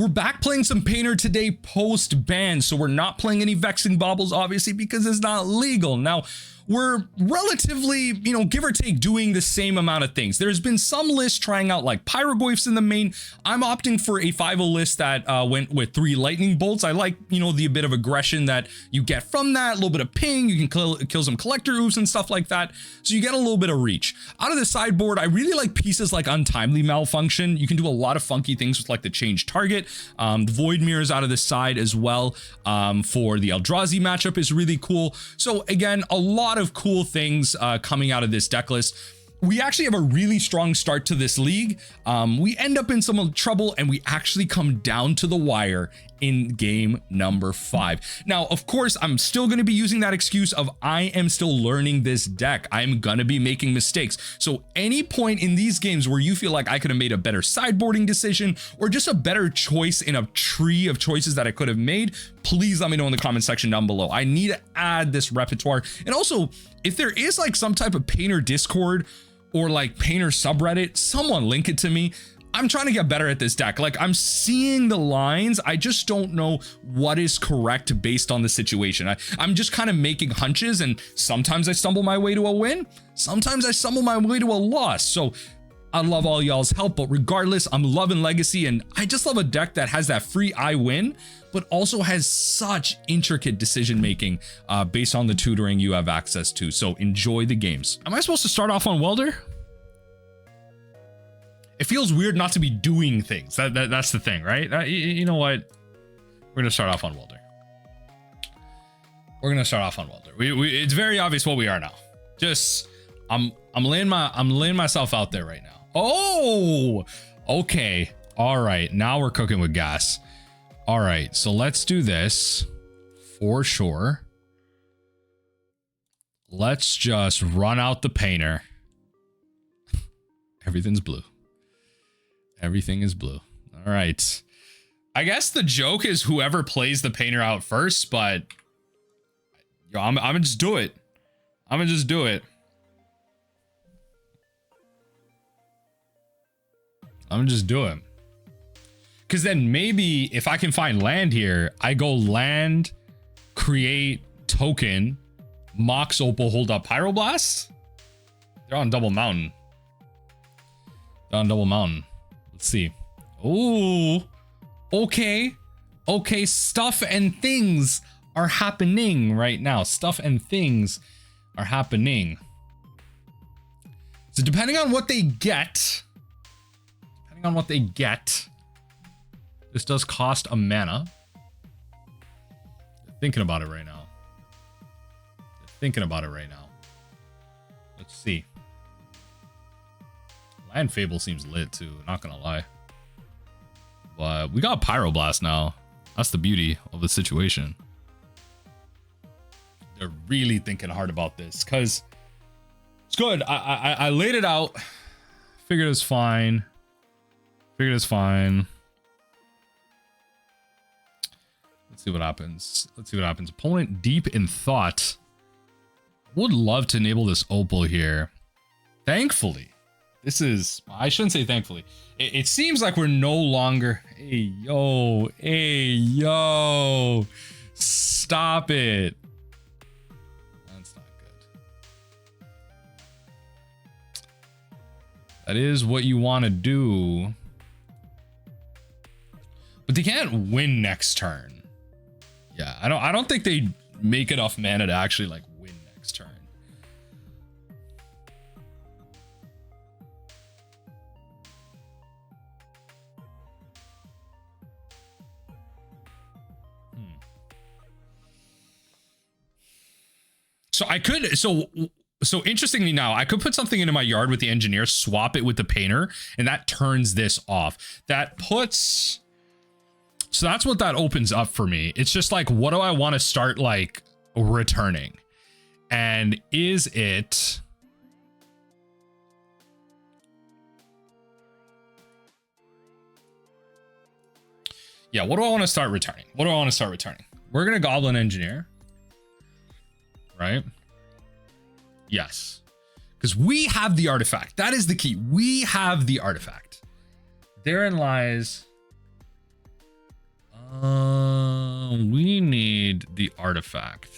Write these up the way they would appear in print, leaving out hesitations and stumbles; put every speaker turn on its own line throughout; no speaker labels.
We're back playing some Painter today post ban, so we're not playing any Vexing Baubles, obviously, because it's not legal. Now, we're relatively, give or take, doing the same amount of things. There's been some lists trying out like Pyroglyphs in the main. I'm opting for a 5-0 list that went with 3 lightning bolts. I like, the bit of aggression that you get from that, a little bit of ping, you can kill some collector oofs and stuff like that. So you get a little bit of reach. Out of the sideboard, I really like pieces like Untimely Malfunction. You can do a lot of funky things with like the change target. The Void Mirrors out of the side as well for the Eldrazi matchup is really cool. So again, a lot of cool things coming out of this deck list. We actually have a really strong start to this league. We end up in some trouble and we actually come down to the wire in game number 5. Now, of course, I'm still going to be using that excuse of I am still learning this deck. I'm going to be making mistakes. So any point in these games where you feel like I could have made a better sideboarding decision or just a better choice in a tree of choices that I could have made, please let me know in the comment section down below. I need to add this repertoire. And also, if there is like some type of Painter Discord or like Painter subreddit, someone link it to me. I'm trying to get better at this deck. Like, I'm seeing the lines. I just don't know what is correct based on the situation. I'm just kind of making hunches, and sometimes I stumble my way to a win. Sometimes I stumble my way to a loss. So I love all y'all's help, but regardless, I'm loving Legacy, and I just love a deck that has that free I win, but also has such intricate decision making based on the tutoring you have access to. So enjoy the games. Am I supposed to start off on Welder? It feels weird not to be doing things. That's the thing, right? You know what? We're gonna start off on Welder. We're gonna start off on Welder. It's very obvious what we are now. Just I'm laying myself out there right now. Oh, okay. All right, now we're cooking with gas. All right, so let's do this for sure. Let's just run out the painter. Everything's blue. Everything is blue. All right. I guess the joke is whoever plays the painter out first, but I'm gonna just do it. I'm gonna just do it. I'm gonna just do it. Because then maybe if I can find land here, I go land, create token, Mox Opal, hold up Pyroblast. They're on double mountain. They're on double mountain. Let's see. Oh, okay. Okay, stuff and things are happening right now. Stuff and things are happening. So depending on what they get, this does cost a mana. They're thinking about it right now. Let's see. Land Fable seems lit too, not gonna lie. But we got Pyroblast now. That's the beauty of the situation. They're really thinking hard about this because it's good. I laid it out. Figured it was fine. Let's see what happens. Opponent deep in thought. Would love to enable this Opal here. Thankfully. This is, I shouldn't say thankfully. It seems like we're no longer, hey, yo, stop it. That's not good. That is what you want to do. But they can't win next turn. Yeah, I don't think they make enough mana to actually like win next turn. So I could, so interestingly now, I could put something into my yard with the engineer, swap it with the painter, and that turns this off. That puts, so that's what that opens up for me. It's just like, what do I want to start like returning? And is it, yeah, what do I want to start returning? We're going to Goblin Engineer. Right? Yes. Because we have the artifact. That is the key. We have the artifact. Therein lies We need the artifact.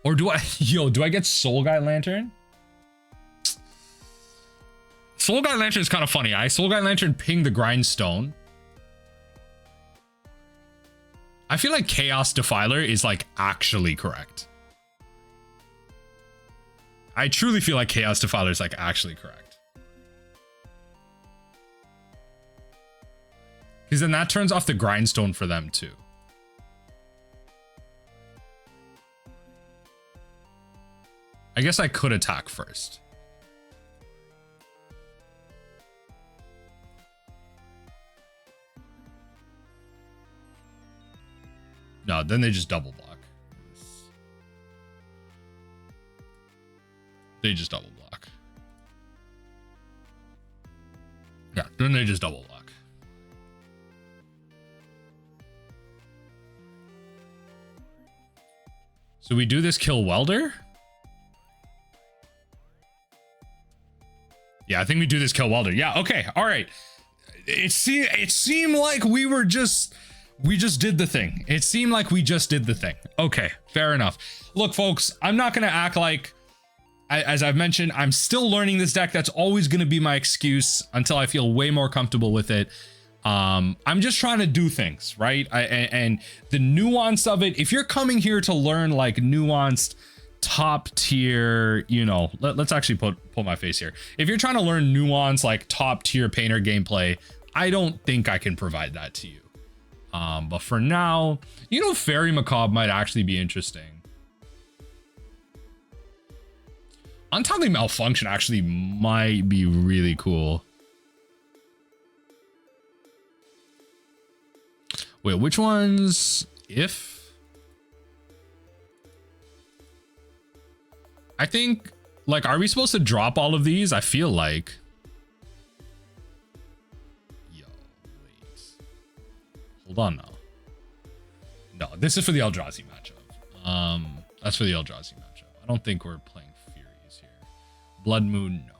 Or do I, do I get Soul Guide Lantern? Soul Guide Lantern is kind of funny. I Soul Guide Lantern ping the Grindstone. I feel like Chaos Defiler is like actually correct. I truly feel like Chaos Defiler is like actually correct. Because then that turns off the Grindstone for them too. I guess I could attack first. No, then they just double block. They just double block. Yeah, then they just double block. So we do this kill Welder? Yeah, I think we do this kill Welder. Yeah, okay, all right. It seemed like we just did the thing. It seemed like we just did the thing. Okay, fair enough. Look, folks, I'm not gonna act like, as I've mentioned, I'm still learning this deck. That's always gonna be my excuse until I feel way more comfortable with it. I'm just trying to do things, right? And the nuance of it, if you're coming here to learn like nuanced top tier, you know, let's actually pull my face here. If you're trying to learn nuance like top tier painter gameplay, I don't think I can provide that to you. But for now, you know, Faerie Macabre might actually be interesting. Untimely Malfunction actually might be really cool. Wait, which ones? If I think, like, are we supposed to drop all of these? I feel like. Yo, wait. Hold on now. No, this is for the Eldrazi matchup. That's for the Eldrazi matchup. I don't think we're playing Furies here. Blood Moon, no.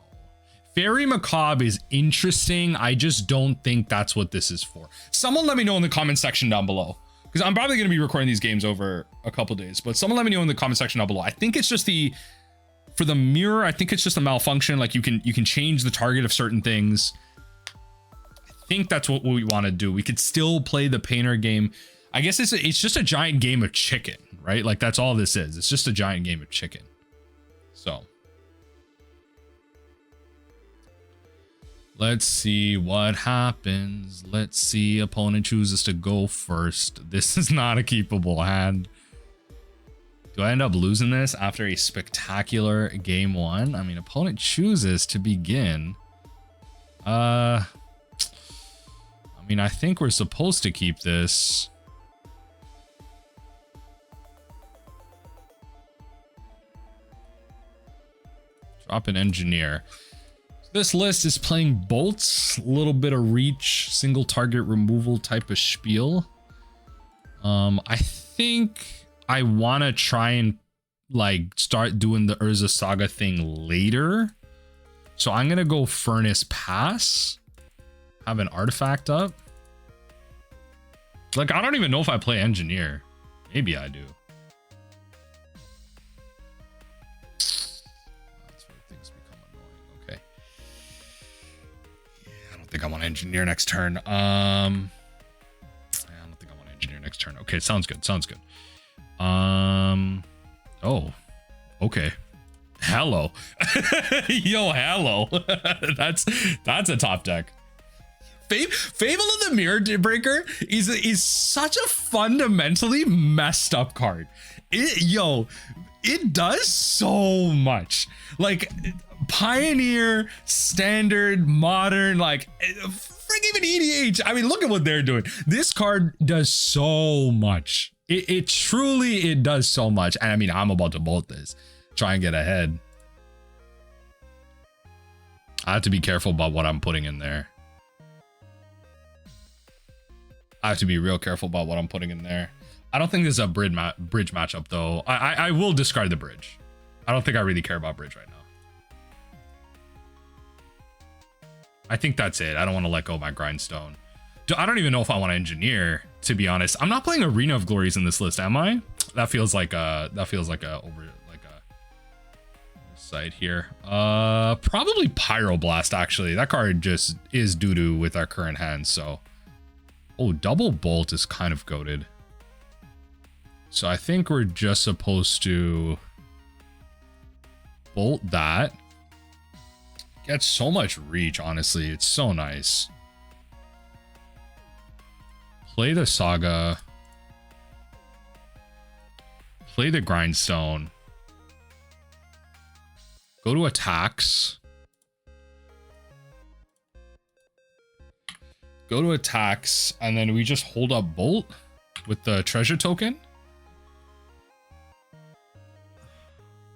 Faerie Macabre is interesting. I just don't think that's what this is for. Someone let me know in the comment section down below, because I'm probably going to be recording these games over a couple days, but someone let me know in the comment section down below. I think it's just for the mirror, I think it's just a malfunction. Like you can change the target of certain things. I think that's what we want to do. We could still play the painter game. I guess it's just a giant game of chicken, right? Like that's all this is. It's just a giant game of chicken. So let's see what happens. Let's see. Opponent chooses to go first. This is not a keepable hand. Do I end up losing this after a spectacular game one? I mean, opponent chooses to begin. I mean, I think we're supposed to keep this. Drop an engineer. This list is playing bolts, a little bit of reach, single target removal type of spiel. I think I want to try and like start doing the Urza Saga thing later. So I'm going to go Furnace Pass. Have an artifact up. Like, I don't even know if I play Engineer. Maybe I do. That's where things become annoying. Okay. Yeah, I don't think I want Engineer next turn. I don't think I want Engineer next turn. Okay, sounds good. Sounds good. Oh, okay. Hello. Yo, hello. That's a top deck. Fable of the Mirror Breaker is such a fundamentally messed up card. It does so much. Like Pioneer, Standard, Modern, like friggin' even EDH. I mean, look at what they're doing. This card does so much. It truly does so much. And I mean, I'm about to bolt this, try and get ahead. I have to be careful about what I'm putting in there. I have to be real careful about what I'm putting in there. I don't think this is a bridge matchup though. I will discard the bridge. I don't think I really care about bridge right now. I think that's it. I don't want to let go of my Grindstone. I don't even know if I want to engineer. to be honest. I'm not playing Arena of Glories in this list, am I? That feels like a side here. Probably Pyroblast, actually. That card just is doo-doo with our current hand, so. Oh, double bolt is kind of goated. So I think we're just supposed to bolt that. Get so much reach, honestly. It's so nice. Play the Saga. Play the Grindstone. Go to attacks. Go to attacks, and then we just hold up Bolt with the treasure token.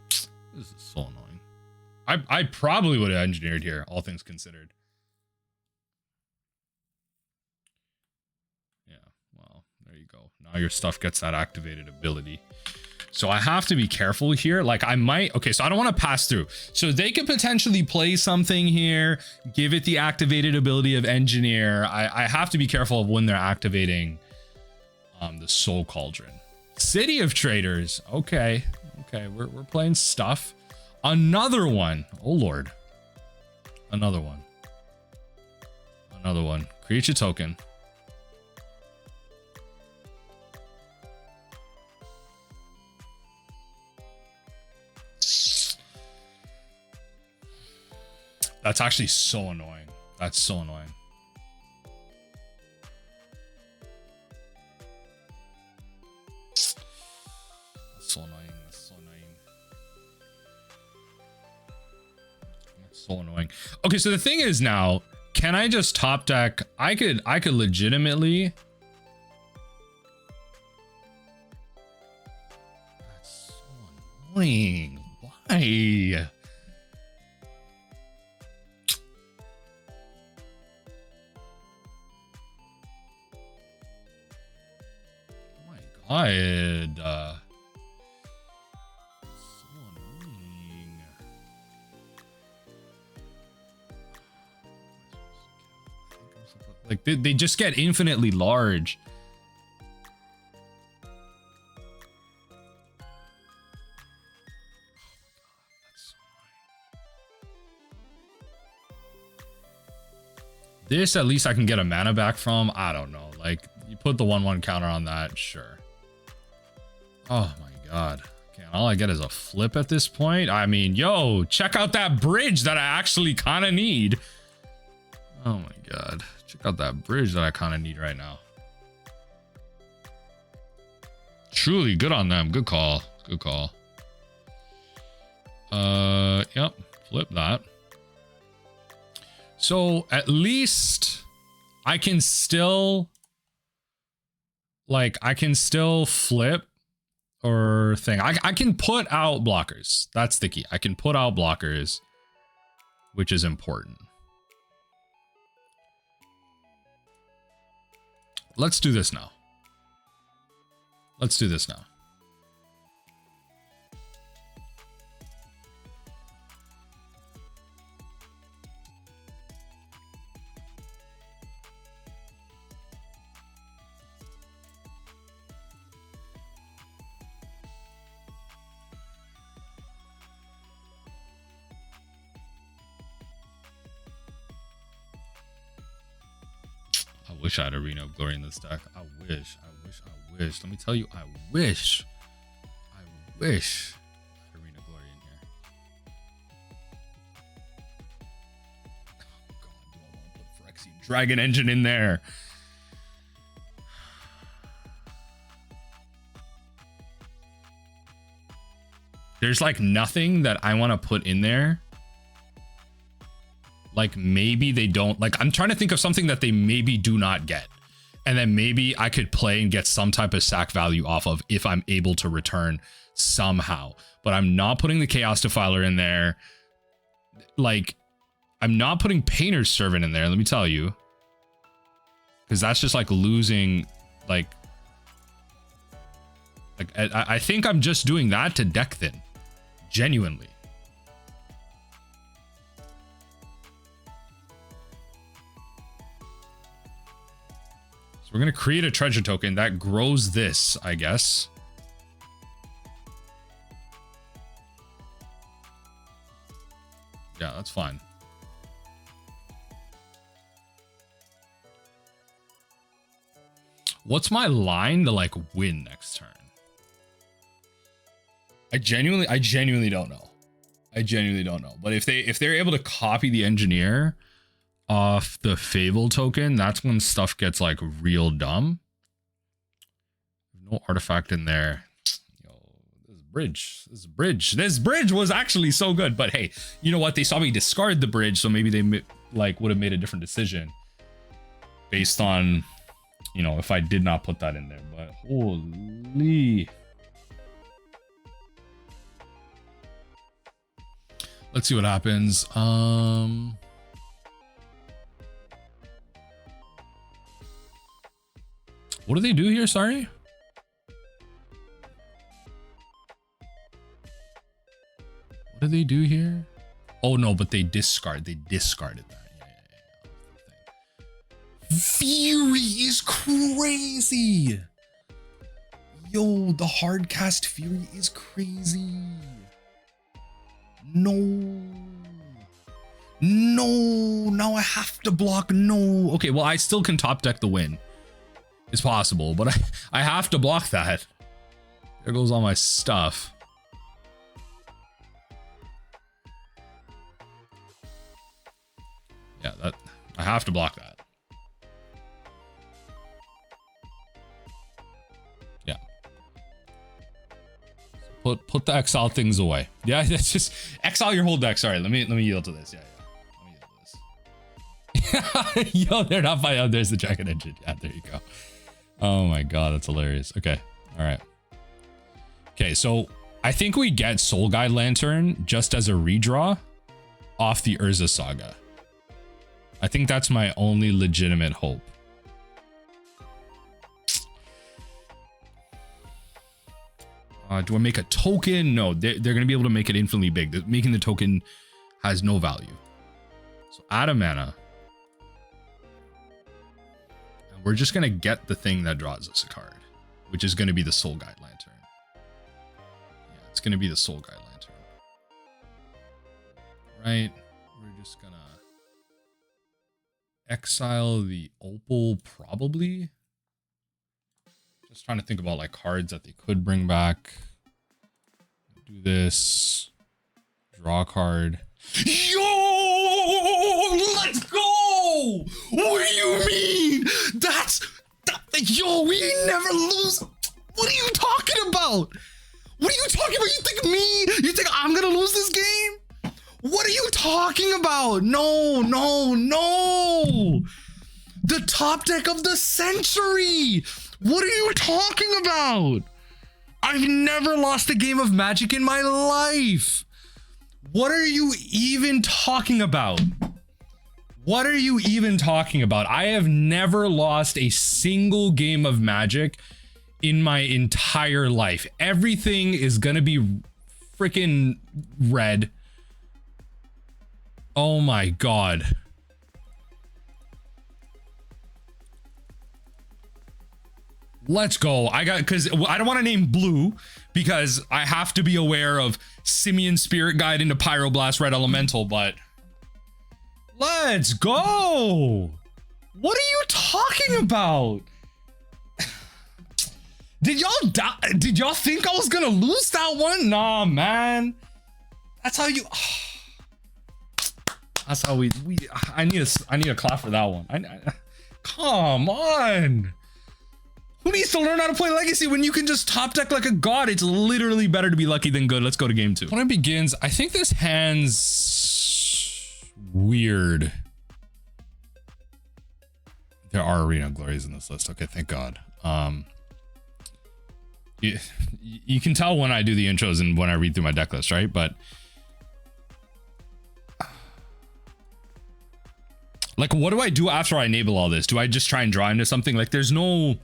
This is so annoying. I probably would have engineered here, all things considered. Yeah, well, there you go. Now your stuff gets that activated ability. So I have to be careful here. Like I might, okay, so I don't want to pass through. So they could potentially play something here, give it the activated ability of Engineer. I have to be careful of when they're activating the Soul Cauldron. City of Traitors. Okay, okay, we're playing stuff. Another one. Oh Lord. Another one. Another one. Create your token. That's actually so annoying. That's so annoying. That's so annoying. That's so annoying. That's so annoying. Okay, so the thing is now, can I just top deck? I could legitimately. That's so annoying. Why? God, so annoying. Like they just get infinitely large. This at least I can get a mana back from. I don't know. Like you put the 1/1 counter on that, sure. Oh my god. Okay, all I get is a flip at this point. I mean, yo, check out that bridge that I actually kind of need. Oh my god. Check out that bridge that I kind of need right now. Truly good on them. Good call. Good call. Yep. Flip that. So at least I can still flip or thing. I can put out blockers. That's the key. I can put out blockers, which is important. Let's do this now. Let's do this now. I wish I had Arena of Glory in this deck. I wish. Let me tell you, I wish I had Arena of Glory in here. Oh god, do I want to put Phyrexian Dragon Engine in there? There's like nothing that I want to put in there. Like maybe they don't, like I'm trying to think of something that they maybe do not get. And then maybe I could play and get some type of sack value off of if I'm able to return somehow. But I'm not putting the Chaos Defiler in there. Like I'm not putting Painter's Servant in there, let me tell you. Because that's just like losing, like I think I'm just doing that to deck thin. Genuinely. we're gonna create a treasure token that grows this, I guess. Yeah, that's fine. What's my line to like win next turn? I genuinely don't know. I genuinely don't know. But if they're able to copy the engineer off the Fable token, that's when stuff gets like real dumb. No artifact in there. Yo, this bridge was actually so good. But hey, you know what? They saw me discard the bridge, so maybe they like would have made a different decision based on, you know, if I did not put that in there. But holy. Let's see what happens. What do they do here? Sorry. What do they do here? Oh no, but they discarded that. Yeah. Fury is crazy. Yo, the hard cast Fury is crazy. No, now I have to block. No. Okay, well, I still can top deck the win. It's possible, but I have to block that. There goes all my stuff. Yeah, that I have to block that. Yeah. Put the exile things away. Yeah, that's just exile your whole deck. Sorry, let me yield to this. Yeah. Let me yield to this. Yo, they're not by. Oh, there's the Dragon Engine. Yeah, there you go. Oh my god, that's hilarious. Okay, all right. Okay, so I think we get Soul Guide Lantern just as a redraw off the Urza Saga. I think that's my only legitimate hope. Do I make a token? No, they're going to be able to make it infinitely big. Making the token has no value. So add a mana. And we're just going to get the thing that draws us a card, which is going to be the Soul Guide Lantern. Yeah, it's going to be the Soul Guide Lantern. Right? We're just going to exile the Opal, probably. Just trying to think about like cards that they could bring back. Do this. Draw a card. Yo! Let's go! What do you mean? Yo, we never lose. What are you talking about? What are you talking about? You think I'm gonna lose this game? What are you talking about? No. The top deck of the century. What are you talking about? I've never lost a game of Magic in my life. What are you even talking about? What are you even talking about? I have never lost a single game of Magic in my entire life. Everything is gonna be freaking red. Oh my god. Let's go. Because I don't want to name blue because I have to be aware of Simian Spirit Guide into Pyroblast Red Elemental, but let's go. What are you talking about? Did y'all think I was gonna lose that one? Nah, man. That's how you. That's how we. I need a clap for that one. Come on. Who needs to learn how to play Legacy when you can just top deck like a god? It's literally better to be lucky than good. Let's go to game 2. When it begins, I think this hand's weird. There are Arena Glories in this list. Okay, thank God. You can tell when I do the intros and when I read through my deck list, right? But like, what do I do after I enable all this? Do I just try and draw into something? Like, there's no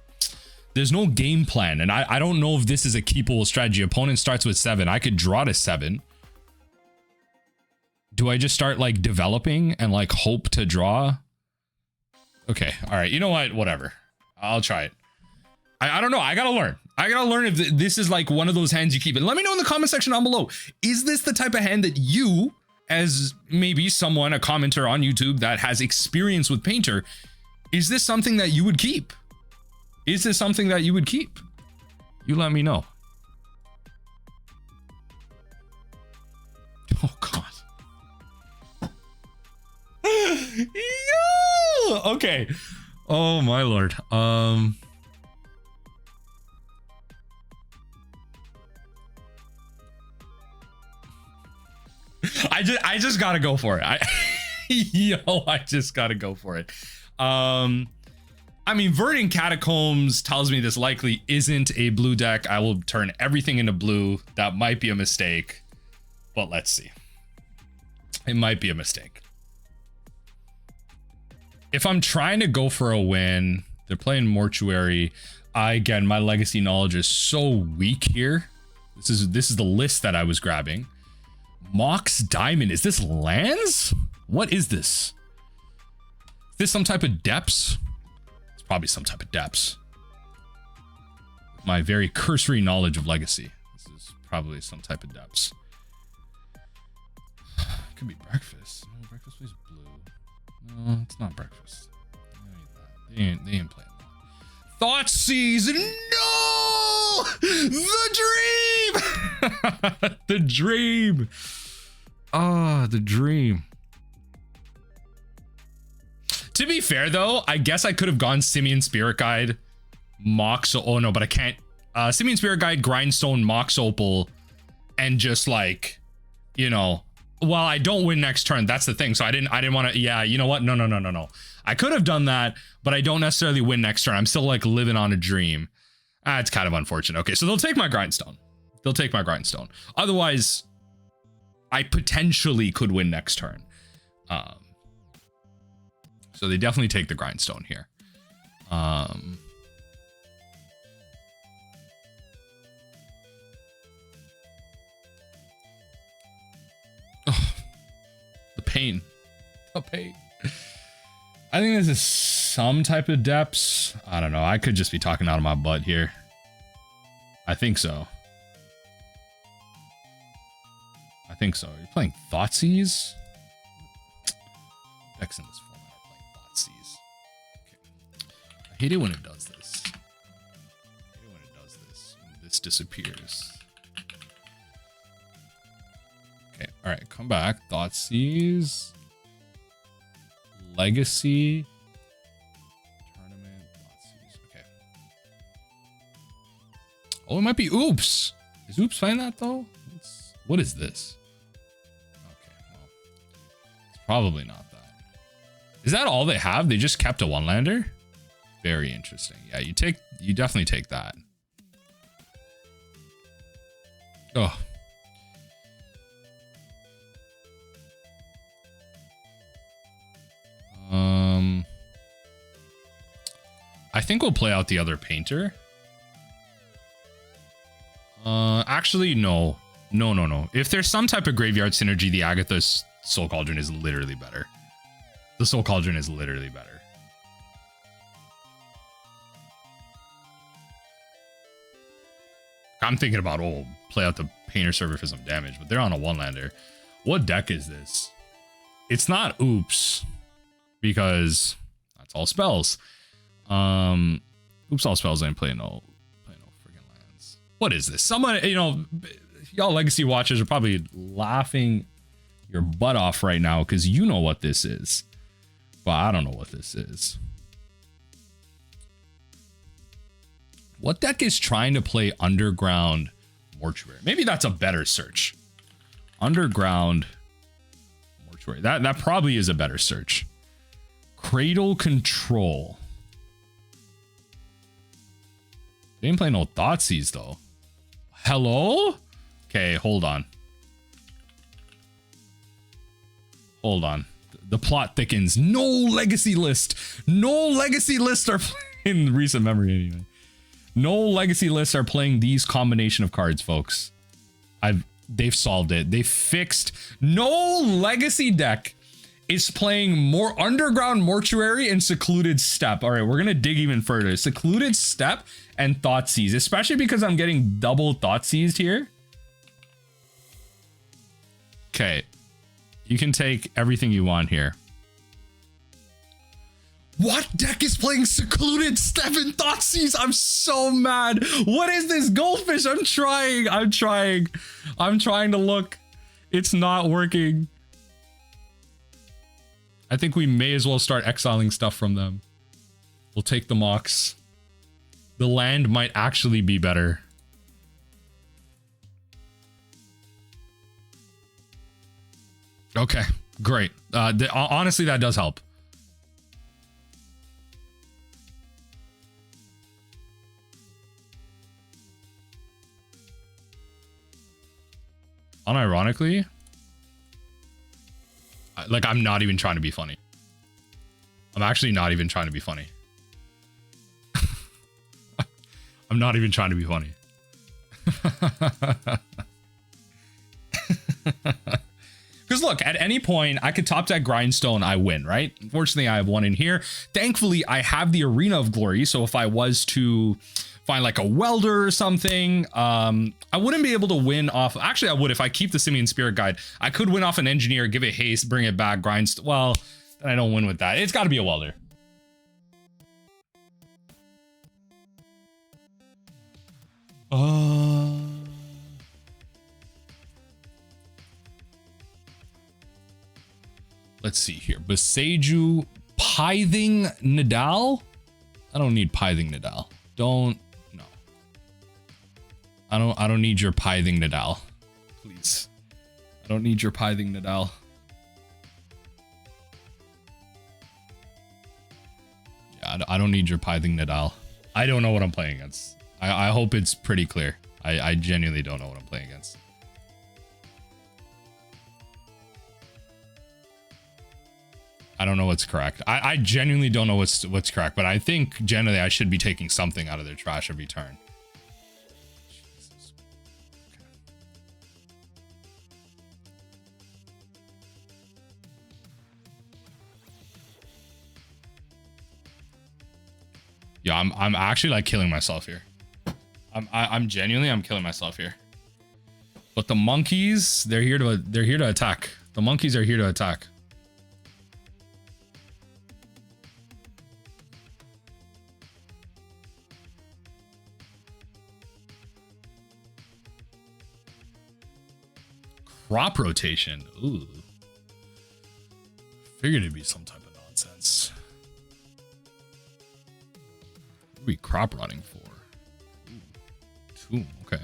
game plan, and I don't know if this is a keepable strategy. Opponent starts with 7. I could draw to 7. Do I just start like developing and like hope to draw? Okay, all right. You know what? Whatever. I'll try it. I don't know. I gotta learn. I gotta learn if this is like one of those hands you keep. And let me know in the comment section down below. Is this the type of hand that you, as maybe someone, a commenter on YouTube that has experience with Painter, is this something that you would keep? Is this something that you would keep? You let me know. Oh God. Yo! Okay. Oh my lord. I just gotta go for it. I just gotta go for it. I mean, Verdant Catacombs tells me this likely isn't a blue deck. I will turn everything into blue. That might be a mistake, but let's see. It might be a mistake. If I'm trying to go for a win, they're playing Mortuary. Again, my legacy knowledge is so weak here. This is the list that I was grabbing. Mox Diamond. Is this lands? What is this? Is this some type of depths? It's probably some type of depths. My very cursory knowledge of legacy. This is probably some type of depths. Could be breakfast. No, breakfast plays blue. No, it's not breakfast. They ain't playing that. Thoughtseize. No! The dream! The dream. Ah, the dream. To be fair though, I guess I could have gone Simian Spirit Guide, Mox. Oh no, but I can't. Simian Spirit Guide, Grindstone, Mox Opal, and just like, you know, well, I don't win next turn. That's the thing. So I didn't want to. Yeah, you know what? No. I could have done that, but I don't necessarily win next turn. I'm still like living on a dream. It's kind of unfortunate. Okay, so they'll take my Grindstone. They'll take my Grindstone. Otherwise, I potentially could win next turn. So they definitely take the Grindstone here. Oh, the pain. The pain. I think this is some type of depths. I don't know. I could just be talking out of my butt here. I think so. You're playing Thoughtseize? Decks in this format are playing Thoughtseize. Okay. I hate it when it does this. When this disappears. Okay. All right. Come back. Thoughtseize. Legacy. Tournament. Thoughtseize. Okay. Oh, it might be Oops. Is Oops playing that though? What is this? Okay, well, it's probably not that. Is that all they have? They just kept a one-lander? Very interesting. Yeah, you definitely take that. Oh. I think we'll play out the other Painter. Actually, no. No. If there's some type of graveyard synergy, the Agatha Soul Cauldron is literally better. The Soul Cauldron is literally better. I'm thinking about, oh, play out the Painter server for some damage, but they're on a one-lander. What deck is this? It's not Oops, because that's all spells. Oops, all spells ain't play no friggin' lands. What is this? Someone, you know, y'all legacy watchers are probably laughing your butt off right now because you know what this is, but I don't know what this is. What deck is trying to play Underground Mortuary? Maybe that's a better search. Underground Mortuary. That probably is a better search. Cradle Control. They didn't play no Thoughtseize though. Hello? Okay, hold on. The plot thickens. No legacy list. No legacy lists are in recent memory anyway. No legacy lists are playing these combination of cards, folks. They've solved it. They fixed. No legacy deck is playing more Underground Mortuary and Secluded Steppe. All right, we're gonna dig even further. Secluded Steppe and Thoughtseize, especially because I'm getting double Thoughtseized here. Okay, you can take everything you want here. What deck is playing Secluded Steppe and Thoughtseize? I'm so mad. What is this goldfish? I'm trying to look. It's not working. I think we may as well start exiling stuff from them. We'll take the Mox. The land might actually be better. Okay, great. Honestly, that does help. Unironically, like, I'm not even trying to be funny. I'm actually not even trying to be funny. I'm not even trying to be funny. Because look, at any point, I could top deck Grindstone, I win, right? Unfortunately, I have one in here. Thankfully, I have the Arena of Glory, so if I was to find like a welder or something, I wouldn't be able to win off. Actually, I would if I keep the Simian Spirit Guide. I could win off an engineer, give it haste, bring it back, Grindstone. Well, then I don't win with that. It's got to be a welder. Let's see here. Beseju, Pithing Needle. I don't need Pithing Needle. No. I don't need your Pithing Needle. Please. I don't need your Pithing Needle. Yeah, I don't need your Pithing Needle. I don't know what I'm playing against. I hope it's pretty clear. I genuinely don't know what I'm playing against. I don't know what's correct. I genuinely don't know what's correct, but I think generally I should be taking something out of their trash every turn. Jesus. Okay. Yeah, I'm actually like killing myself here. I'm genuinely killing myself here. But the monkeys, they're here to attack. The monkeys are here to attack. Crop rotation. Ooh. Figured it'd be some type of nonsense. What are we crop running for? Ooh. Tomb, okay.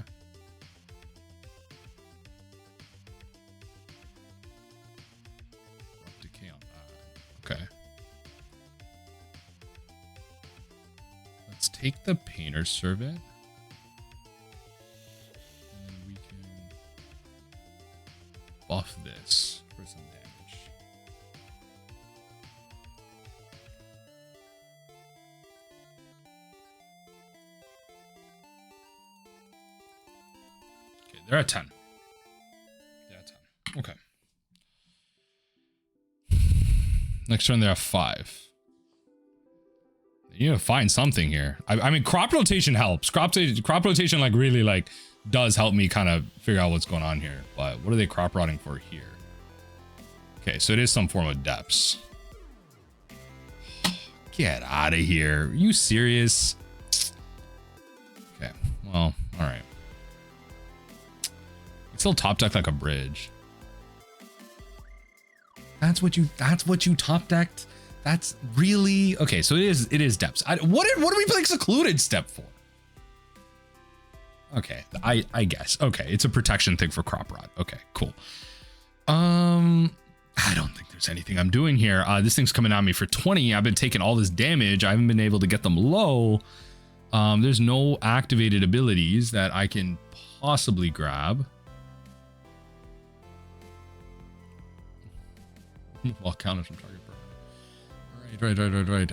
Decay on that. Okay. Let's take the Painter's Servant. Buff this for some damage. Okay, they're at 10. They're at 10. Okay. Next turn they're at 5. You need to find something here. I mean, crop rotation helps. Crop rotation like really like does help me kind of figure out what's going on here. But what are they crop rotting for here? Okay, so it is some form of depths. Get out of here. Are you serious? Okay, well, all right. It's still top deck like a bridge. That's what you top decked? That's really okay. So it is depths. What are we playing Secluded Steppe for? Okay, I guess. Okay, it's a protection thing for crop rot. Okay, cool. I don't think there's anything I'm doing here. This thing's coming at me for 20. I've been taking all this damage. I haven't been able to get them low. There's no activated abilities that I can possibly grab. While counters from target. Right.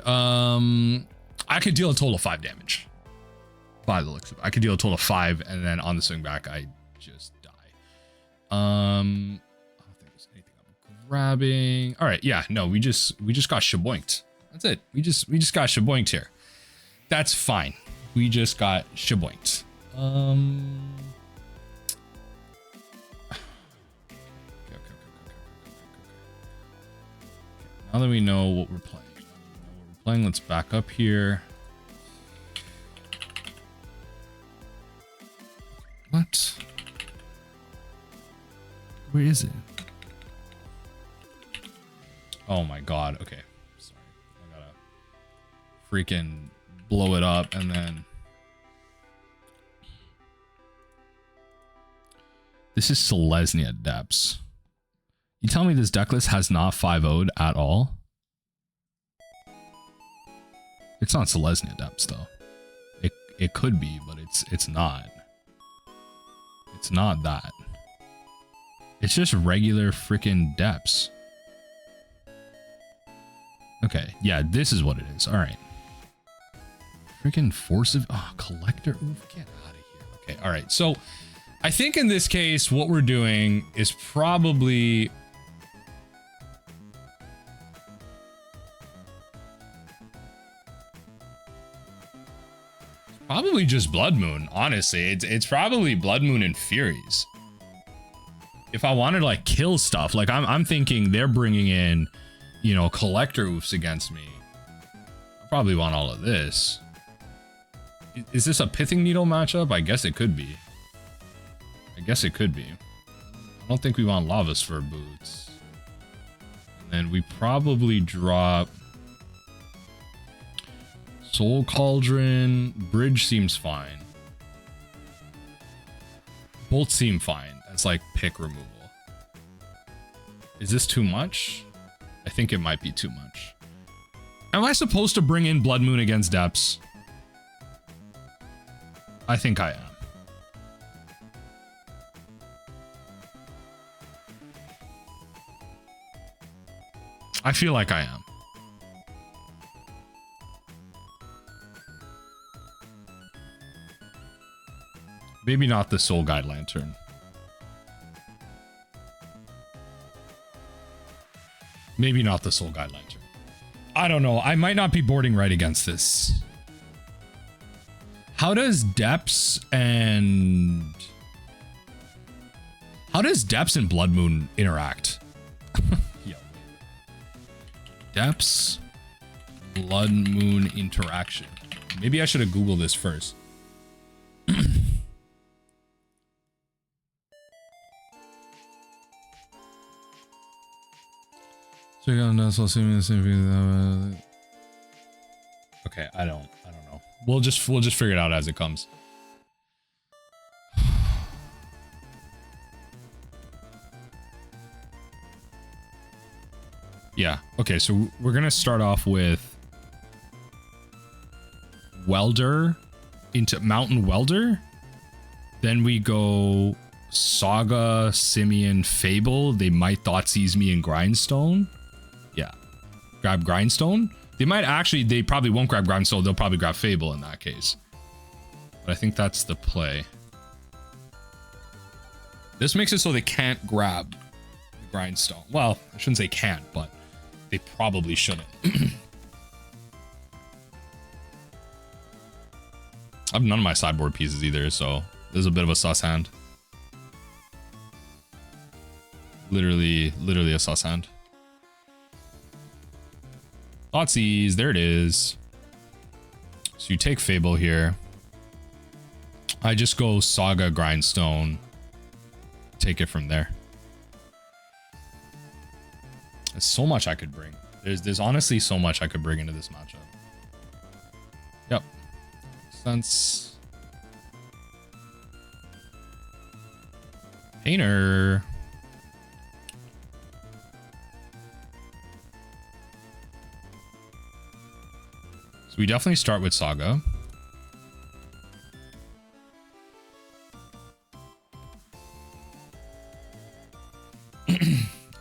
I could deal a total of 5 damage. By the looks of it. I could deal a total of 5, and then on the swing back, I just die. I don't think there's anything I'm grabbing. All right, yeah, no, we just got shaboinked. That's it. We just got shaboinked here. That's fine. We just got shaboinked. Now that we know what we're playing, let's back up here. What? Where is it? Oh my god. Okay. Sorry. I gotta freaking blow it up and then. This is Selesnya depths. You tell me this decklist has not 5-0'd at all? It's not Selesnya depths though. It could be, but it's not. It's not that. It's just regular freaking depths. Okay, yeah, this is what it is. All right. Freaking force of collector. Oof, get out of here. Okay, all right. So I think in this case, what we're doing is probably just Blood Moon. Honestly, it's probably Blood Moon and Furies. If I wanted to like kill stuff, like I'm thinking they're bringing in, you know, collector oofs against me. I probably want all of this. Is this a Pithing Needle matchup? I guess it could be. I don't think we want Lavaspur Boots. And then we probably drop Soul Cauldron. Bridge seems fine. Both seem fine as like pick removal. Is this too much? I think it might be too much. Am I supposed to bring in Blood Moon against Depths? I think I am. I feel like I am. Maybe not the Soul Guide Lantern. Maybe not the Soul Guide Lantern. I don't know. I might not be boarding right against this. How does Depths and Blood Moon interact? Yeah. Depths, Blood Moon interaction. Maybe I should have Googled this first. So you're gonna assuming the same thing. Okay, I don't know. We'll just figure it out as it comes. Yeah. Okay, so we're gonna start off with Welder into Mountain Welder. Then we go Saga, Simian, Fable. They might Thoughtseize me in Grindstone. Yeah. Grab Grindstone. They probably won't grab Grindstone. They'll probably grab Fable in that case. But I think that's the play. This makes it so they can't grab the Grindstone. Well, I shouldn't say can't, but they probably shouldn't. I have none of my sideboard pieces either, so this is a bit of a sus hand. Literally a sus hand. Thoughtseize, there it is. So you take Fable here. I just go Saga, Grindstone. Take it from there. There's so much I could bring. There's honestly so much I could bring into this matchup. Yep. Makes sense. Painter. So we definitely start with Saga.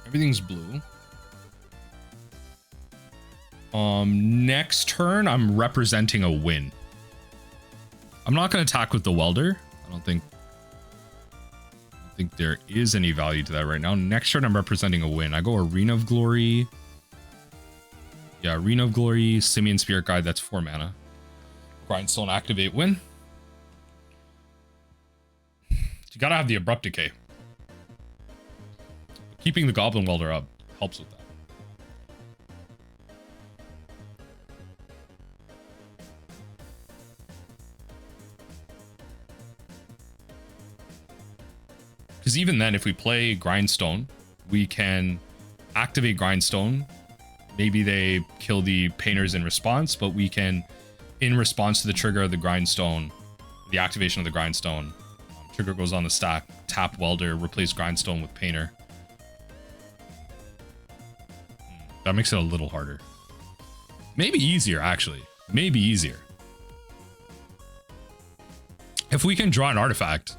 Everything's blue. Next turn, I'm representing a win. I'm not going to attack with the Welder. I don't think think there is any value to that right now. Next turn, I'm representing a win. I go Arena of Glory. Yeah, Arena of Glory, Simian Spirit Guide, that's 4 mana. Grindstone, activate, win. You gotta have the Abrupt Decay. Keeping the Goblin Welder up helps with that. Because even then, if we play Grindstone, we can activate Grindstone. Maybe they kill the Painters in response, but we can, in response to the trigger of the Grindstone, the activation of the Grindstone, trigger goes on the stack, tap Welder, replace Grindstone with Painter. That makes it a little harder. Maybe easier, actually. Maybe easier. If we can draw an artifact.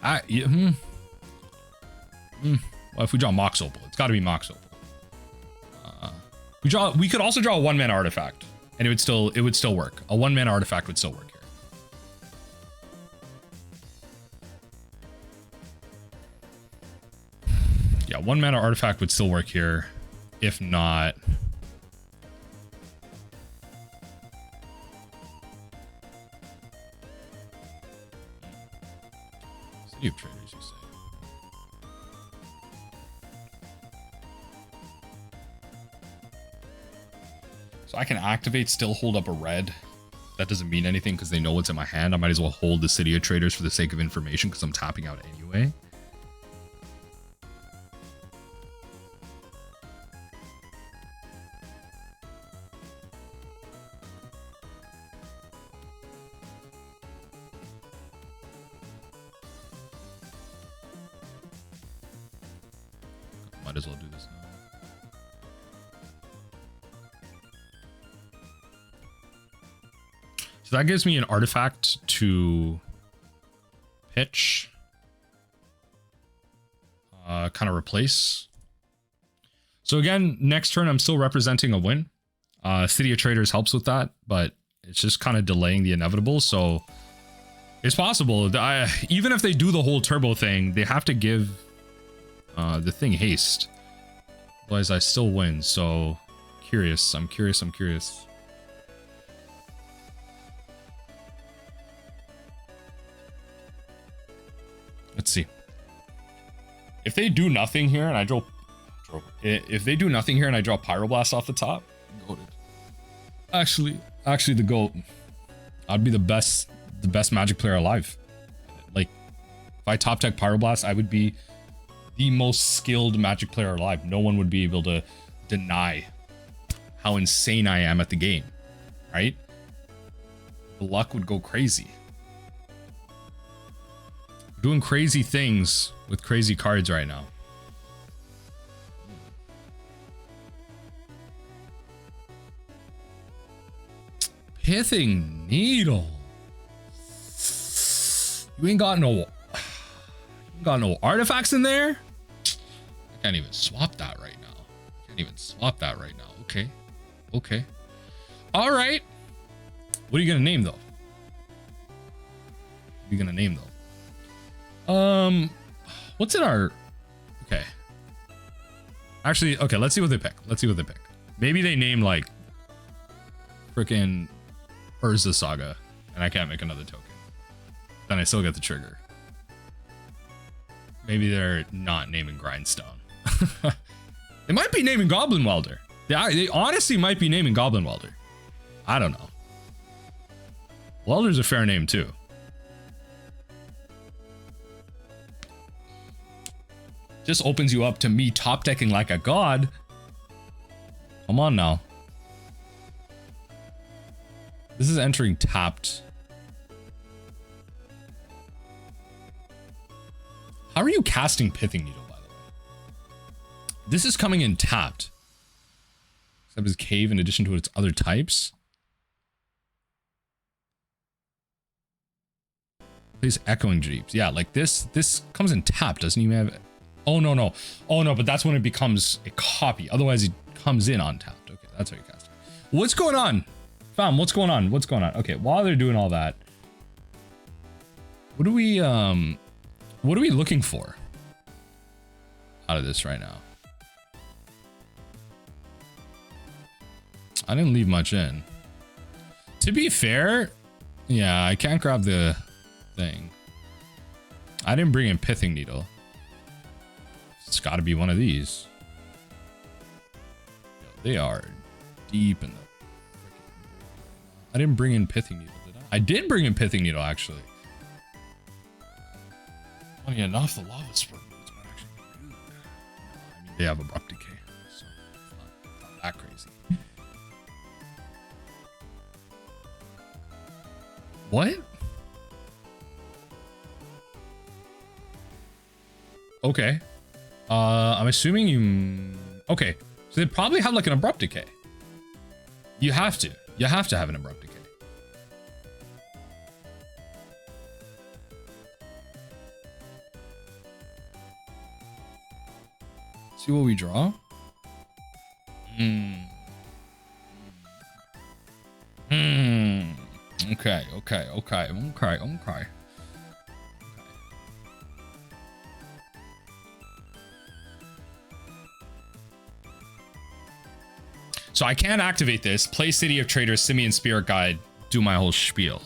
Well, if we draw Mox Opal, it's got to be Mox Opal. We could also draw a 1-mana artifact, and it would still work. A 1-mana artifact would still work here. Yeah, 1-mana artifact would still work here. If not, City of Traitors, you say? So I can activate, still hold up a red. That doesn't mean anything because they know what's in my hand. I might as well hold the City of Traitors for the sake of information because I'm tapping out anyway. Might as well do this now. So that gives me an artifact to pitch. Kind of replace. So again, next turn, I'm still representing a win. City of Traitors helps with that, but it's just kind of delaying the inevitable. So it's possible. Even if they do the whole turbo thing, they have to give the thing haste. Otherwise, I still win. So curious. I'm curious. Let's see. If they do nothing here and I draw Pyroblast off the top, goated. Actually the GOAT. I'd be the best Magic player alive. Like, if I top deck Pyroblast, I would be the most skilled Magic player alive. No one would be able to deny how insane I am at the game, right? The luck would go crazy. Doing crazy things with crazy cards right now. Pithing Needle. You ain't got no artifacts in there? I can't even swap that right now. Okay. All right. What are you gonna name though? What's in our... Okay. Actually, okay, let's see what they pick. Maybe they name like freaking Urza Saga and I can't make another token. Then I still get the trigger. Maybe they're not naming Grindstone. They might be naming Goblin Welder. They honestly might be naming Goblin Welder. I don't know. Welder's a fair name too. Just opens you up to me top decking like a god. Come on now. This is entering tapped. How are you casting Pithing Needle, by the way? This is coming in tapped. Except as cave in addition to its other types. Plays Echoing Jeeps. Yeah, like this comes in tapped, doesn't even have... Oh no, but that's when it becomes a copy. Otherwise, it comes in untapped. Okay, that's how you cast it. What's going on? Fam, what's going on? Okay, while they're doing all that, what are we looking for? out of this right now. I didn't leave much in. To be fair, yeah, I can't grab the thing. I didn't bring in Pithing Needle. It's got to be one of these. They are deep in the... I didn't bring in Pithing Needle, did I? I did bring in Pithing Needle, actually. Funny enough, the Lavaspur Boots might actually be good. I mean, they have abrupt decay, so it's not that crazy. What? Okay. I'm assuming you... Okay. So they probably have like an abrupt decay. You have to. You have to have an abrupt decay. See what we draw? Okay. So I can't activate this, play City of Traitors, Simian Spirit Guide, do my whole spiel.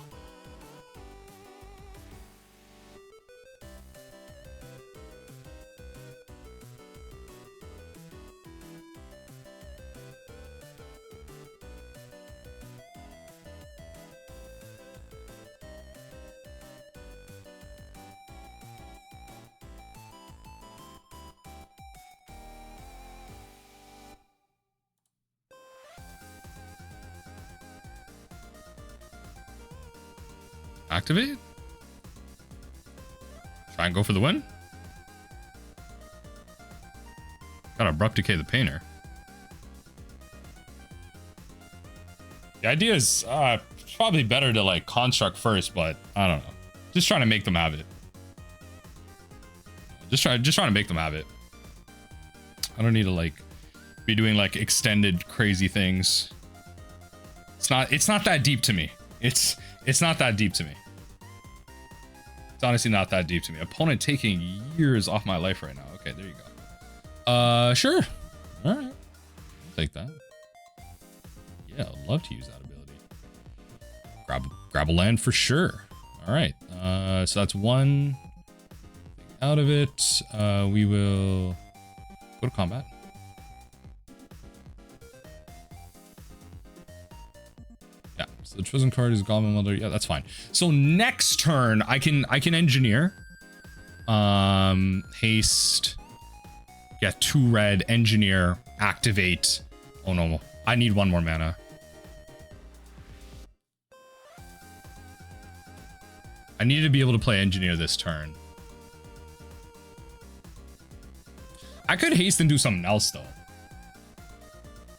Activate? Try and go for the win? Gotta abrupt decay the painter. The idea is it's probably better to like construct first, but I don't know. Just trying to make them have it. Just trying to make them have it. I don't need to like be doing like extended crazy things. It's not that deep to me. It's not that deep to me. It's honestly not that deep to me. Opponent taking years off my life right now. Okay, there you go. Sure. All right. I'll take that. Yeah, I'd love to use that ability. Grab a land for sure. All right. So that's one thing out of it. We will go to combat. So the chosen card is Goblin Welder. Yeah, that's fine. So next turn, I can engineer. Haste. Yeah, 2 red. Engineer. Activate. Oh no, I need 1 more mana. I need to be able to play engineer this turn. I could haste and do something else though.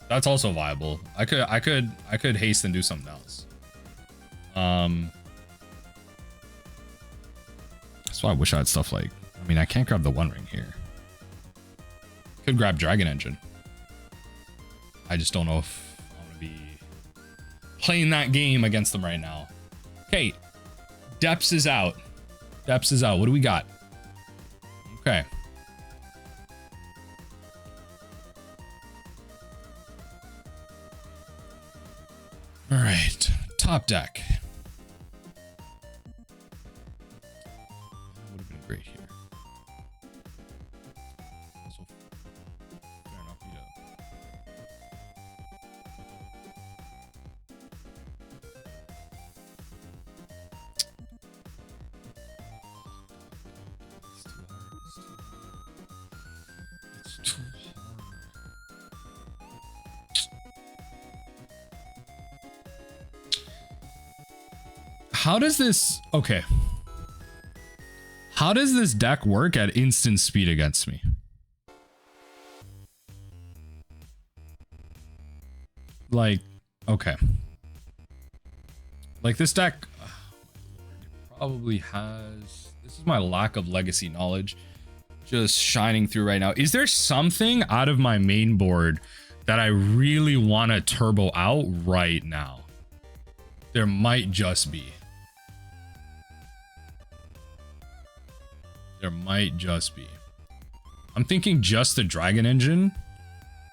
That's also viable. I could haste and do something else. That's why I wish I had stuff like, I mean, I can't grab the One Ring here. Could grab Dragon Engine. I just don't know if I'm gonna be playing that game against them right now. Okay, Depths is out. Depths is out. What do we got? Okay. All right, top deck. That would have been great here. Also, fair enough, It's too hard. How does this... Okay. How does this deck work at instant speed against me? Like, okay. Like this deck... Oh, my lord, it probably has... This is my lack of legacy knowledge just shining through right now. Is there something out of my main board that I really want to turbo out right now? There might just be. There might just be. I'm thinking just the Dragon Engine.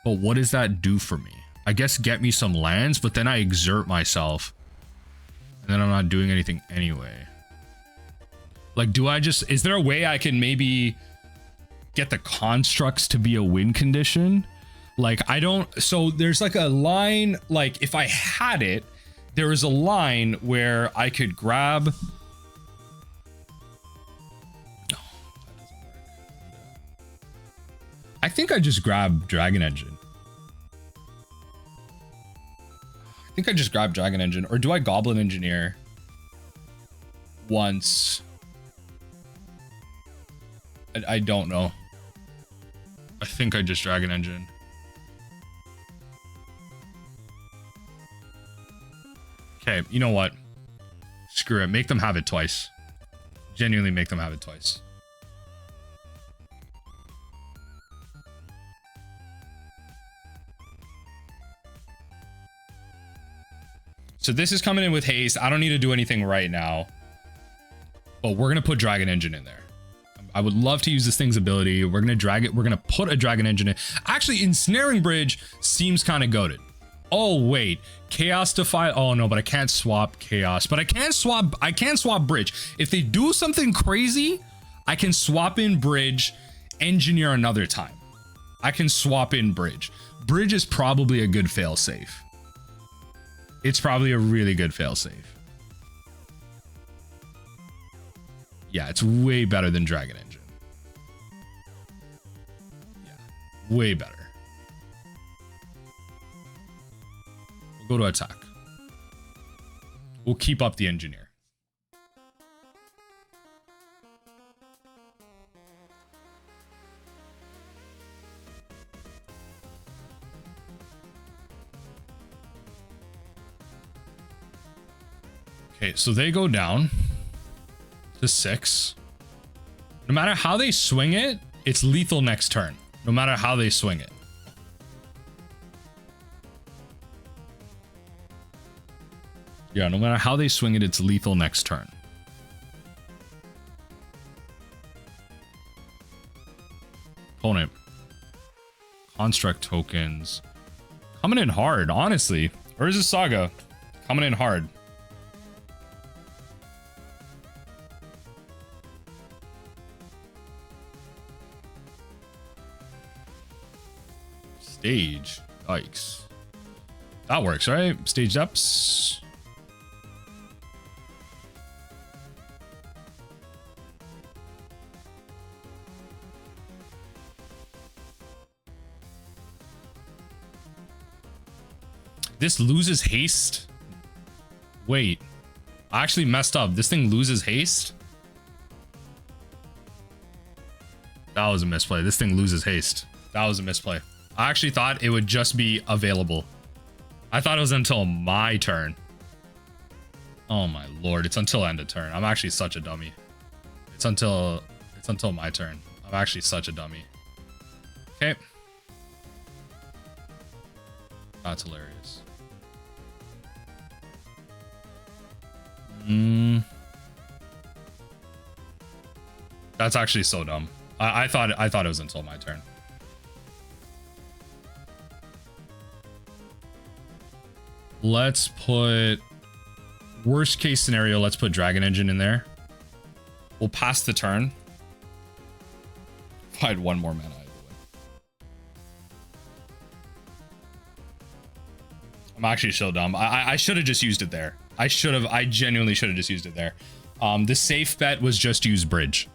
But what does that do for me? I guess get me some lands, but then I exert myself. And then I'm not doing anything anyway. Like, do I just... Is there a way I can maybe get the constructs to be a win condition? Like, I don't... So there's like a line... Like, if I had it, there was a line where I could grab... I think I just grabbed Dragon Engine. I think I just grabbed Dragon Engine. Or do I Goblin Engineer once? I don't know. I think I just Dragon Engine. Okay, you know what? Screw it. Make them have it twice. Genuinely make them have it twice. So this is coming in with haste. I don't need to do anything right now. But we're going to put Dragon Engine in there. I would love to use this thing's ability. We're going to drag it. We're going to put a Dragon Engine in. Actually, Ensnaring Bridge seems kind of goated. Oh, wait. Chaos Defiler. Oh, no, but I can't swap Chaos. But I can swap Bridge. If they do something crazy, I can swap in Bridge, Engineer another time. I can swap in Bridge. Bridge is probably a good failsafe. It's probably a really good failsafe. Yeah, it's way better than Dragon Engine. Yeah, way better. We'll go to attack. We'll keep up the Engineer. Okay, so they go down to 6. No matter how they swing it, it's lethal next turn. No matter how they swing it. Yeah, no matter how they swing it, it's lethal next turn. Opponent. Construct tokens. Coming in hard, honestly. Urza Saga. Coming in hard. Stage. Yikes. That works, right? Stage depths. This loses haste. Wait. I actually messed up. This thing loses haste. That was a misplay. This thing loses haste. That was a misplay. I actually thought it would just be available. I thought it was until my turn. Oh my lord, it's until end of turn. I'm actually such a dummy. It's until my turn. I'm actually such a dummy. Okay. That's hilarious. That's actually so dumb. I thought it was until my turn. Let's put worst case scenario. Let's put Dragon Engine in there. We'll pass the turn. If I had one more mana, I would. I'm actually so dumb. I should have just used it there. I genuinely should have just used it there. The safe bet was just use Bridge.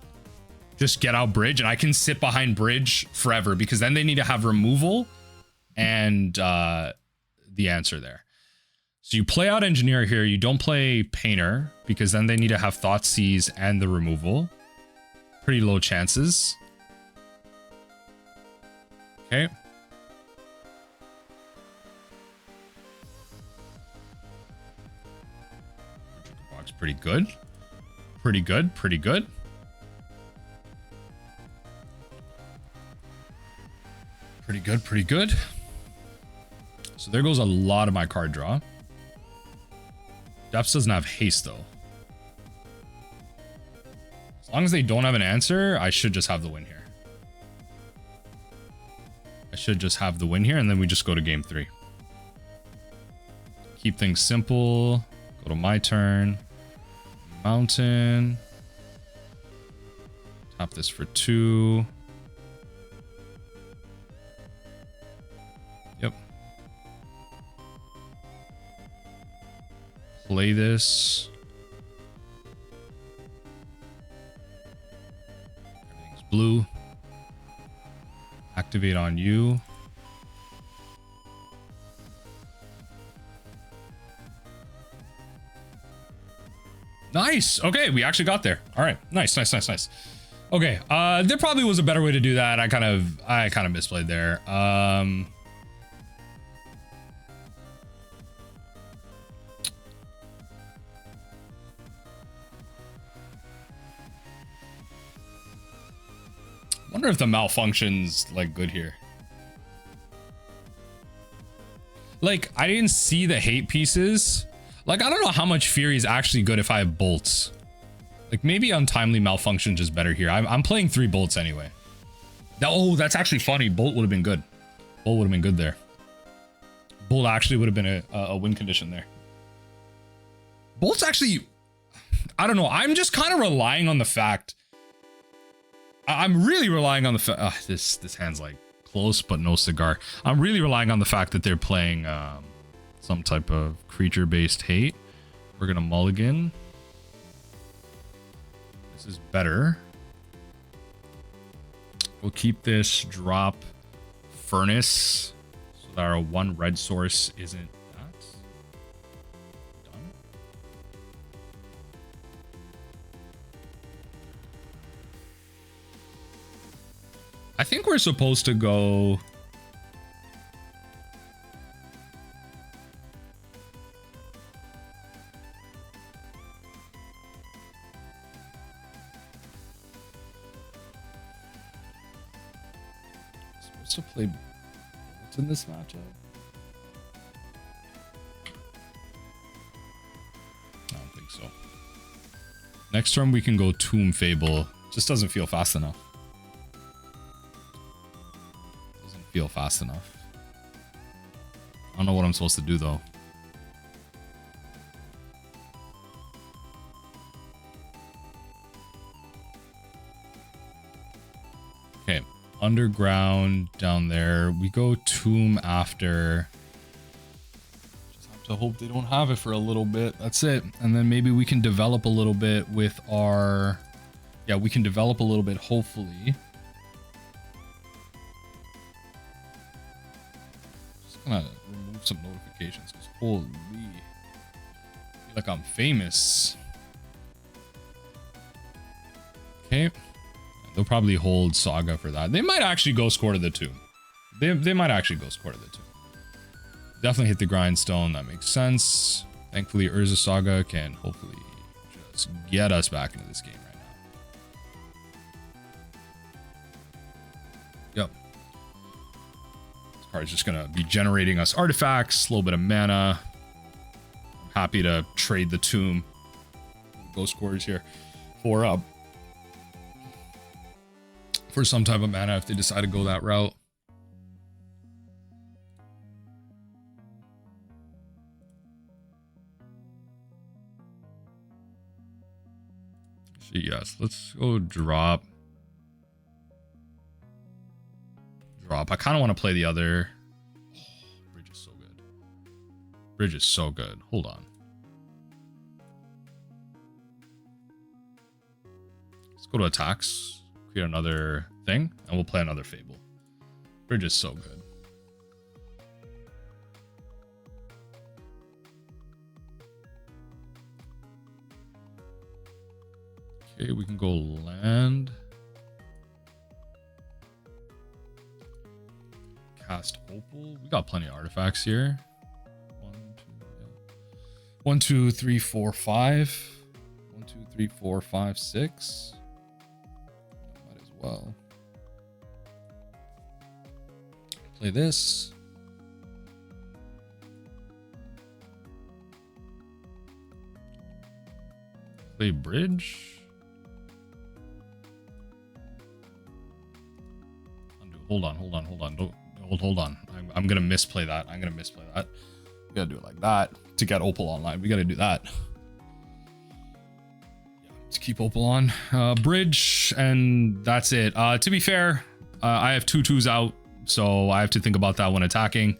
Just get out Bridge, and I can sit behind Bridge forever because then they need to have removal and the answer there. So you play out Engineer here. You don't play Painter because then they need to have Thoughtseize and the removal. Pretty low chances. Okay. Box pretty good. Pretty good. Pretty good. Pretty good. Pretty good. So there goes a lot of my card draw. Depths doesn't have haste though. As long as they don't have an answer, I should just have the win here. I should just have the win here, and then we just go to game 3. Keep things simple. Go to my turn. Mountain. Tap this for 2. Yep. Play this. Everything's blue. Activate on you. Nice. Okay, we actually got there. All right. Nice. Okay. There probably was a better way to do that. I kind of misplayed there. Wonder if the malfunction's like good here. Like, I didn't see the hate pieces. Like, I don't know how much Fury is actually good if I have bolts. Like, maybe Untimely Malfunction is better here. I'm playing 3 bolts anyway. Oh, that's actually funny. Bolt would have been good. Bolt would have been good there. Bolt actually would have been a win condition there. Bolt's actually, I don't know. I'm just kind of relying on the fact. I'm really relying on the fact. This hand's like close, but no cigar. I'm really relying on the fact that they're playing some type of creature-based hate. We're gonna mulligan. This is better. We'll keep this drop furnace so that our 1 red source isn't that. Done. I think we're supposed to go. To play what's in this matchup? I don't think so. Next turn we can go Tomb Fable. Just doesn't feel fast enough. Doesn't feel fast enough. I don't know what I'm supposed to do though. Okay. Underground down there. We go Tomb after. Just have to hope they don't have it for a little bit. That's it. And then maybe we can develop a little bit with our. Yeah, we can develop a little bit, hopefully. Just gonna remove some notifications because holy. I feel like I'm famous. Okay. They'll probably hold Saga for that. They might actually go score to the Tomb. They might actually go score to the Tomb. Definitely hit the Grindstone. That makes sense. Thankfully, Urza Saga can hopefully just get us back into this game right now. Yep. This card's just going to be generating us artifacts, a little bit of mana. I'm happy to trade the Tomb. Go scores here for some type of mana if they decide to go that route. So yes, let's go drop. I kind of want to play the other. Oh, Bridge is so good. Bridge is so good. Hold on. Let's go to attacks. Create another thing, and we'll play another Fable. Bridge is so good. Okay, we can go land. Cast Opal. We got plenty of artifacts here. 1, 2, 3, 4, 5. 1, 2, 3, 4, 5, 6. Well, play this. Play Bridge. Hold on. Don't Hold on. I'm gonna misplay that. We gotta do it like that to get Opal online. We gotta do that. Yeah, to keep Opal on. Bridge, and that's it. To be fair, I have 2/2s out, so I have to think about that when attacking.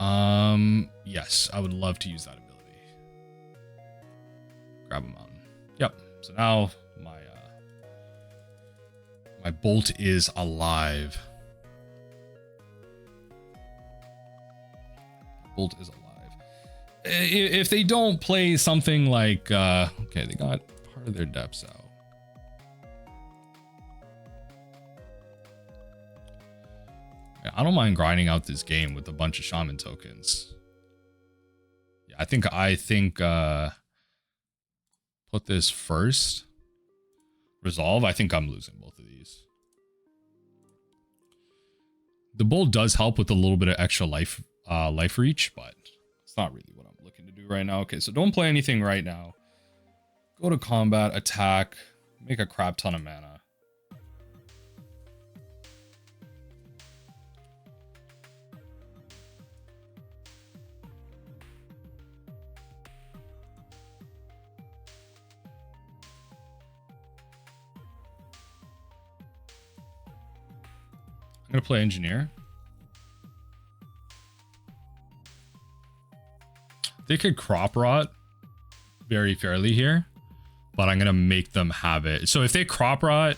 Yes, I would love to use that ability. Grab a mountain. Yep. So now my bolt is alive. Bolt is alive. If they don't play something like okay, they got part of their depths out. Yeah, I don't mind grinding out this game with a bunch of shaman tokens. Yeah, I think put this first. Resolve. I think I'm losing both of these. The bolt does help with a little bit of extra life reach, but it's not really what I'm looking to do right now. Okay, so don't play anything right now. Go to combat, attack, make a crap ton of mana. I'm gonna play engineer. They could crop rot very fairly here, but I'm gonna make them have it. So if they crop rot,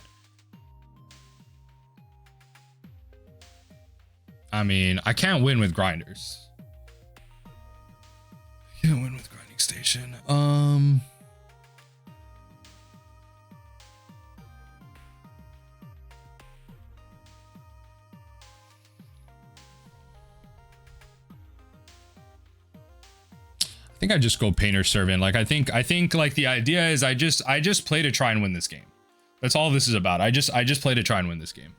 I mean, I can't win with grinders. I can't win with grinding station. I think I just go Painter Servant. Like I think like the idea is I just play to try and win this game. That's all this is about. I just play to try and win this game.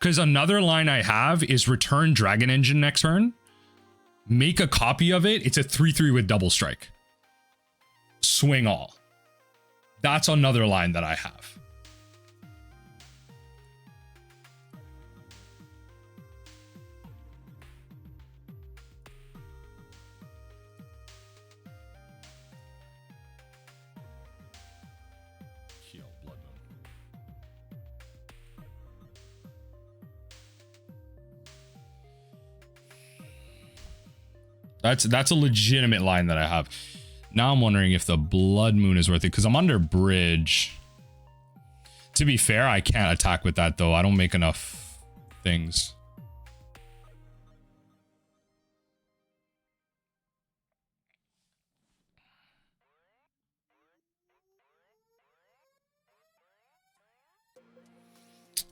Because another line I have is return Dragon Engine next turn. Make a copy of it. It's a 3/3 with double strike. Swing all. That's another line that I have. That's a legitimate line that I have. Now I'm wondering if the Blood Moon is worth it because I'm under bridge. To be fair, I can't attack with that though. I don't make enough things.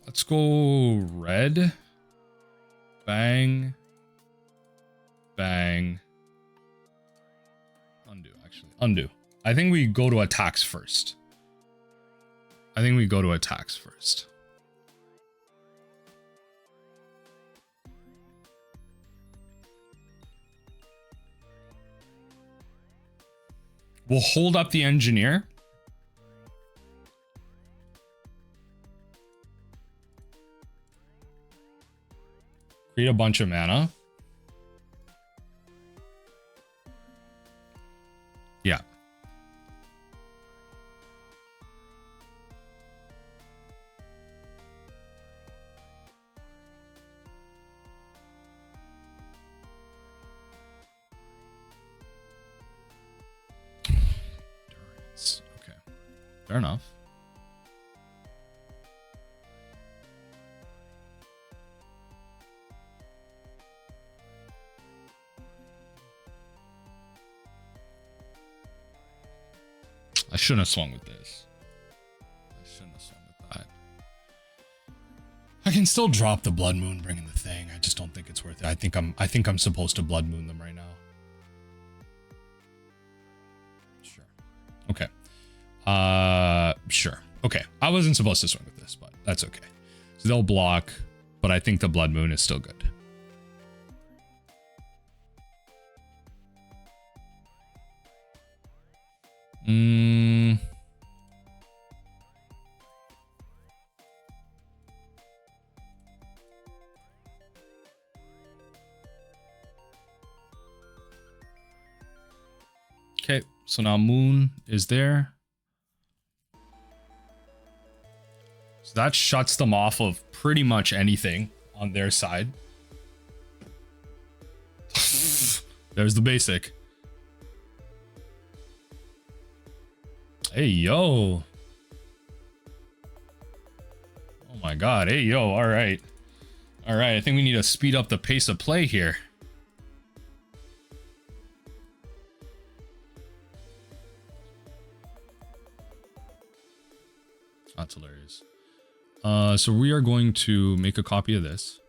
Let's go red. Bang. Bang. Undo, actually. Undo. I think we go to attacks first. We'll hold up the engineer. Create a bunch of mana. Yeah. Endurance. Okay. Fair enough. I shouldn't have swung with this. I can still drop the Blood Moon, bring in the thing. I just don't think it's worth it. I think I'm supposed to Blood Moon them right now. Sure. Okay. Sure. Okay. I wasn't supposed to swing with this, but that's okay. So they'll block, but I think the Blood Moon is still good. So now Moon is there. So that shuts them off of pretty much anything on their side. There's the basic. Hey, yo. Oh my god. Hey, yo. All right. All right. I think we need to speed up the pace of play here. That's hilarious. So we are going to make a copy of this.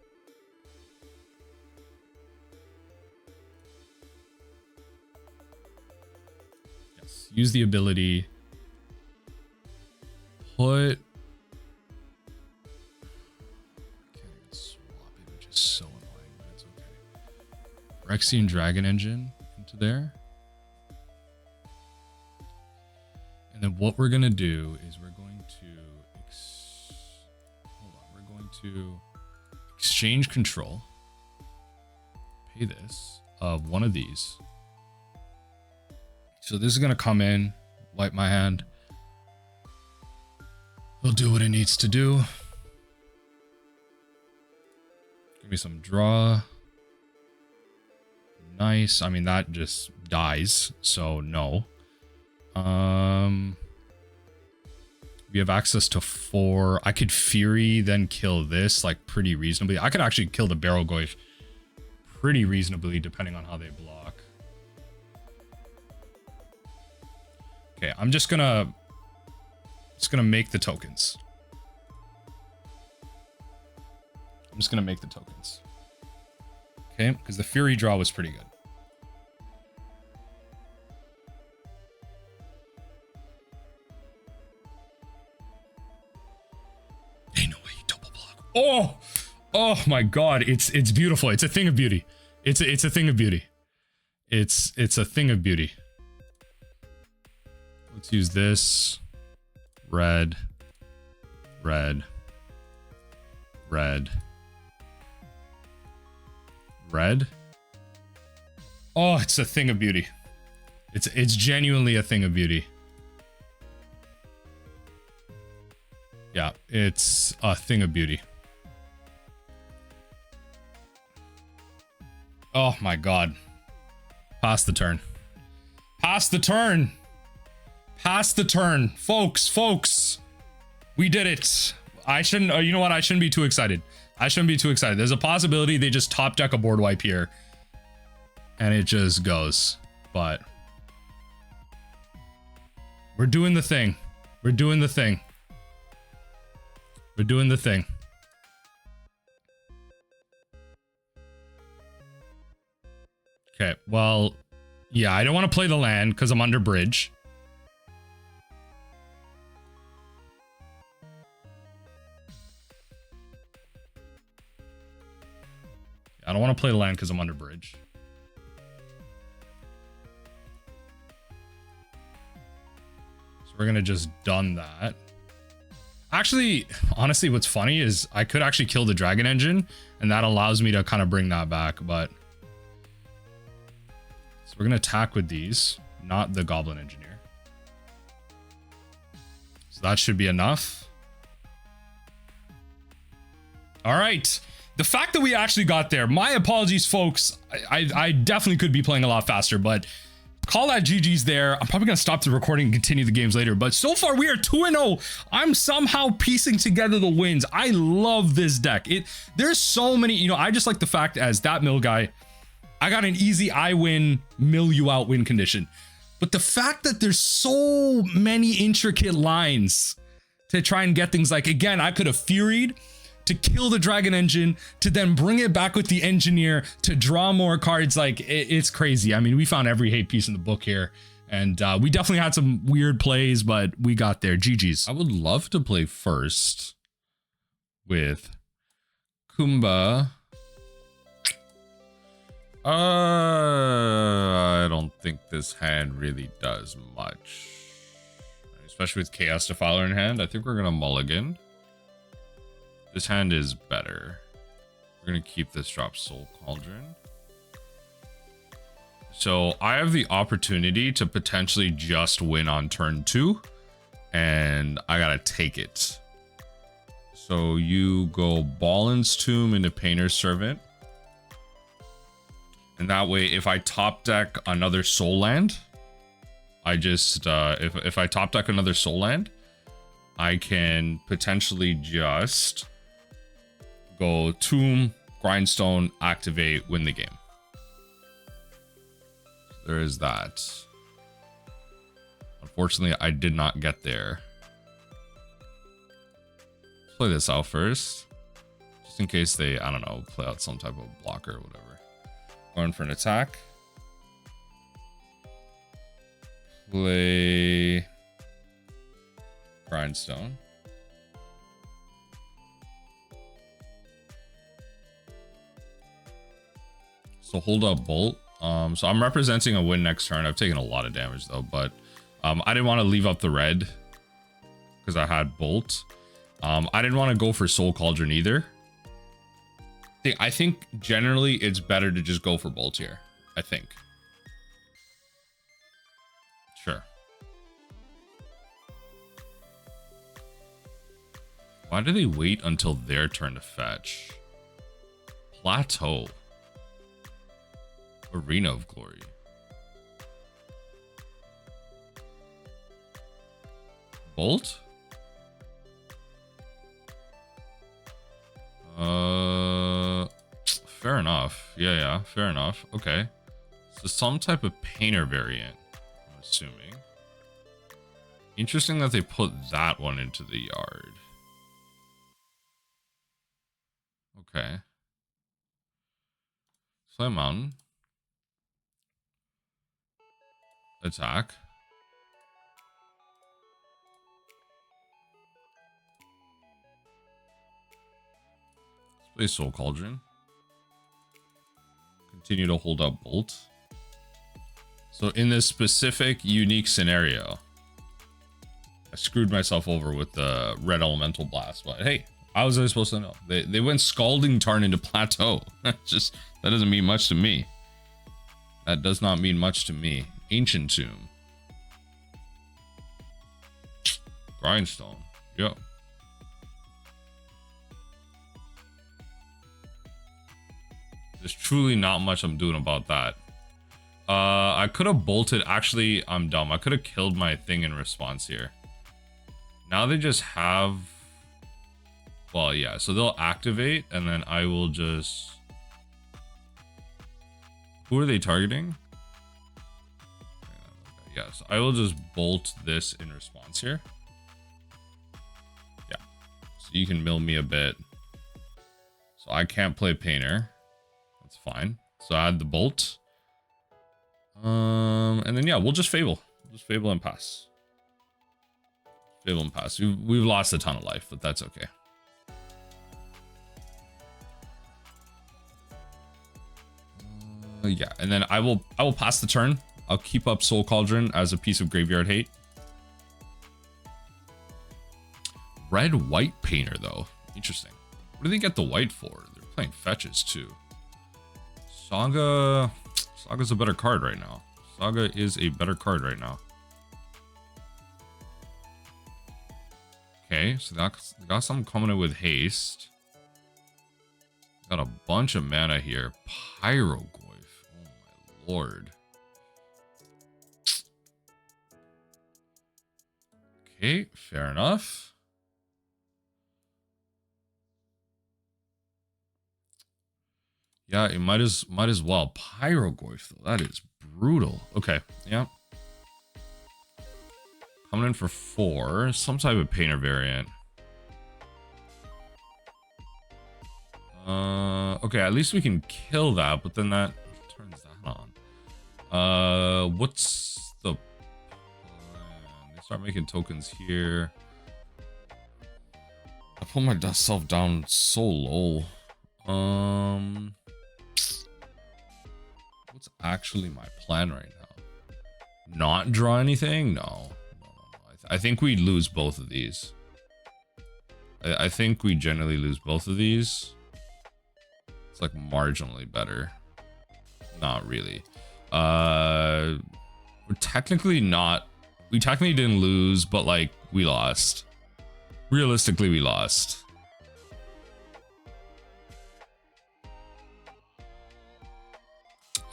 Yes. Use the ability. Put. Can't even swap it, which is so annoying, but it's okay. Phyrexian Dragon Engine into there. And then what we're gonna do is we're going to exchange control. Pay this of one of these. So this is gonna come in, wipe my hand. It'll do what it needs to do. Give me some draw. Nice. I mean, that just dies, so no. We have access to 4. I could Fury, then kill this like pretty reasonably. I could actually kill the Barrel Goyf pretty reasonably depending on how they block. Okay, I'm just gonna make the tokens. I'm just gonna make the tokens. Okay, because the Fury draw was pretty good. Oh my god, it's beautiful. It's a thing of beauty. It's a thing of beauty. It's a thing of beauty. Let's use this. Red. Red. Red. Red. Oh, it's a thing of beauty. It's genuinely a thing of beauty. Yeah, it's a thing of beauty. Oh my god. Pass the turn. Pass the turn. Pass the turn. Folks. We did it. I shouldn't, you know what? I shouldn't be too excited. I shouldn't be too excited. There's a possibility they just top deck a board wipe here. And it just goes. But we're doing the thing. We're doing the thing. We're doing the thing. Okay, well, yeah, I don't want to play the land because I'm under bridge. I don't want to play the land because I'm under bridge. So we're going to just done that. Actually, honestly, what's funny is I could actually kill the Dragon Engine, and that allows me to kind of bring that back, but... So we're going to attack with these, not the Goblin Engineer. So that should be enough. All right. The fact that we actually got there, my apologies, folks. I definitely could be playing a lot faster, but call that GG's there. I'm probably going to stop the recording and continue the games later, but so far we are 2-0. I'm somehow piecing together the wins. I love this deck. There's so many, you know, I just like the fact as that mill guy, I got an easy I win, mill you out win condition. But the fact that there's so many intricate lines to try and get things like, again, I could have Furied to kill the Dragon Engine, to then bring it back with the Engineer, to draw more cards. Like, it's crazy. I mean, we found every hate piece in the book here. And we definitely had some weird plays, but we got there. GG's. I would love to play first with Kumba. I don't think this hand really does much. Especially with Chaos Defiler in hand. I think we're going to mulligan. This hand is better. We're going to keep this drop Soul Cauldron. So I have the opportunity to potentially just win on turn 2, and I gotta take it. So you go Ballin's Tomb into Painter's Servant. And that way, if I top deck another soul land, I just, if I top deck another soul land, I can potentially just go Tomb, Grindstone, activate, win the game. There is that. Unfortunately, I did not get there. Let's play this out first. Just in case they, I don't know, play out some type of blocker or whatever. Going for an attack. Play Grindstone. So hold up Bolt. So I'm representing a win next turn. I've taken a lot of damage though, but I didn't want to leave up the red because I had Bolt. I didn't want to go for Soul Cauldron either. I think generally it's better to just go for Bolt here. I think. Sure. Why do they wait until their turn to fetch? Plateau. Arena of Glory. Bolt? Fair enough. Yeah, fair enough. Okay. So some type of painter variant, I'm assuming. Interesting that they put that one into the yard. Okay. Slay Mountain. Attack. Let's play Soul Cauldron. Continue to hold up Bolt. So in this specific unique scenario, I screwed myself over with the red elemental blast, but hey, how was I supposed to know? They went Scalding Tarn into Plateau. Just, that doesn't mean much to me. That does not mean much to me. Ancient Tomb. Grindstone. Yo. There's truly not much I'm doing about that. I could have bolted. Actually, I'm dumb. I could have killed my thing in response here. Now they just have... Well, yeah. So they'll activate, and then I will just... Who are they targeting? Yeah, so I will just bolt this in response here. Yeah. So you can mill me a bit. So I can't play Painter. That's fine. So I add the bolt. And then yeah, we'll just Fable. Just Fable and pass. Fable and pass. We've lost a ton of life, but that's okay. Yeah, and then I will pass the turn. I'll keep up Soul Cauldron as a piece of graveyard hate. Red-white painter though. Interesting. What do they get the white for? They're playing fetches too. Saga's a better card right now. Saga is a better card right now. Okay, so got something coming in with haste. Got a bunch of mana here. Pyroglyph. Oh my lord. Okay, fair enough. Yeah, it might as well. Pyroglyph though. That is brutal. Okay, yeah. Coming in for 4. Some type of painter variant. Okay, at least we can kill that, but then that turns that on. What's the plan? They start making tokens here. I put myself down so low. What's actually my plan right now? Not draw anything? No. I think we lose both of these. I think we generally lose both of these. It's like marginally better. Not really. We're technically not. We technically didn't lose, but like we lost. Realistically, we lost.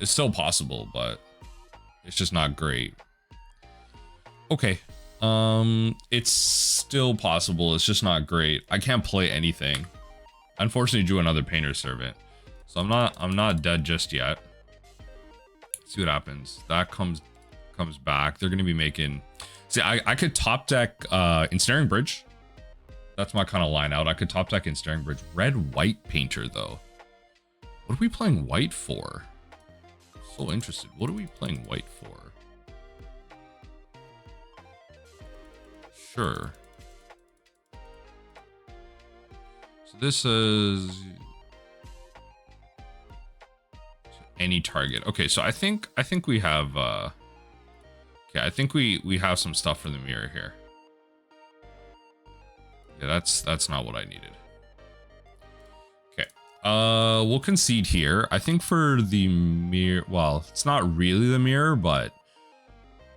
It's still possible, but it's just not great. Okay. It's still possible. It's just not great. I can't play anything. Unfortunately, drew another Painter Servant, so I'm not dead just yet. See what happens. That comes back. They're gonna be making. See, I could top deck Ensnaring Bridge. That's my kind of line out. I could top deck Ensnaring Bridge. Red white painter though. What are we playing white for? So interested. What are we playing white for? Sure. So this is any target. Okay, so I think we have okay, I think we have some stuff for the mirror here. Yeah, that's not what I needed. Okay. We'll concede here. I think for the mirror, well, it's not really the mirror, but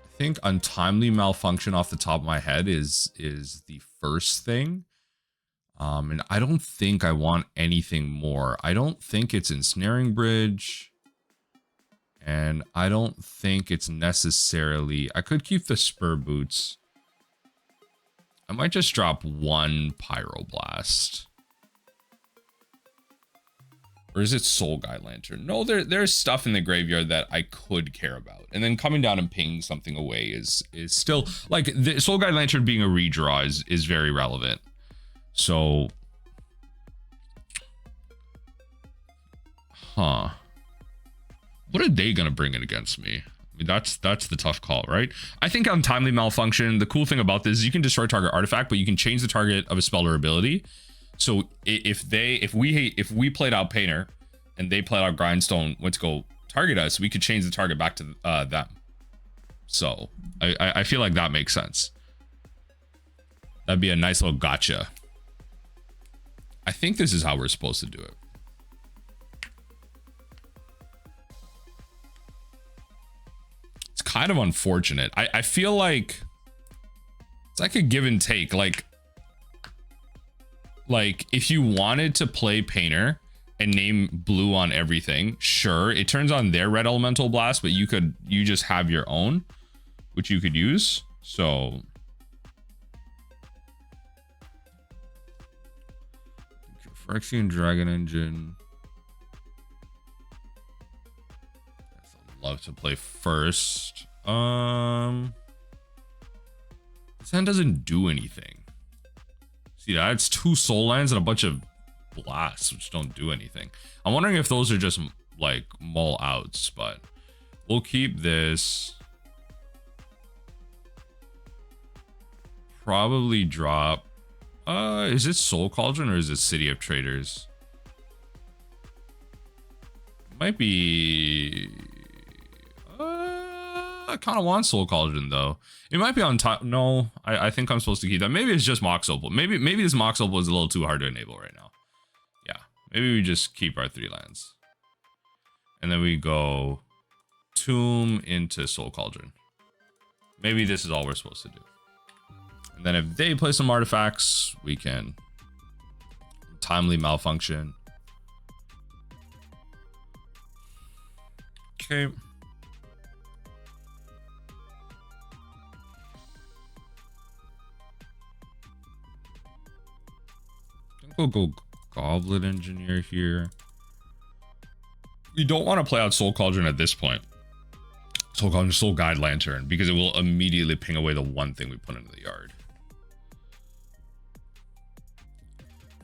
I think Untimely Malfunction off the top of my head is the first thing. And I don't think I want anything more. I don't think it's Ensnaring Bridge. And I don't think it's necessarily... I could keep the Spur Boots. I might just drop one Pyroblast. Or is it Soul Guide Lantern? No, there's stuff in the graveyard that I could care about. And then coming down and pinging something away is still... Like, the Soul Guide Lantern being a redraw is very relevant. So... Huh. What are they gonna bring in against me? I mean, that's the tough call, right? I think Untimely Malfunction, the cool thing about this is you can destroy target artifact, but you can change the target of a spell or ability. So if we played out Painter and they played out Grindstone, went to go target us, we could change the target back to them. So I feel like that makes sense. That'd be a nice little gotcha. I think this is how we're supposed to do it. It's kind of unfortunate. I feel like it's like a give and take. Like if you wanted to play Painter and name blue on everything, sure, it turns on their red elemental blast, but you just have your own, which you could use. So Phyrexian Dragon Engine. I'd love to play first. This hand doesn't do anything. See, that's 2 soul lands and a bunch of blasts, which don't do anything. I'm wondering if those are just like mull outs, but we'll keep this. Probably drop. Is it Soul Cauldron or is it City of Traitors? Might be. I kind of want Soul Cauldron though. It might be on top. No, I think I'm supposed to keep that. Maybe it's just Mox Opal. Maybe this Mox Opal is a little too hard to enable right now. Yeah, maybe we just keep our 3 lands, and then we go Tomb into Soul Cauldron. Maybe this is all we're supposed to do. And then if they play some artifacts, we can Untimely Malfunction. Okay. We'll go Goblin Engineer here. We don't want to play out Soul Cauldron at this point. Soul Cauldron, Soul Guide Lantern, because it will immediately ping away the one thing we put into the yard.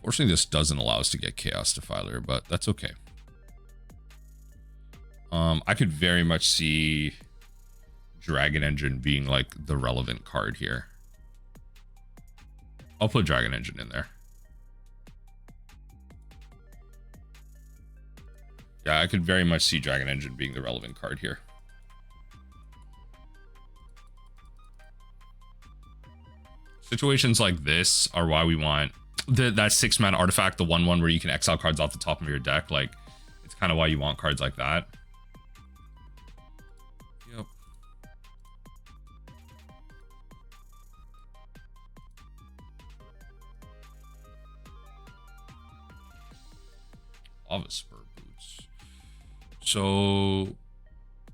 Fortunately, this doesn't allow us to get Chaos Defiler, but that's okay. I could very much see Dragon Engine being like the relevant card here. I'll put Dragon Engine in there. Yeah, I could very much see Dragon Engine being the relevant card here. Situations like this are why we want that 6-mana artifact, the 1/1 where you can exile cards off the top of your deck. Like, it's kind of why you want cards like that. Lavaspur Boots. So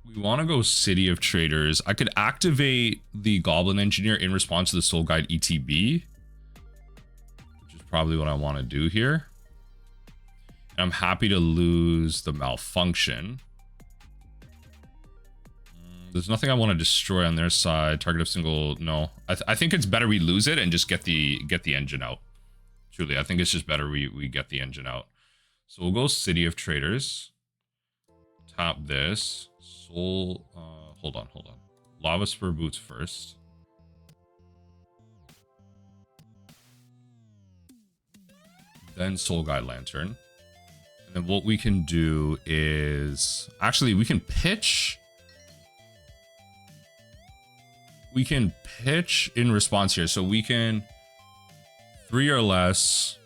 we want to go City of Traitors. I could activate the Goblin Engineer in response to the Soul Guide ETB, which is probably what I want to do here. And I'm happy to lose the Malfunction. There's nothing I want to destroy on their side. Target of single, no. I think it's better we lose it and just get the engine out. Truly, I think it's just better we get the engine out. So we'll go City of Traitors. Tap this. Soul, hold on. Lavaspur Boots first. Then Soul Guide Lantern. And then what we can do is... Actually, we can pitch... We can pitch in response here. So we can 3 or less,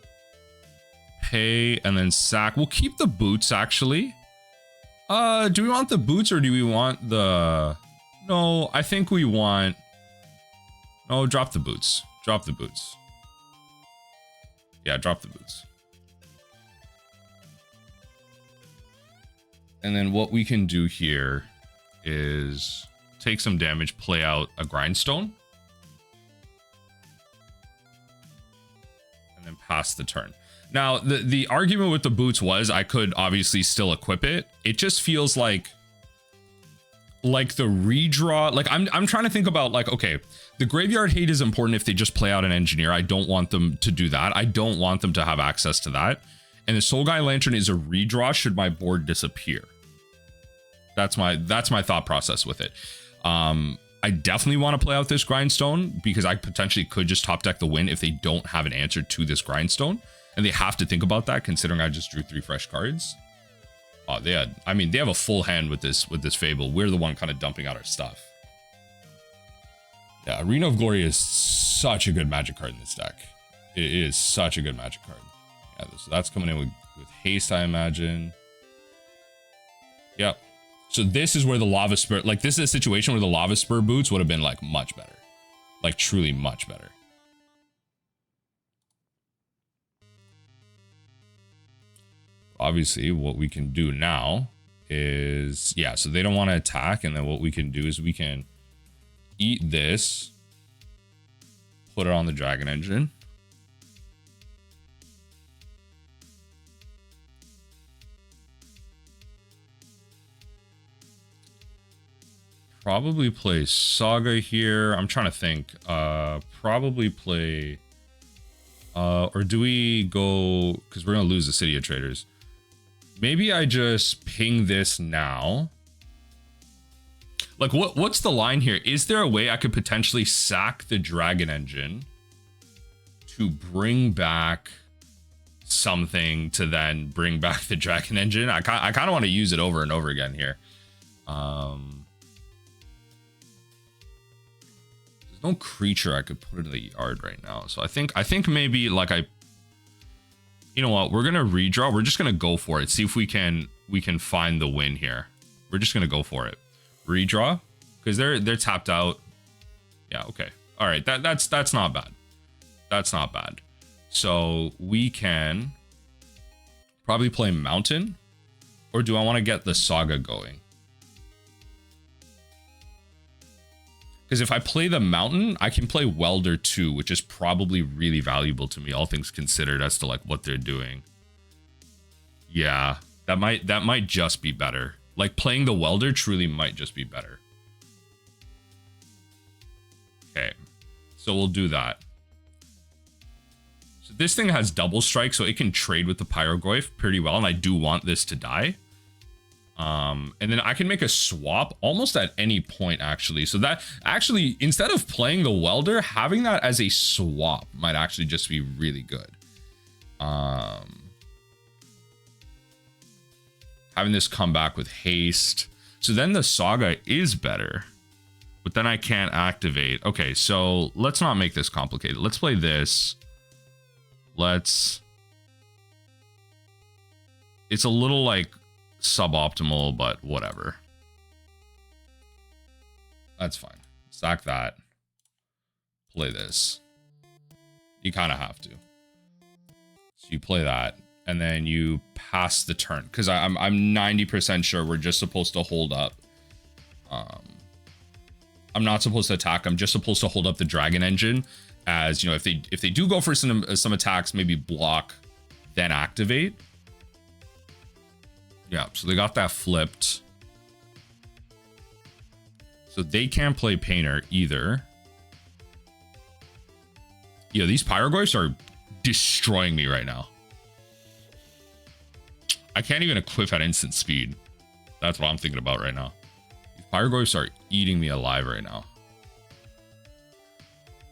pay, and then sack. We'll keep the boots, actually. Do we want the boots or do we want the... No, I think we want... No, drop the boots. Drop the boots. Yeah, drop the boots. And then what we can do here is... take some damage, play out a Grindstone, and then pass the turn. Now, the argument with the boots was I could obviously still equip it. It just feels like the redraw. Like I'm trying to think about like, okay, the graveyard hate is important if they just play out an engineer. I don't want them to do that. I don't want them to have access to that. And the Soul Guide Lantern is a redraw should my board disappear. That's my thought process with it. I definitely want to play out this Grindstone because I potentially could just top deck the win if they don't have an answer to this Grindstone, and they have to think about that considering I just drew 3 fresh cards. Oh, they have a full hand with this Fable. We're the one kind of dumping out our stuff. Yeah, Arena of Glory is such a good Magic card in this deck. It is such a good Magic card. Yeah, so that's coming in with haste, I imagine. Yep. So this is where the Lavaspur, like this is a situation where the Lavaspur Boots would have been like much better. Like truly much better. Obviously what we can do now is, yeah, so they don't want to attack. And then what we can do is we can eat this, put it on the Dragon Engine. Probably play Saga here. I'm trying to think. Probably play... or do we go... Because we're going to lose the City of Traitors. Maybe I just ping this now. Like, what's the line here? Is there a way I could potentially sack the Dragon Engine to bring back something to then bring back the Dragon Engine? I kind of want to use it over and over again here. No creature I could put in the yard right now. So I think maybe like you know what, we're gonna redraw. We're just gonna go for it. See if we can find the win here. We're just gonna go for it. Redraw because they're tapped out. Yeah, okay. All right, that's not bad. That's not bad. So we can probably play Mountain, or do I want to get the Saga going? Because if I play the Mountain, I can play Welder too, which is probably really valuable to me, all things considered, as to like what they're doing. Yeah, that might just be better. Like playing the Welder truly might just be better. Okay, so we'll do that. So this thing has double strike, so it can trade with the Pyrogoyf pretty well, and I do want this to die. And then I can make a swap almost at any point, actually. So that actually, instead of playing the Welder, having that as a swap might actually just be really good. Having this come back with haste. So then the Saga is better, but then I can't activate. Okay, so let's not make this complicated. Let's play this. It's a little like suboptimal, but whatever. That's fine. Sack that. Play this. You kind of have to. So you play that. and then you pass the turn, because I'm 90% sure we're just supposed to hold up. I'm not supposed to attack. I'm just supposed to hold up the Dragon Engine, as you know, if they do go for some attacks, maybe block, then activate. Yeah, so they got that flipped. So they can't play Painter either. Yo, these Pyroglyphs are destroying me right now. I can't even equip at instant speed. That's what I'm thinking about right now. These Pyroglyphs are eating me alive right now.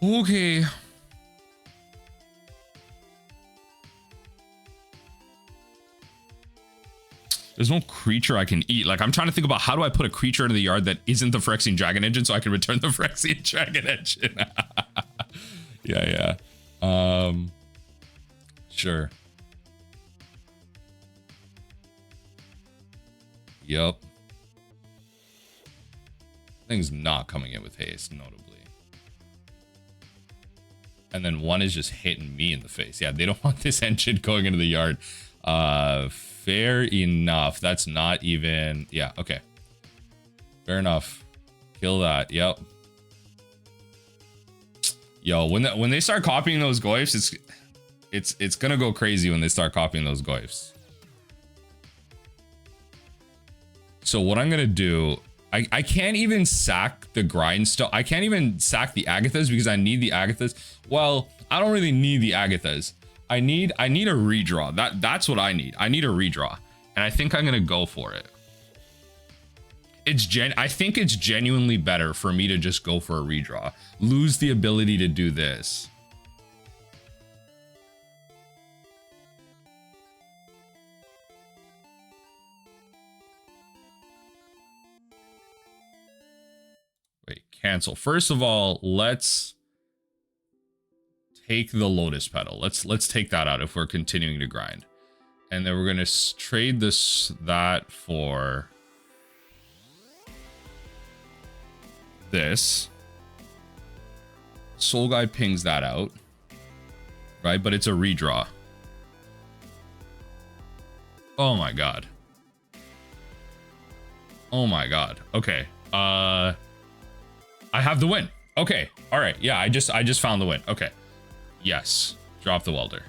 Okay. There's no creature I can eat. Like, I'm trying to think about how do I put a creature into the yard that isn't the Phyrexian Dragon Engine so I can return the Phyrexian Dragon Engine. Yeah. Sure. Yep. Thing's not coming in with haste, notably. And then one is just hitting me in the face. Yeah, they don't want this engine going into the yard. Fair enough. That's not even... Yeah, okay. Fair enough. Kill that. Yep. Yo, when they start copying those glyphs, it's gonna go crazy when they start copying those glyphs. So what I'm gonna do, I can't even sack the Grindstone. I can't even sack the Agathas because I need the Agathas. Well, I don't really need the Agathas. I need a redraw. That's what I need. I need a redraw, and I think I'm gonna go for it. I think it's genuinely better for me to just go for a redraw. Lose the ability to do this. Wait, cancel. First of all, let's take the Lotus Petal. Let's take that out if we're continuing to grind. And then we're gonna trade that for this. Soul Guide pings that out, right? But it's a redraw. Oh my god. Oh my god. Okay. I have the win. Okay. All right. Yeah, I just found the win. Okay. Yes. Drop the welder.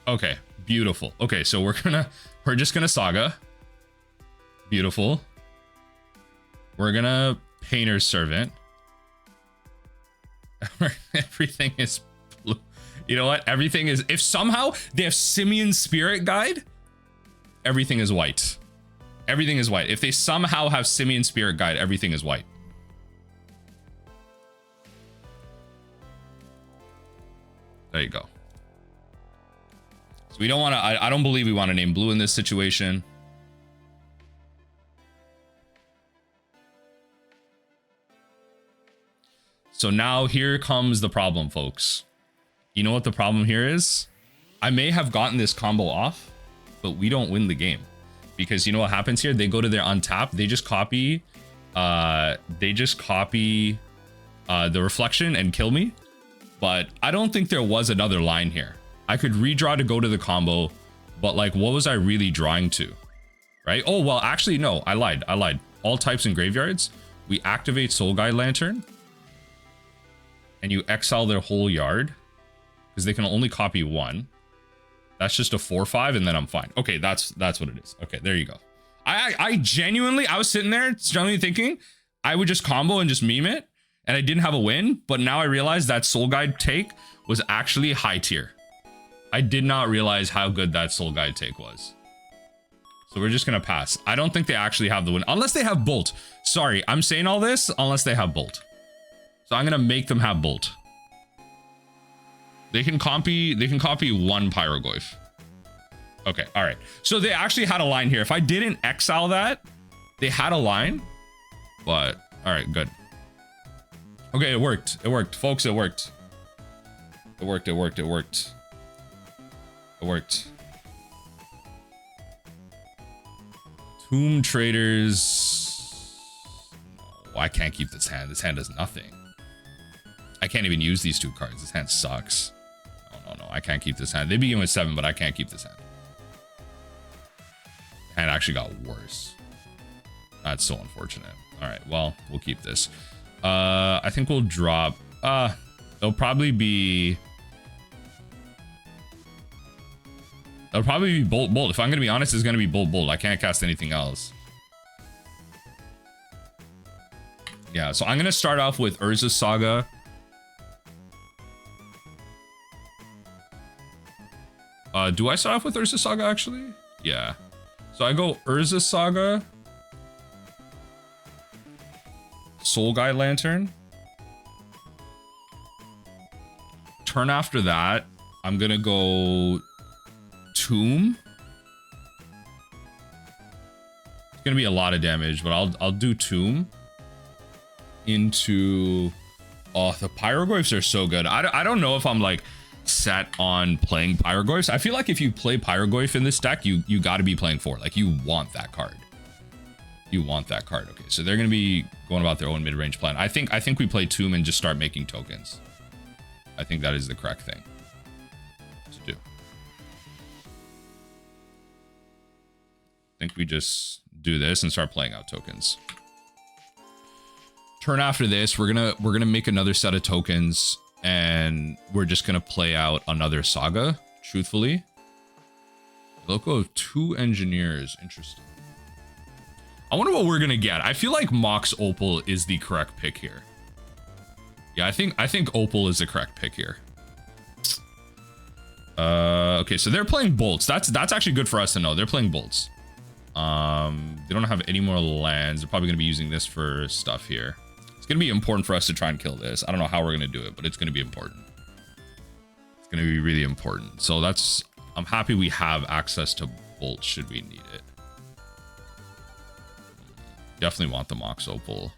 Okay. Beautiful. Okay, so we're just gonna Saga. Beautiful. We're gonna Painter's Servant. Everything is blue. You know what? Everything is, if somehow they have Simian Spirit Guide, everything is white. Everything is white. If they somehow have Simian Spirit Guide, everything is white. There you go. So we don't want to, I don't believe we want to name blue in this situation. So now here comes the problem, folks. You know what the problem here is? I may have gotten this combo off, but we don't win the game. Because you know what happens here? They go to their untap, they just copy the reflection and kill me. But I don't think there was another line here. I could redraw to go to the combo, but like, what was I really drawing to? Right? Oh, well, actually, no, I lied. All types in graveyards, we activate Soul Guide Lantern, and you exile their whole yard, because they can only copy one. That's just a 4/5, and then I'm fine. Okay, that's what it is. Okay, there you go. I genuinely, I was sitting there genuinely thinking I would just combo and just meme it, and I didn't have a win, but now I realized that Soul Guide take was actually high tier. I did not realize how good that Soul Guide take was. So we're just gonna pass. I don't think they actually have the win, unless they have Bolt. Sorry, I'm saying all this unless they have Bolt. So I'm gonna make them have Bolt. They can copy one Pyroglyph. Okay, all right. So they actually had a line here. If I didn't exile that, they had a line. But all right, good. Okay, it worked. It worked, folks. It worked. It worked. It worked. It worked. It worked. Tomb Traders. No, I can't keep this hand. This hand does nothing. I can't even use these two cards. This hand sucks. No. I can't keep this hand. They begin with 7, but I can't keep this hand. And actually got worse. That's so unfortunate. All right, well, we'll keep this. I think we'll drop. They'll probably be Bolt. If I'm gonna be honest, it's gonna be Bolt. I can't cast anything else. Yeah, so I'm gonna start off with Urza Saga. Do I start off with Urza Saga actually? Yeah. So I go Urza Saga, Soul Guide Lantern. Turn after that, I'm gonna go Tomb. It's gonna be a lot of damage, but I'll do Tomb into. Oh, the Pyroglyphs are so good. I don't know if I'm like set on playing Pyroglyphs. I feel like if you play Pyroglyph in this deck, you got to be playing 4. Like you want that card. You want that card. Okay, so they're gonna be going about their own mid-range plan. I think we play Tomb and just start making tokens. I think that is the correct thing to do. I think we just do this and start playing out tokens. Turn after this, we're gonna make another set of tokens, and we're just gonna play out another Saga. Truthfully, they'll go 2 engineers. Interesting. I wonder what we're gonna get. I feel like Mox Opal is the correct pick here. Yeah, I think Opal is the correct pick here. Okay, so they're playing bolts. That's actually good for us to know. They're playing bolts. They don't have any more lands. They're probably gonna be using this for stuff here. It's gonna be important for us to try and kill this. I don't know how we're gonna do it, but it's gonna be important. It's gonna be really important. So that's. I'm happy we have access to bolts should we need it. Definitely want the Mox Opal.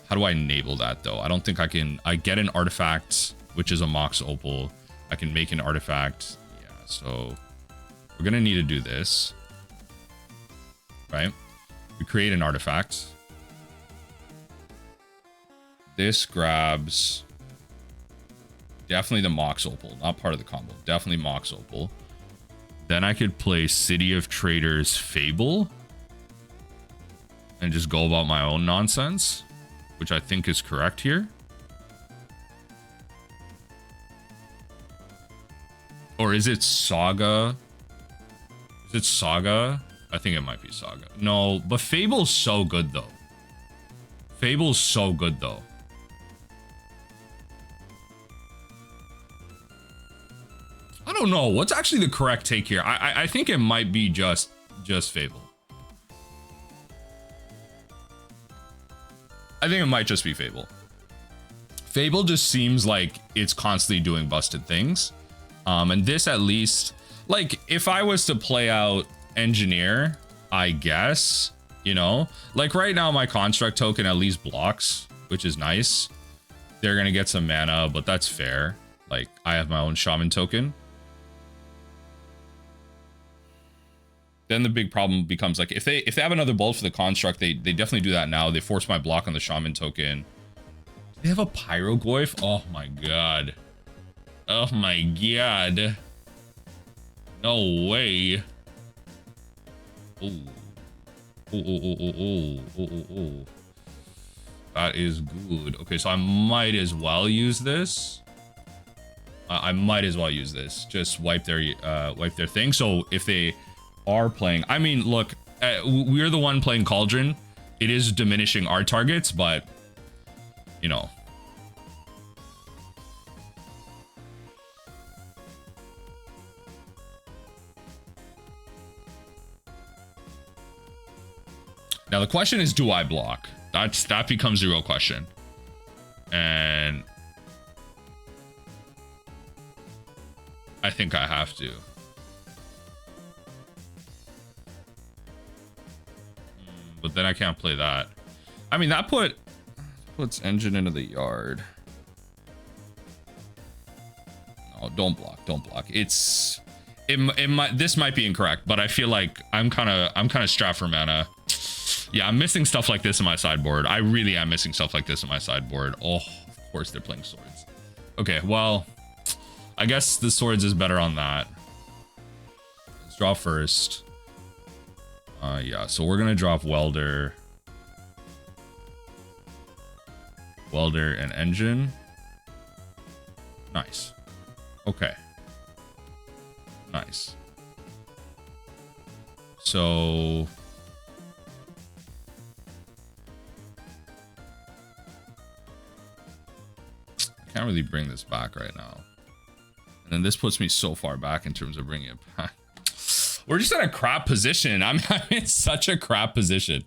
How do I enable that though? I don't think I can. I get an artifact, which is a Mox Opal. I can make an artifact. Yeah, so we're gonna need to do this. Right? We create an artifact. This grabs definitely the Mox Opal, not part of the combo. Definitely Mox Opal. Then I could play City of Traitors Fable and just go about my own nonsense, which I think is correct here. Or is it Saga? Is it Saga? I think it might be Saga. No, but Fable's so good though. Fable's so good though. I don't know. What's actually the correct take here? I think it might be just Fable. I think it might just be Fable. Fable just seems like it's constantly doing busted things. And this at least, like, if I was to play out Engineer, I guess, you know, like right now my construct token at least blocks, which is nice. They're gonna get some mana, but that's fair. Like, I have my own shaman token. Then the big problem becomes, like, if they have another bolt for the construct, they definitely do that now. They force my block on the shaman token. They have a Pyroglyph. Oh my god. Oh my god. No way. Oh. That is good. Okay, so I might as well use this. I might as well use this. Just wipe their thing. So if they are playing, I mean, look, we're the one playing Cauldron. It is diminishing our targets, but you know. Now the question is, do I block? That becomes the real question. And I think I have to. But then I can't play that. I mean, that puts Engine into the yard. No, don't block. This might be incorrect, but I feel like I'm kind of strapped for mana. Yeah, I'm missing stuff like this in my sideboard. I really am missing stuff like this in my sideboard. Oh, of course they're playing swords. Okay, well, I guess the swords is better on that. Let's draw first. Yeah, so we're gonna drop Welder. Welder and Engine. Nice. Okay. Nice. So... I can't really bring this back right now. And then this puts me so far back in terms of bringing it back. We're just in a crap position. I'm in such a crap position.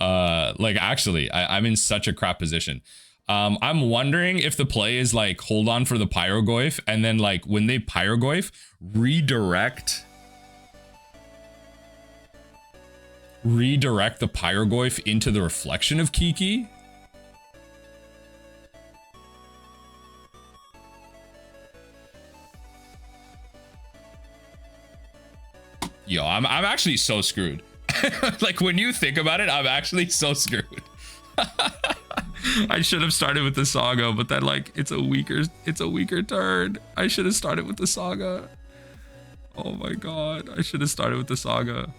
Like, actually, I'm in such a crap position. I'm wondering if the play is like, hold on for the Pyrogoyf, and then like when they Pyrogoyf, redirect the Pyrogoyf into the reflection of Kiki. Yo, I'm actually so screwed. Like, when you think about it, I'm actually so screwed. I should have started with the Saga, but then like it's a weaker turn. I should have started with the Saga. Oh my god, I should have started with the Saga.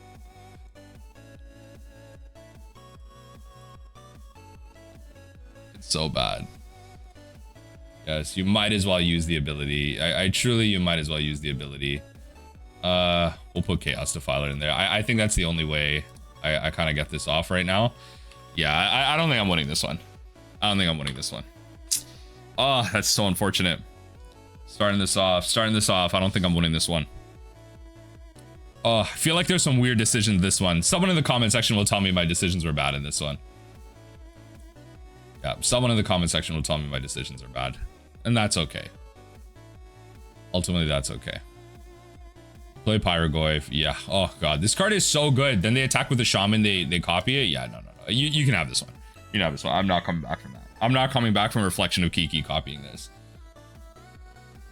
It's so bad. Yes, you might as well use the ability. I truly, you might as well use the ability. We'll put Chaos Defiler in there. I think that's the only way I kind of get this off right now. Yeah, I don't think I'm winning this one. I don't think I'm winning this one. Oh, that's so unfortunate. Starting this off. I don't think I'm winning this one. Oh, I feel like there's some weird decisions this one. Someone in the comment section will tell me my decisions were bad in this one. Yeah, someone in the comment section will tell me my decisions are bad. And that's okay. Ultimately, that's okay. Play Pyrogoyf. Yeah. Oh god, this card is so good. Then they attack with the Shaman. They copy it. Yeah. No. You can have this one. You can have this one. I'm not coming back from that. I'm not coming back from Reflection of Kiki copying this.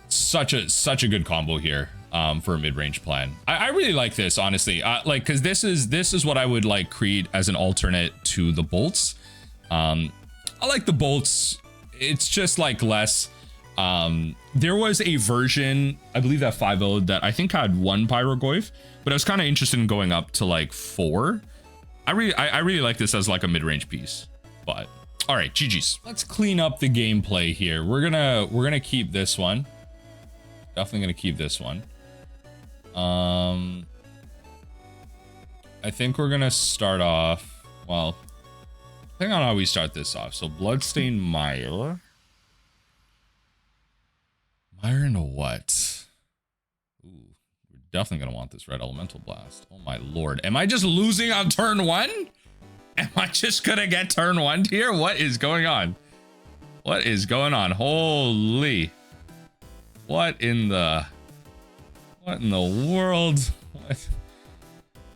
Such a good combo here. For a mid-range plan. I really like this, honestly. Like, because this is what I would like create as an alternate to the bolts. I like the bolts. It's just like less. There was a version, I believe that 5.0 that I think had 1 Pyrogoyf, but I was kind of interested in going up to like 4. I really like this as like a mid-range piece. But all right, GG's. Let's clean up the gameplay here. We're gonna keep this one. Definitely gonna keep this one. I think we're gonna start off. Well, depending on how we start this off. So Bloodstained Mire. Mire into what? Ooh, we're definitely gonna want this Red Elemental Blast. Oh my lord. Am I just losing on turn 1? Am I just gonna get turn 1 here? What is going on? What is going on? Holy. What in the world?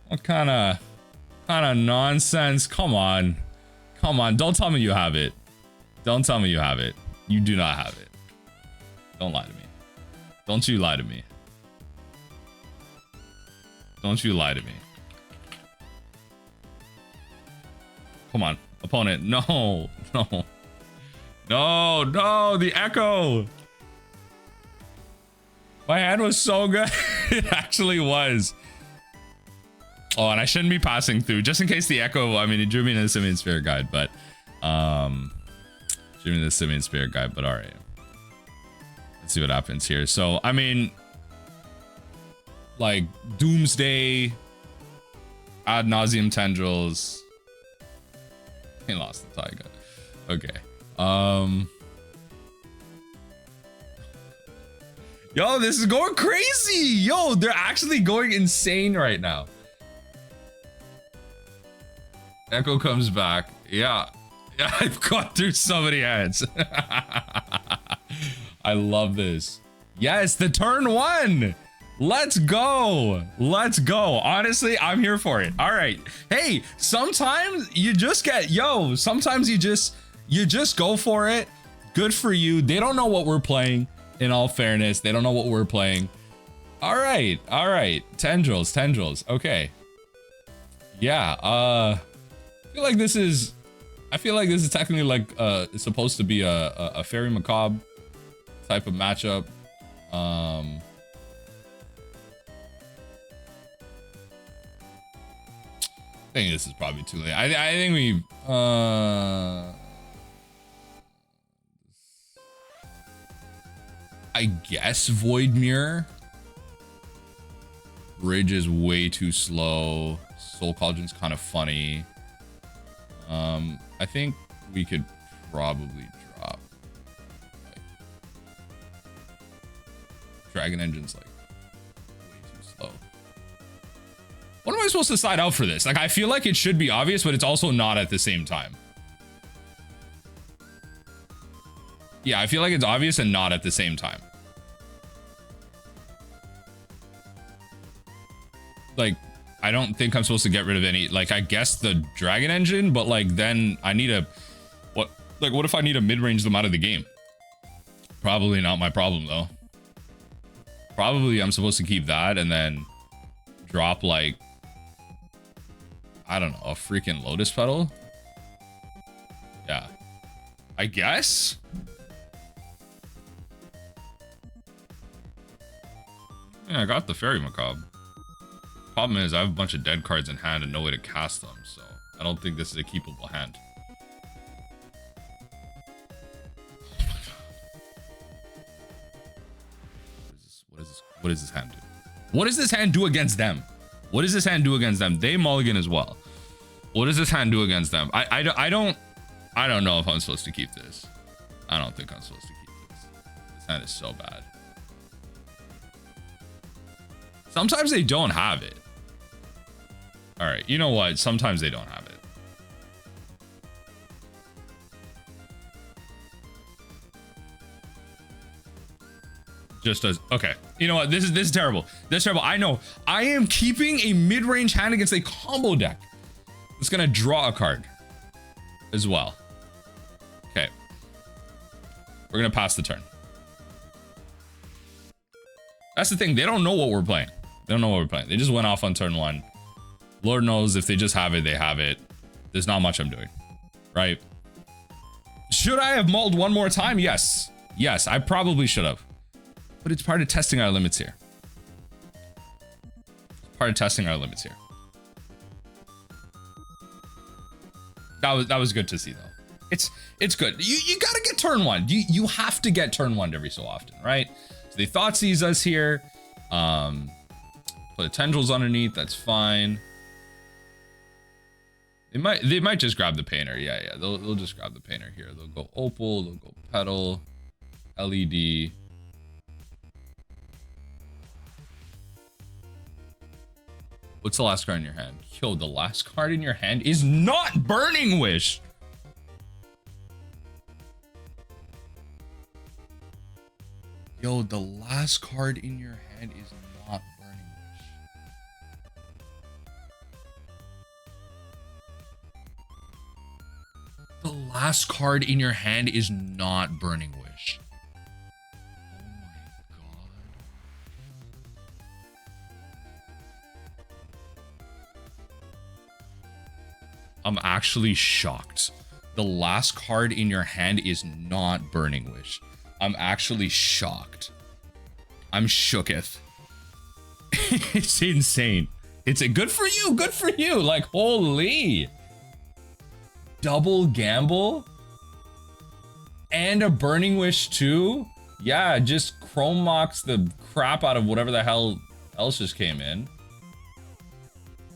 What kind of nonsense? Come on. Don't tell me you have it. Don't tell me you have it. You do not have it. Don't lie to me. Don't you lie to me. Don't you lie to me. Come on, opponent. No, the echo. My hand was so good. It actually was. Oh, and I shouldn't be passing through just in case the echo. I mean, it drew me into the Simian Spirit Guide, but all right. Let's see what happens here. So, I mean, like Doomsday, Ad Nauseam Tendrils. He lost the Taiga. Okay. Yo, this is going crazy. Yo, they're actually going insane right now. Echo comes back. Yeah, I've got through so many hands. I love this. Yes, the turn 1. Let's go. Honestly, I'm here for it. All right. Hey, sometimes you just get, sometimes you just go for it. Good for you. They don't know what we're playing. In all fairness, they don't know what we're playing. All right. Tendrils. Okay. Yeah. I feel like this is technically like it's supposed to be a Faerie Macabre type of matchup. I think this is probably too late. I think we I guess Void Mirror. Bridge is way too slow. Soul Cauldron's kind of funny. I think we could probably drop. Like, Dragon Engine's like way too slow. What am I supposed to side out for this? Like, I feel like it should be obvious, but it's also not at the same time. Yeah, I feel like it's obvious and not at the same time. Like, I don't think I'm supposed to get rid of any, like, I guess the Dragon Engine, but like, then I need a, what if I need to mid-range them out of the game? Probably not my problem though. Probably I'm supposed to keep that and then drop like, I don't know, a freaking Lotus Petal. Yeah, I guess. Yeah, I got the Faerie Macabre. Problem is, I have a bunch of dead cards in hand and no way to cast them, so I don't think this is a keepable hand. What does this hand do? What does this hand do against them? What does this hand do against them? They mulligan as well. What does this hand do against them? I don't know if I'm supposed to keep this. I don't think I'm supposed to keep this. This hand is so bad. Sometimes they don't have it. All right, you know what? Sometimes they don't have it. Just as, okay. You know what? This is terrible. This is terrible. I know. I am keeping a mid-range hand against a combo deck. It's gonna draw a card as well. Okay. We're gonna pass the turn. That's the thing. They don't know what we're playing. They don't know what we're playing. They just went off on turn one. Lord knows if they just have it, they have it. There's not much I'm doing, right? Should I have mulled one more time? Yes. Yes, I probably should have. But it's part of testing our limits here. Part of testing our limits here. That was good to see though. It's good. You gotta get turn one. You have to get turn one every so often, right? So they Thoughtseize us here. Put tendrils underneath, that's fine. They might just grab the painter. Yeah, they'll just grab the painter here. They'll go opal, they'll go petal, LED. What's the last card in your hand? Yo, the last card in your hand is not Burning Wish. Yo, the last card in your hand is not Burning Wish. The last card in your hand is not Burning Wish. Oh my god. I'm actually shocked. The last card in your hand is not Burning Wish. I'm actually shocked. I'm shooketh. It's insane. It's a good for you. Good for you. Like, holy. Double gamble? And a Burning Wish too? Yeah, just Chrome Mox the crap out of whatever the hell else just came in.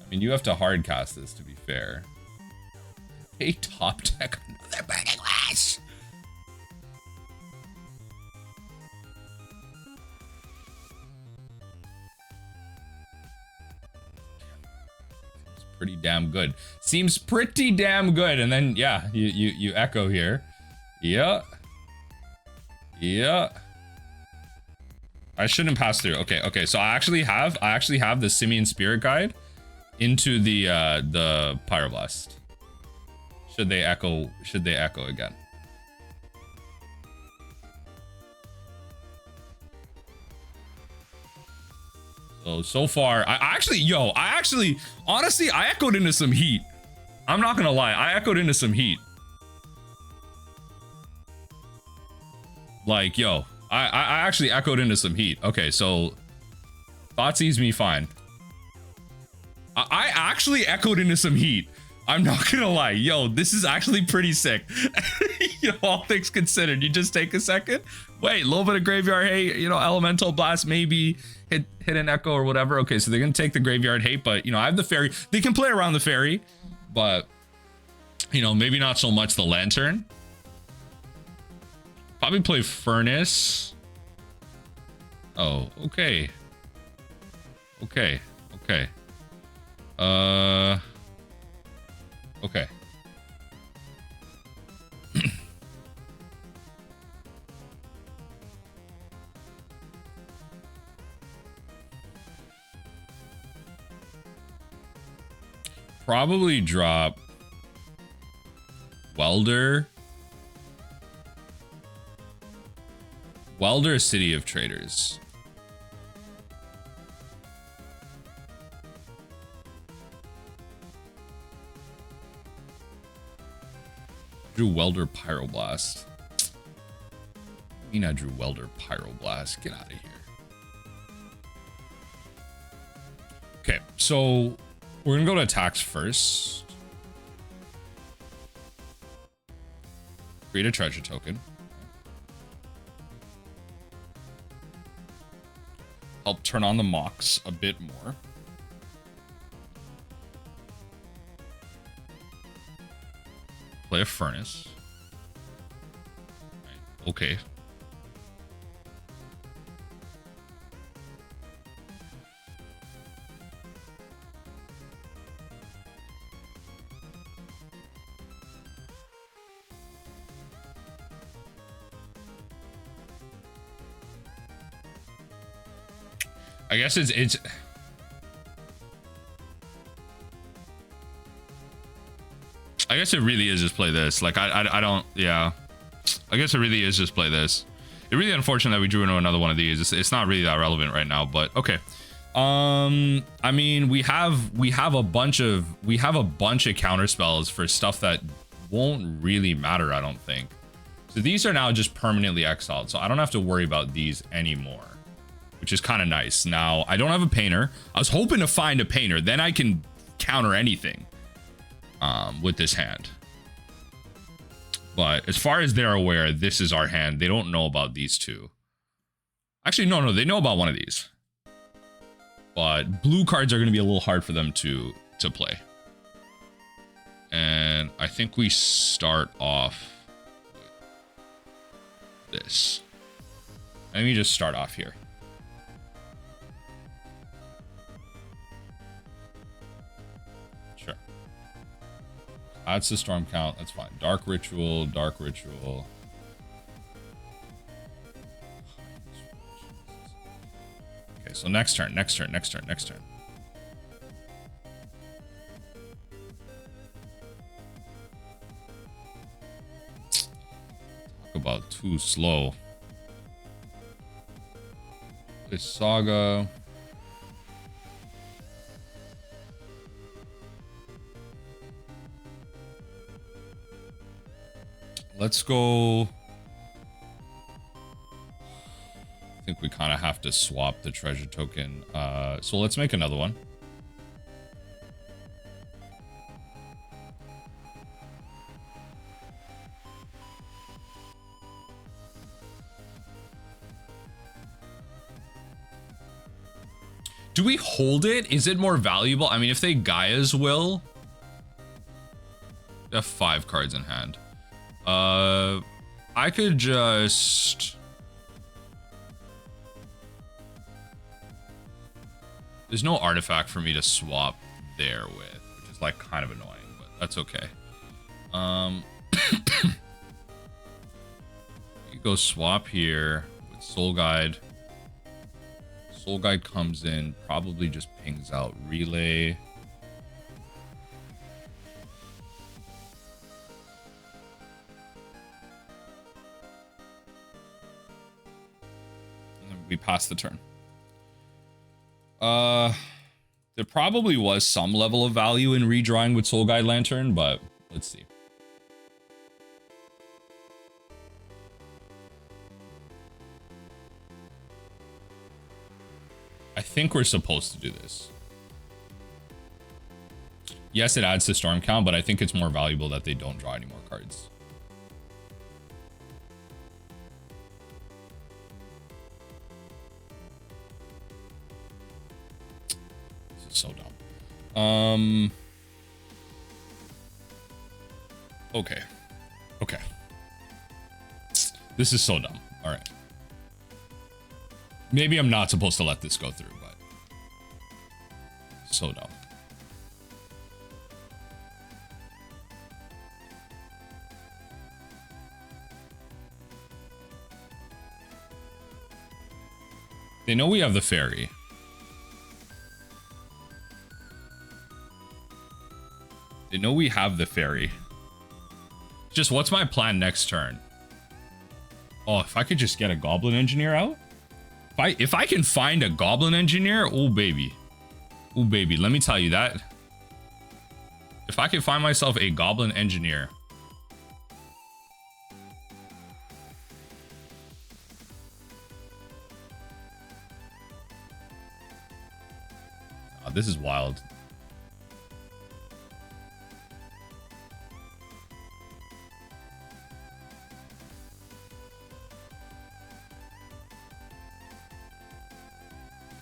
I mean, you have to hard cast this to be fair. A top deck, another Burning Wish. Pretty damn good. Seems pretty damn good. And then yeah, you echo here. Yeah. I shouldn't pass through. Okay. So I actually have the Simian Spirit Guide into the Pyroblast. Should they echo again? So far, honestly, I echoed into some heat. I'm not gonna lie, I echoed into some heat. Like, yo, I actually echoed into some heat. Okay, so Thoughtseize me fine. I actually echoed into some heat. I'm not gonna lie. Yo, this is actually pretty sick. You know, all things considered, you just take a second. Wait, a little bit of graveyard hate, you know, elemental blast, maybe hit an echo or whatever. Okay, so they're gonna take the graveyard hate, but you know, I have the fairy. They can play around the fairy, but you know, maybe not so much the lantern. Probably play furnace. Oh, okay. Okay. Okay. Probably drop Welder. Welder, City of Traitors. Drew Welder, Pyroblast. I mean, I drew Welder, Pyroblast. Get out of here. Okay, so we're gonna go to attacks first. Create a treasure token. Help turn on the Mox a bit more. Play a furnace. Right. Okay. I guess it's I guess it really is just play this. Like I don't, yeah. I guess it really is just play this. It's really unfortunate that we drew into another one of these. It's not really that relevant right now, but okay. I mean, we have a bunch of counter spells for stuff that won't really matter, I don't think. So these are now just permanently exiled, so I don't have to worry about these anymore, which is kind of nice. Now, I don't have a painter. I was hoping to find a painter, then I can counter anything with this hand. But as far as they're aware, this is our hand. They don't know about these two. Actually, no, they know about one of these. But blue cards are going to be a little hard for them to play. And I think we start off with this. Let me just start off here. Sure. Adds to storm count. That's fine. Dark ritual, dark ritual. Okay, so next turn. Talk about too slow. This Saga. Let's go. I think we kind of have to swap the treasure token. So let's make another one. Do we hold it? Is it more valuable? I mean, if they Gaia's Will, they have 5 cards in hand. I could just... There's no artifact for me to swap there with, which is like kind of annoying, but that's okay. You go swap here with Soul Guide. Soul Guide comes in, probably just pings out Relay. And then we pass the turn. There probably was some level of value in redrawing with Soul Guide Lantern, but let's see. I think we're supposed to do this. Yes, it adds to storm count, but I think it's more valuable that they don't draw any more cards. This is so dumb. Okay. Okay. This is so dumb. All right. Maybe I'm not supposed to let this go through, but so dumb. They know we have the Faerie. They know we have the Faerie. Just what's my plan next turn? Oh, if I could just get a Goblin Engineer out? If I can find a Goblin Engineer, oh baby. Oh baby, let me tell you that. If I can find myself a Goblin Engineer. Oh, this is wild.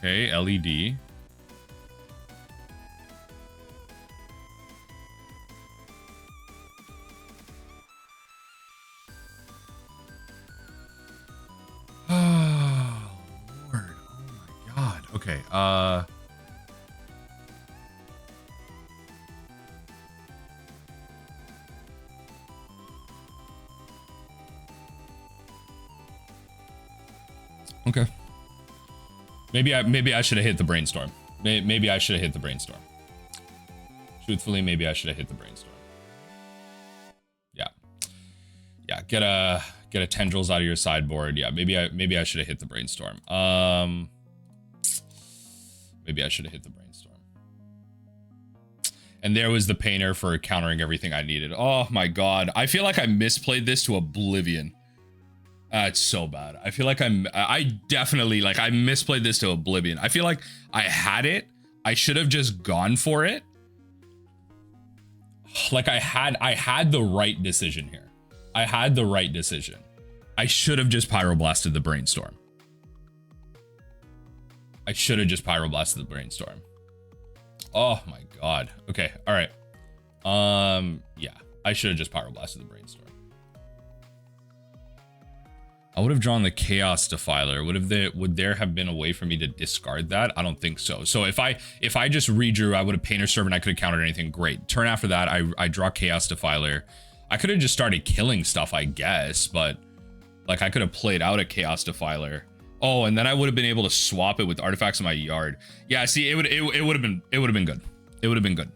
Okay, LED. Oh, Lord. Oh my God. Okay, okay. Maybe I should have hit the brainstorm. Maybe I should have hit the brainstorm. Truthfully, maybe I should have hit the brainstorm. Yeah. Yeah, get a tendrils out of your sideboard. Yeah, maybe I should have hit the brainstorm. Maybe I should have hit the brainstorm. And there was the painter for countering everything I needed. Oh my God. I feel like I misplayed this to oblivion. It's so bad. I feel like I definitely, like, I misplayed this to oblivion. I feel like I had it. I should have just gone for it. Like I had the right decision here. I had the right decision. I should have just Pyroblasted the brainstorm. I should have just Pyroblasted the brainstorm. Oh my God. Okay. All right. Yeah, I should have just Pyroblasted the brainstorm. I would have drawn the Chaos Defiler. Would there have been a way for me to discard that? I don't think so. So if I just redrew, I would have Painter Servant. I could have countered anything. Great. Turn after that, I draw Chaos Defiler. I could have just started killing stuff, I guess, but like I could have played out a Chaos Defiler. Oh, and then I would have been able to swap it with artifacts in my yard. Yeah, see, it would have been good. It would have been good.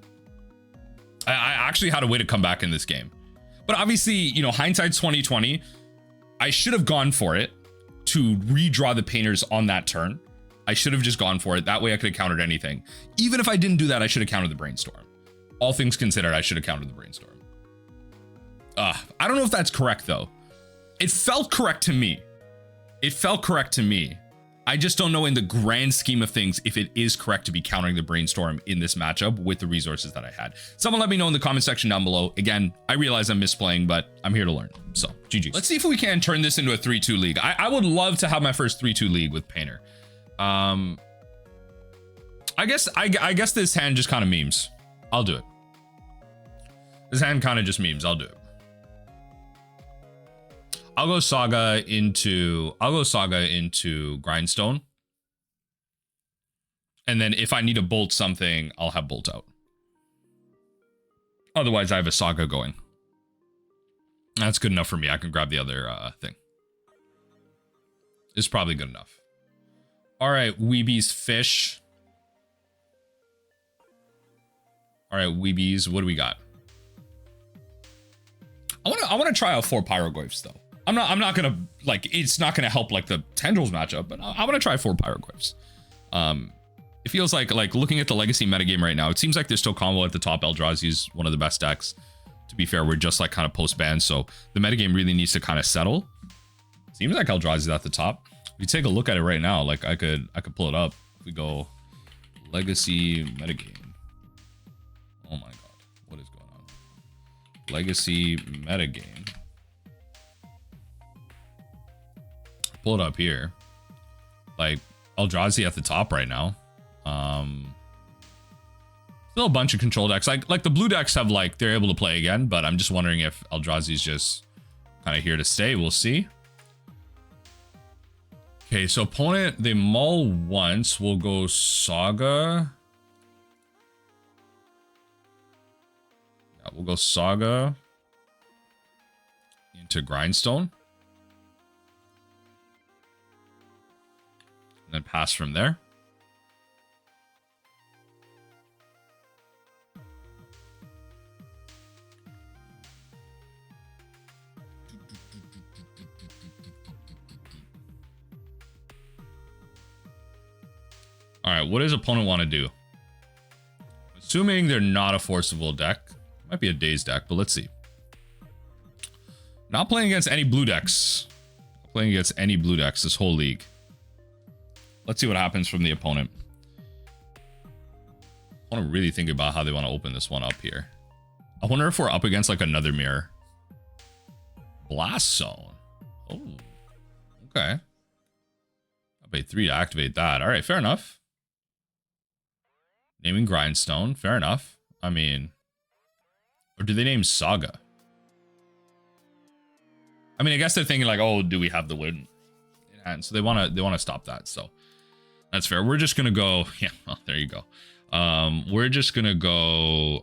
I actually had a way to come back in this game, but obviously, you know, hindsight's 2020. I should have gone for it to redraw the painters on that turn. I should have just gone for it. That way I could have countered anything. Even if I didn't do that, I should have countered the brainstorm. All things considered, I should have countered the brainstorm. I don't know if that's correct though. It felt correct to me. It felt correct to me. I just don't know in the grand scheme of things if it is correct to be countering the brainstorm in this matchup with the resources that I had. Someone let me know in the comment section down below. Again, I realize I'm misplaying, but I'm here to learn. So GG. Let's see if we can turn this into a 3-2 league. I would love to have my first 3-2 league with Painter. I guess this hand just kind of memes. I'll do it. This hand kind of just memes. I'll do it. I'll go Saga into Grindstone. And then if I need to bolt something, I'll have bolt out. Otherwise, I have a Saga going. That's good enough for me. I can grab the other thing. It's probably good enough. All right, Weebies fish. All right, Weebies, what do we got? I want to try out 4 Pyroglyphs though. I'm not gonna, like, it's not gonna help like the Tendrils matchup, but I want to try 4 Pyroglyphs. It feels like looking at the legacy metagame right now, it seems like there's still combo at the top. Eldrazi's one of the best decks. To be fair, we're just like kind of post ban, so the metagame really needs to kind of settle. Seems like Eldrazi's at the top. If you take a look at it right now, like I could pull it up we go legacy metagame. Oh my god, what is going on? Legacy metagame. Pull it up here. Like Eldrazi at the top right now. Still a bunch of control decks. Like the blue decks have like they're able to play again, but I'm just wondering if Eldrazi's just kind of here to stay. We'll see. Okay, so opponent, they mull once. We'll go Saga. Yeah, we'll go Saga into Grindstone. And then pass from there. All right, what does opponent want to do? Assuming they're not a forcible deck. Might be a dazed deck, but let's see. Not playing against any blue decks. Not playing against any blue decks this whole league. Let's see what happens from the opponent. I want to really think about how they want to open this one up here. I wonder if we're up against like another mirror. Blast Zone. Oh, okay. I paid 3 to activate that. All right, fair enough. Naming Grindstone, fair enough. I mean, or do they name Saga? I mean, I guess they're thinking like, oh, do we have the win in hand? So they want to stop that. So that's fair. We're just gonna go. Yeah, well, there you go. We're just gonna go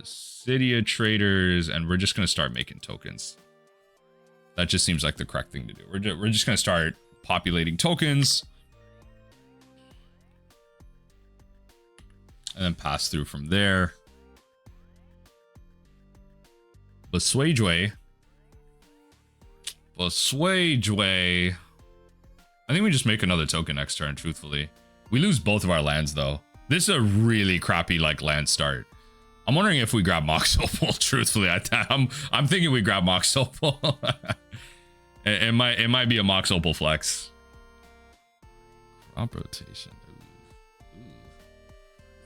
City of Traitors, and we're just gonna start making tokens. That just seems like the correct thing to do. We're just gonna start populating tokens. And then pass through from there. Baswajway. I think we just make another token next turn, truthfully. We lose both of our lands, though. This is a really crappy, like, land start. I'm wondering if we grab Mox Opal, truthfully. I'm thinking we grab Mox Opal. it might be a Mox Opal flex. Crop rotation.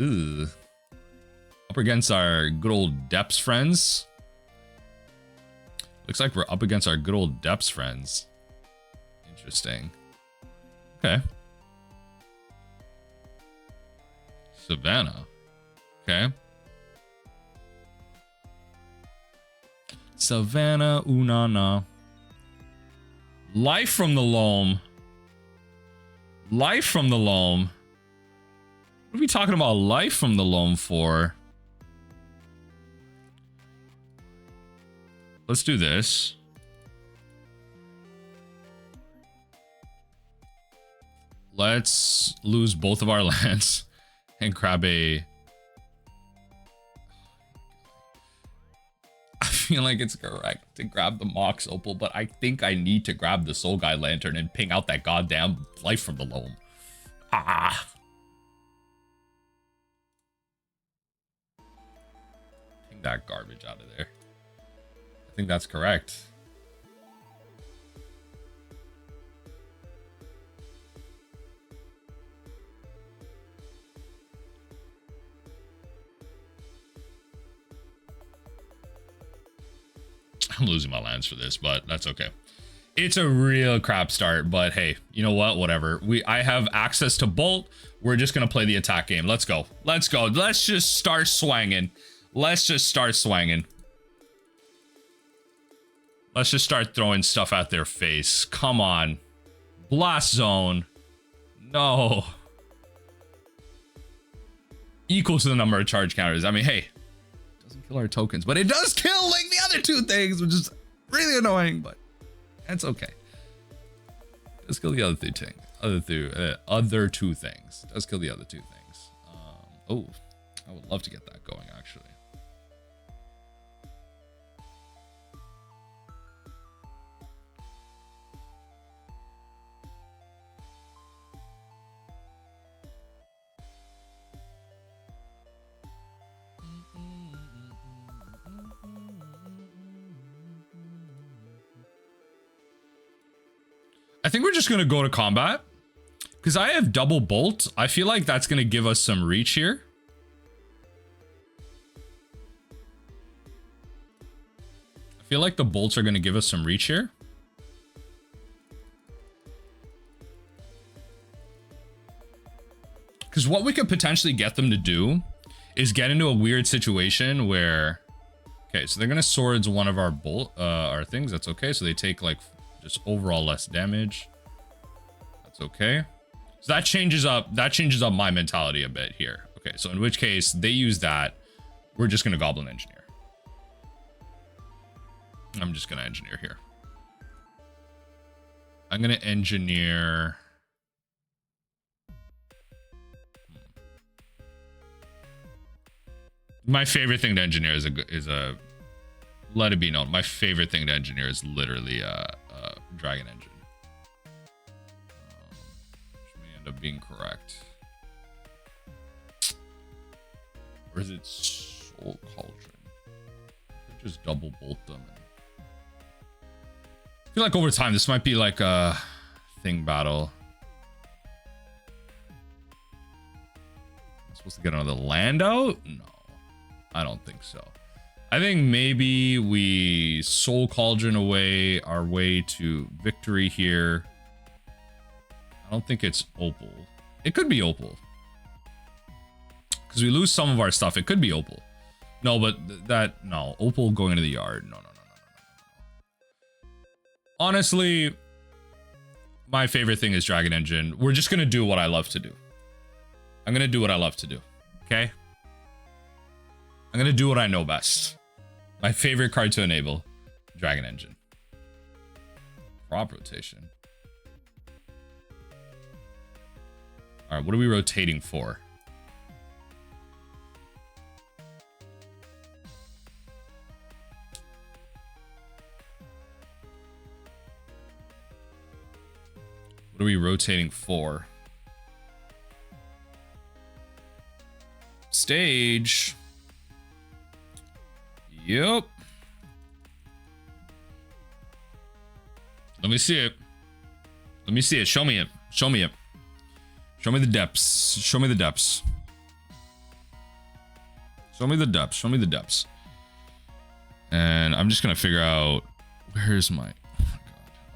Ooh. Up against our good old Depths friends. Looks like we're up against our good old Depths friends. Interesting. Okay. Savannah. Okay. Savannah Unana. Life from the Loam. Life from the Loam. What are we talking about life from the loam for? Let's do this. Let's lose both of our lands and grab a... I feel like it's correct to grab the Mox Opal, but I think I need to grab the Soul Guide Lantern and ping out that goddamn life from the loam. Ah. That garbage out of there. I think that's correct. I'm losing my lands for this, but that's okay. It's a real crap start, but hey, you know what? Whatever. I have access to Bolt. We're just gonna play the attack game. Let's go. Let's go. Let's just start swanging. Let's just start swanging. Let's just start throwing stuff at their face. Come on. Blast Zone. No. Equal to the number of charge counters. I mean, hey. It doesn't kill our tokens, but it does kill like the other two things, which is really annoying, but that's okay. It does kill the other two things. Other two things. It does kill the other two things. Oh, I would love to get that going, actually. I think we're just going to go to combat. Because I have double bolt. I feel like that's going to give us some reach here. I feel like the bolts are going to give us some reach here. Because what we could potentially get them to do is get into a weird situation where, okay, so they're gonna swords one of our things. That's okay. So they take like just overall less damage. That's okay. So that changes up my mentality a bit here. Okay, so in which case they use that, we're just gonna Goblin Engineer. I'm just gonna engineer here. I'm gonna engineer. My favorite thing to engineer is a let it be known. My favorite thing to engineer is literally a dragon engine. Which may end up being correct. Or is it Soul Cauldron? Could just double bolt them. I feel like over time this might be like a thing battle. I'm supposed to get another land out? No. I don't think so. I think maybe we Soul Cauldron away our way to victory here. I don't think it's Opal. It could be Opal. Because we lose some of our stuff. It could be Opal. No, but no. Opal going into the yard. No. Honestly, my favorite thing is Dragon Engine. We're just going to do what I love to do. I'm going to do what I love to do. Okay? I'm going to do what I know best. My favorite card to enable, Dragon Engine. Crop rotation. All right, what are we rotating for? What are we rotating for? Stage. Yep. Let me see it. Let me see it. Show me it. Show me it. Show me the depths. Show me the depths. Show me the depths. Show me the depths. And I'm just gonna figure out where's my.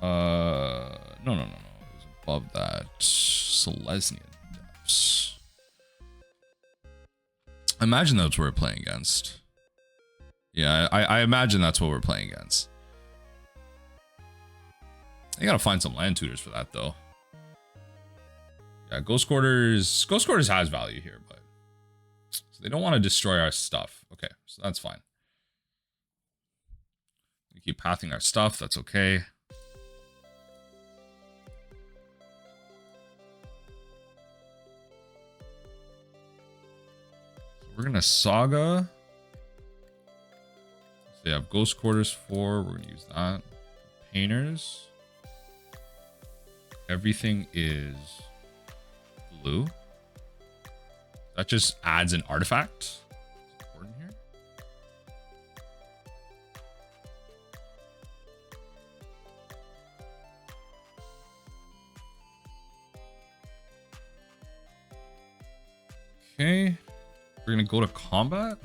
Oh my god. No. It was above that. Selesnya depths. I imagine that's what we're playing against. Yeah, I imagine that's what we're playing against. I gotta find some land tutors for that though. Yeah, Ghost Quarters has value here, but so they don't want to destroy our stuff. Okay, so that's fine. We keep pathing our stuff. That's okay. So we're gonna Saga. So they have Ghost Quarters 4. We're gonna use that. Painters. Everything is blue. That just adds an artifact. It's important here. Okay. We're gonna go to combat.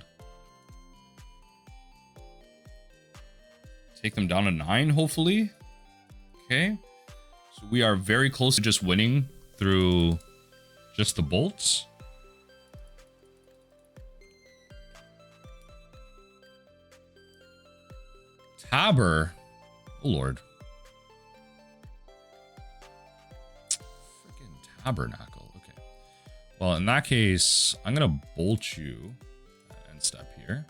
Take them down to 9, hopefully. Okay. So we are very close to just winning through just the bolts. Tabber. Oh, Lord. Freaking Tabernacle. Okay. Well, in that case, I'm going to bolt you at end step here.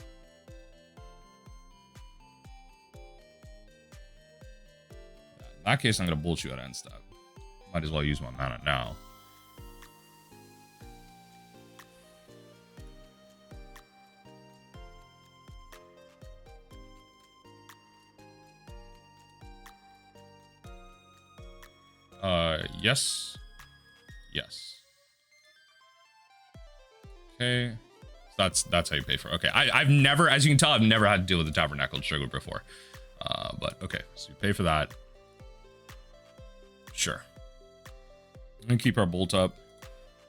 In that case, I'm going to bolt you at end step. Might as well use my mana now. Yes. Yes. Okay. That's how you pay for it. Okay. I've never, as you can tell, I've never had to deal with the Tabernacle Sugar before. But okay. So you pay for that. Sure. I'm gonna keep our bolt up.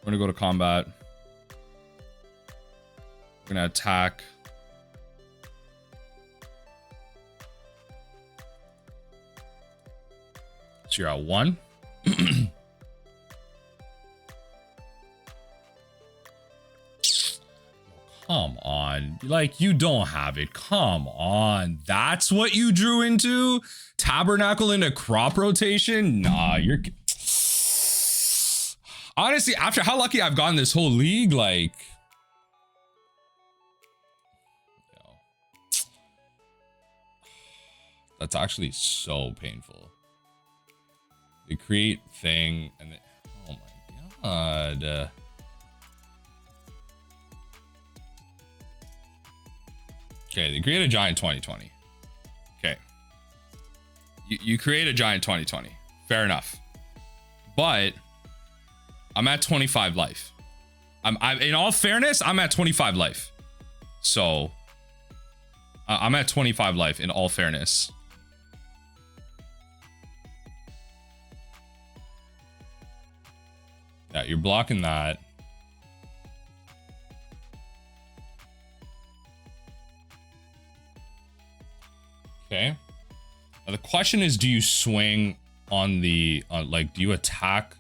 We're gonna go to combat. We're gonna attack. So you're at 1. Come on. Like, you don't have it. Come on. That's what you drew into? Tabernacle into crop rotation? Nah, you're... Honestly, after how lucky I've gotten this whole league, like... That's actually so painful. They create thing and then... Oh my god. Okay, they create a giant 2020. Okay. You create a giant 2020. Fair enough. But I'm at 25 life. I'm in all fairness, I'm at 25 life. So I'm at 25 life in all fairness. Yeah, you're blocking that. Okay. Now the question is, do you swing on the like, do you attack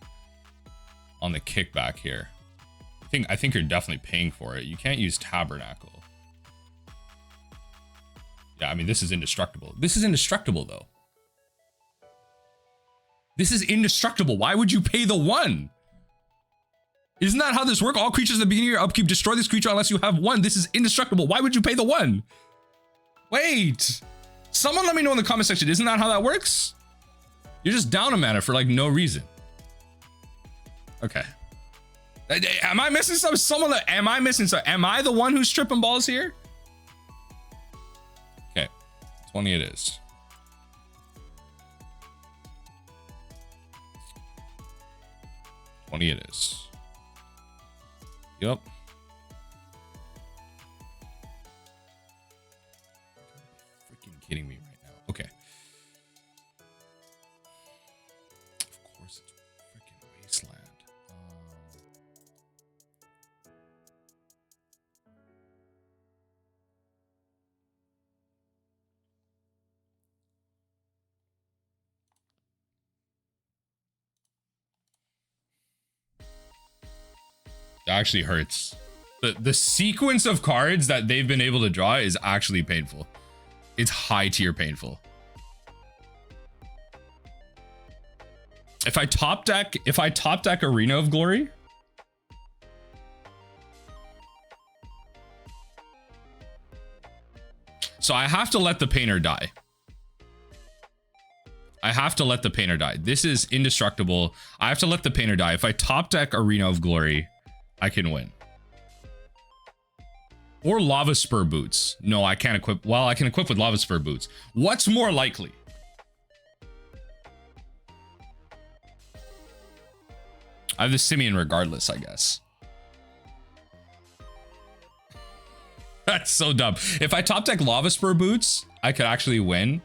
on the kickback here? I think you're definitely paying for it. You can't use Tabernacle. Yeah, I mean, this is indestructible. This is indestructible though. This is indestructible. Why would you pay the 1? Isn't that how this works? All creatures at the beginning of your upkeep destroy this creature unless you have 1. This is indestructible. Why would you pay the 1? Wait. Someone let me know in the comment section. Isn't that how that works? You're just down a mana for like no reason. Okay. Am I missing some? Am I missing some? Am I the one who's tripping balls here? Okay. 20 it is. It is. Yep. Freaking kidding me right now. Okay. Of course it's freaking wasteland. It actually hurts. The sequence of cards that they've been able to draw is actually painful. It's high tier painful. If I top deck Arena of Glory, so I have to let the painter die. This is indestructible. I have to let the painter die. If I top deck Arena of Glory, I can win. Or Lavaspur Boots. No, I can't equip. Well, I can equip with Lavaspur Boots. What's more likely? I have the Simian regardless, I guess. That's so dumb. If I top deck Lavaspur Boots, I could actually win.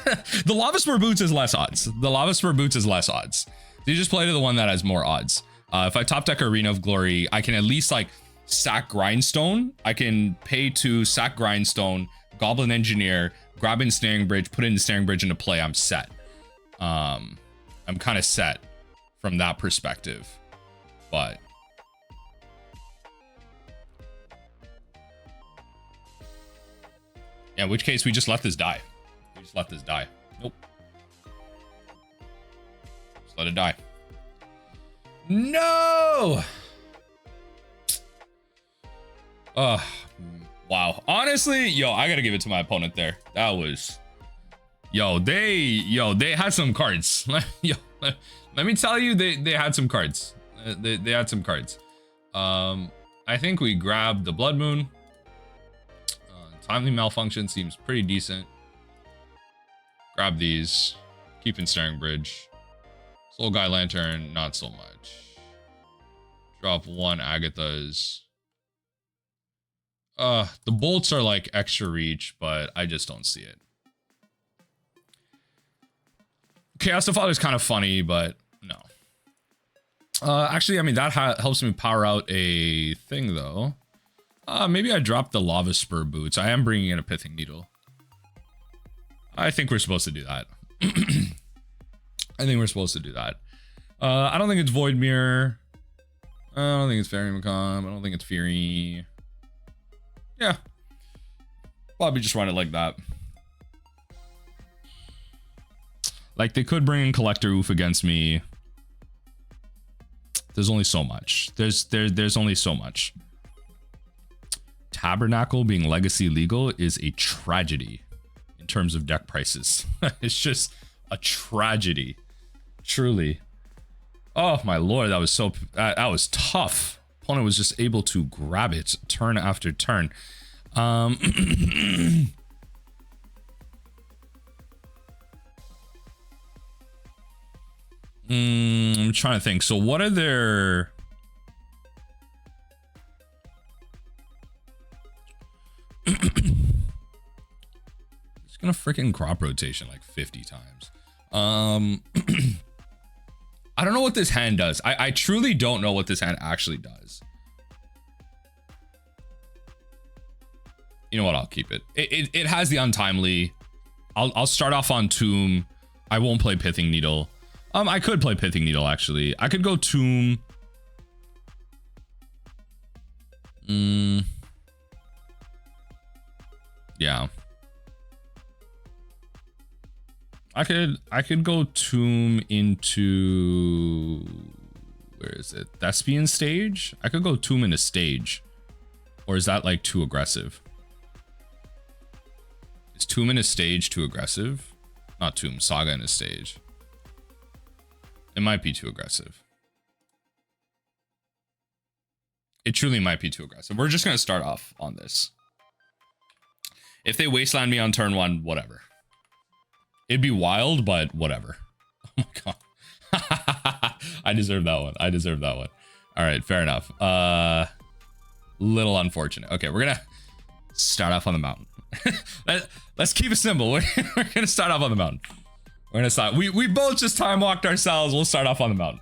The Lavaspur Boots is less odds. You just play to the one that has more odds. If I top deck Arena of Glory, I can at least like sack Grindstone. I can pay to sack Grindstone, Goblin Engineer, grab Ensnaring Bridge, put Ensnaring Bridge into play. I'm set. I'm kind of set from that perspective, but yeah, in which case we just let this die. Nope. Just let it die. No! Wow. Honestly, yo, I gotta give it to my opponent there. That was... they had some cards. Let me tell you, they had some cards. They had some cards. I think we grabbed the Blood Moon. Untimely Malfunction seems pretty decent. Grab these. Keep Ensnaring Bridge. Soul Guy Lantern, not so much. Drop 1 Agatha's. The bolts are like extra reach, but I just don't see it. Chaos Defiler is kind of funny, but no. Actually, I mean, that helps me power out a thing, though. Maybe I dropped the Lavaspur Boots. I am bringing in a Pithing Needle. I think we're supposed to do that. I think we're supposed to do that. I don't think it's Void Mirror. I don't think it's Faerie Macabre. I don't think it's Fury. Yeah. Probably just run it like that. Like, they could bring in Collector Oof against me. There's only so much. There's only so much. Tabernacle being legacy legal is a tragedy in terms of deck prices. It's just a tragedy. Truly. Oh my lord, that was so that was tough. Opponent was just able to grab it turn after turn. I'm trying to think. So what are their it's gonna freaking crop rotation like 50 times. I don't know what this hand does. I truly don't know what this hand actually does. You know what? I'll keep it. It has the Untimely. I'll start off on Tomb. I won't play Pithing Needle. I could play Pithing Needle, actually. I could go Tomb. Yeah. I could go Tomb into, where is it? Thespian stage? I could go Tomb into stage. Or is that like too aggressive? Is Tomb in a stage too aggressive? Not Tomb, Saga in a stage. It might be too aggressive. It truly might be too aggressive. We're just going to start off on this. If they wasteland me on turn 1, whatever. It'd be wild, but whatever. Oh my god. I deserve that one. I deserve that one. All right, fair enough. Little unfortunate. Okay, we're going to start off on the mountain. Let's keep it simple. We're going to start off on the mountain. We're going to start. We both just time walked ourselves. We'll start off on the mountain.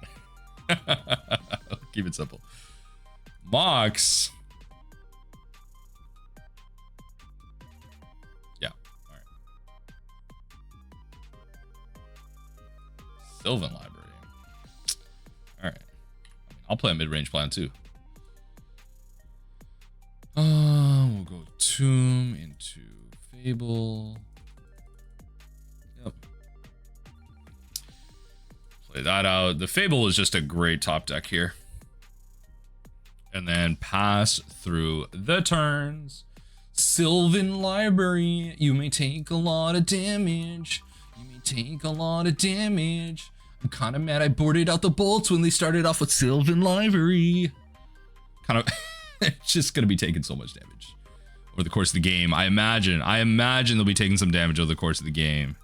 Keep it simple. Mox. Yeah. All right. Sylvan Library. All right. I'll play a mid-range plan too. We'll go Tomb into Fable. Yep. Play that out. The Fable is just a great top deck here. And then pass through the turns. Sylvan Library. You may take a lot of damage. You may take a lot of damage. I'm kind of mad I boarded out the bolts when they started off with Sylvan Library. Kind of... It's just going to be taking so much damage over the course of the game. I imagine they'll be taking some damage over the course of the game.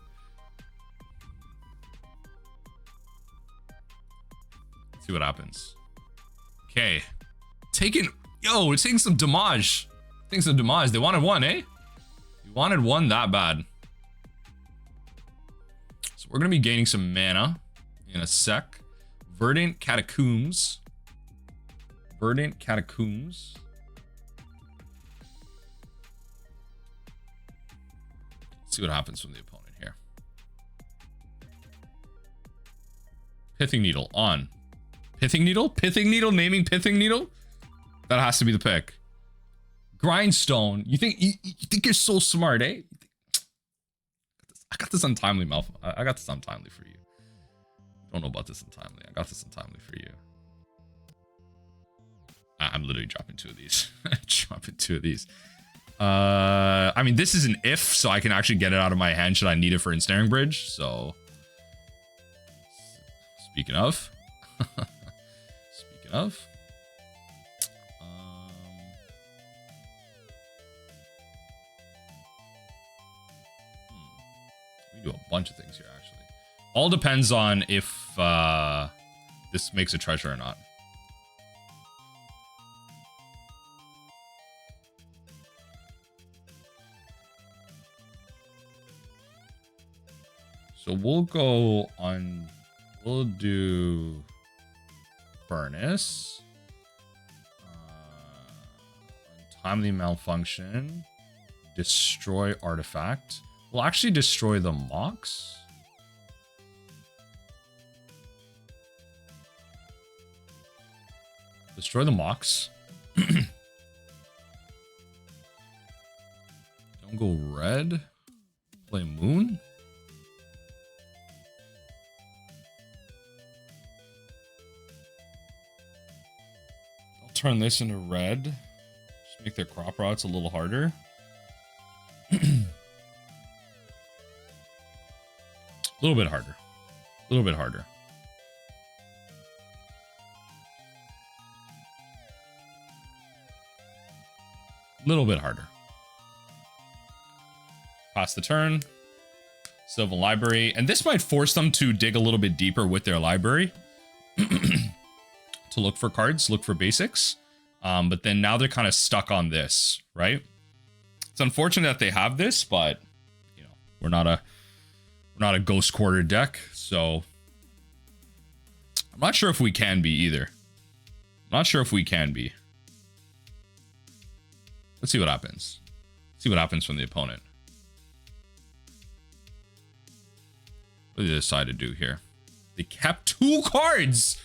Let's see what happens. Okay. It's taking some damage. Taking some damage. They wanted one, eh? You wanted one that bad. So we're going to be gaining some mana in a sec. Verdant Catacombs. Verdant Catacombs. Let's see what happens from the opponent here. Pithing Needle on. Pithing Needle? Pithing Needle? Naming Pithing Needle? That has to be the pick. Grindstone. You think you're so smart, eh? I got this Untimely Malfunction. I got this Untimely for you. Don't know about this Untimely. I got this Untimely for you. I'm literally dropping 2 of these. Dropping 2 of these. I mean, this is an if, so I can actually get it out of my hand should I need it for Ensnaring Bridge. So, speaking of, we do a bunch of things here actually. All depends on if this makes a treasure or not. So we'll go on. We'll do Furnace. Untimely Malfunction. Destroy Artifact. We'll actually destroy the Mox. Destroy the Mox. Don't go red. Play Moon. I'll turn this into red. Just make their crop routes a little harder. A little bit harder. A little bit harder. Little bit harder. Pass the turn. Sylvan Library. And this might force them to dig a little bit deeper with their library. To look for cards, look for basics. But then now they're kind of stuck on this, right? It's unfortunate that they have this, but you know, we're not a Ghost Quarter deck, so I'm not sure if we can be either. I'm not sure if we can be. Let's see what happens. See what happens from the opponent. What did they decide to do here? They kept 2 cards.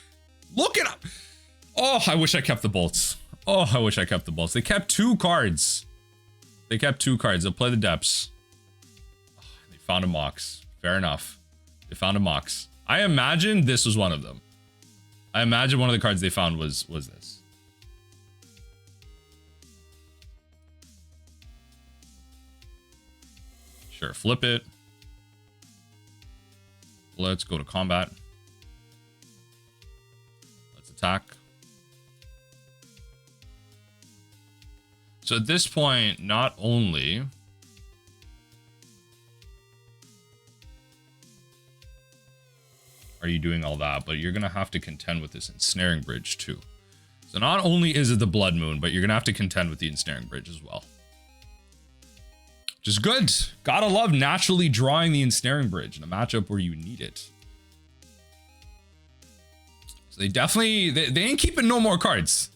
Look it up. Oh, I wish I kept the bolts. Oh, I wish I kept the bolts. They kept 2 cards. They kept 2 cards. They'll play the depths. Oh, they found a Mox. Fair enough. They found a Mox. I imagine this was one of them. I imagine one of the cards they found was this. Sure, flip it. Let's go to combat. Let's attack. So at this point, not only are you doing all that, but you're going to have to contend with this Ensnaring Bridge too. So not only is it the Blood Moon, but you're going to have to contend with the Ensnaring Bridge as well. Which is good. Gotta love naturally drawing the Ensnaring Bridge in a matchup where you need it. So they definitely, they ain't keeping no more cards.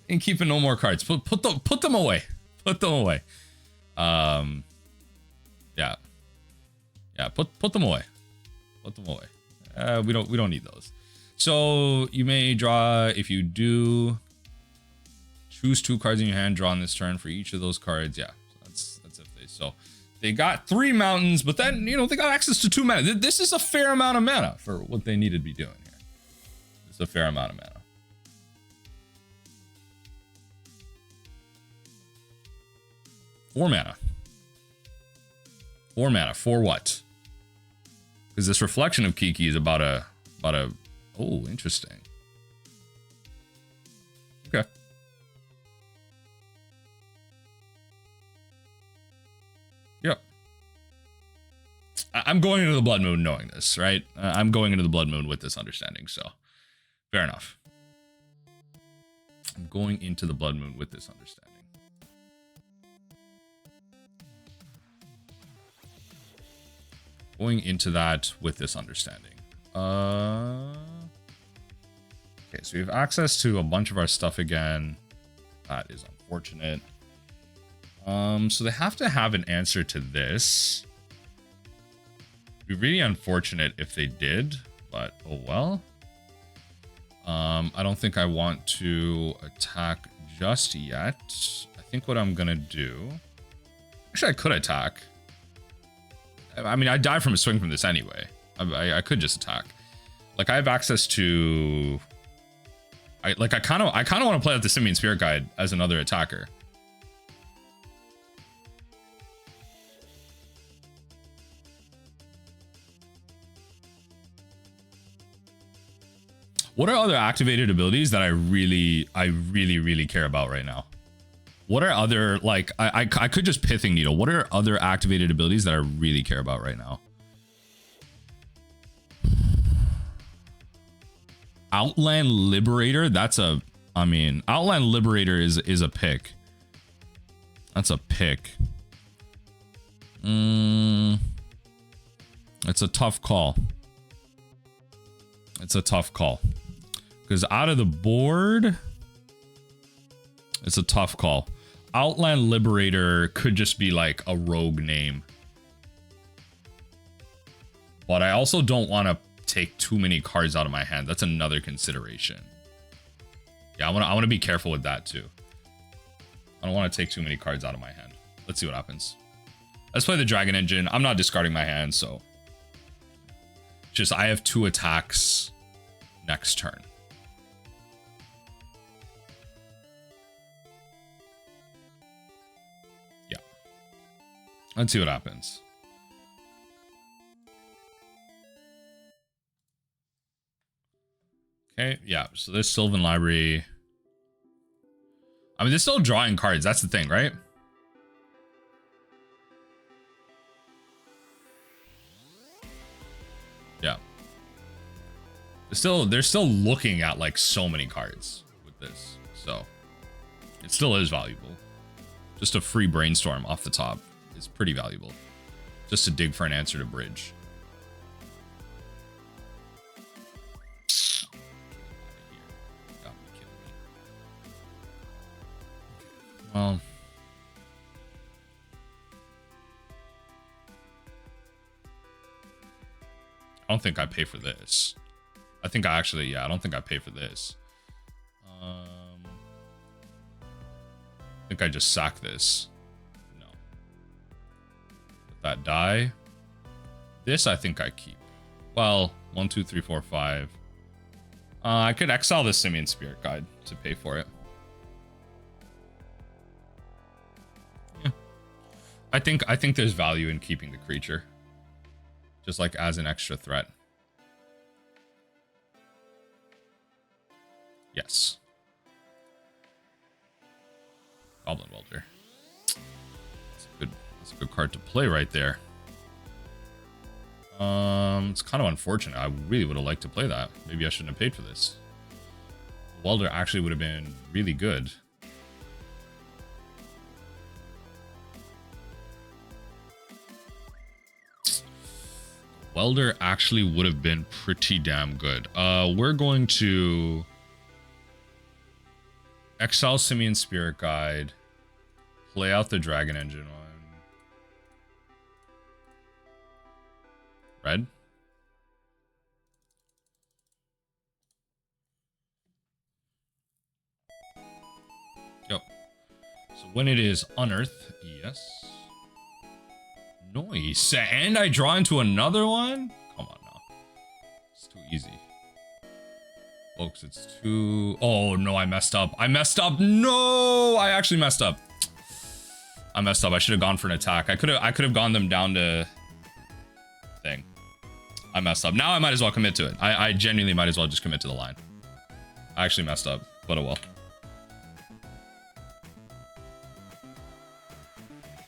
Ain't keeping no more cards. Put them away. Put them away. Yeah. Yeah, put them away. Put them away. We don't need those. So you may draw, if you do, choose 2 cards in your hand, draw on this turn for each of those cards. Yeah, that's if they. So they got 3 mountains, but then, you know, they got access to 2 mana. This is a fair amount of mana for what they need to be doing here. It's a fair amount of mana. Four mana for what? Because this Reflection of Kiki is about a. Oh, interesting. Okay. Yep. I'm going into the Blood Moon knowing this, right? I'm going into the Blood Moon with this understanding, so fair enough. I'm going into the Blood Moon with this understanding. Going into that with this understanding. Okay, so we have access to a bunch of our stuff again. That is unfortunate. So they have to have an answer to this. It'd be really unfortunate if they did, but oh well. I don't think I want to attack just yet. I think what I'm gonna do... Actually, I could attack. I mean, I die from a swing from this anyway. I could just attack. Like, I have access to... I kind of want to play out the Simian Spirit Guide as another attacker. What are other activated abilities that I really care about right now? What are other, like, I could just Pithing Needle. What are other activated abilities that I really care about right now? Outland Liberator, that's a, I mean, Outland Liberator is a pick. That's a pick. It's a tough call. It's a tough call. Because out of the board, it's a tough call. Outland Liberator could just be like a rogue name. But I also don't want to take too many cards out of my hand. That's another consideration. Yeah, I want to be careful with that too. I don't want to take too many cards out of my hand. Let's see what happens. Let's play the Dragon Engine. I'm not discarding my hand, so just I have 2 attacks next turn. Yeah. Let's see what happens. Okay, yeah, so this Sylvan Library. I mean, they're still drawing cards. That's the thing, right? Yeah. They're still looking at like so many cards with this. So it still is valuable. Just a free brainstorm off the top is pretty valuable. Just to dig for an answer to bridge. Well, I don't think I pay for this. I think I actually, yeah, I don't think I pay for this. I think I just sack this. No. Let that die. This I think I keep. Well, 1, 2, 3, 4, 5. I could exile the Simian Spirit Guide to pay for it. I think there's value in keeping the creature. Just like as an extra threat. Yes. Goblin Welder. That's a good card to play right there. It's kind of unfortunate. I really would have liked to play that. Maybe I shouldn't have paid for this. Welder actually would have been really good. Welder actually would have been pretty damn good. We're going to exile Simian Spirit Guide, play out the Dragon Engine one. Red. Yep. So when it is unearth, yes. Nice. And I draw into another one? Come on now. It's too easy. Folks, it's too... Oh, no, I messed up. I messed up. No! I actually messed up. I messed up. I should have gone for an attack. I could have gone them down to... thing. I messed up. Now I might as well commit to it. I genuinely might as well just commit to the line. I actually messed up, but oh well.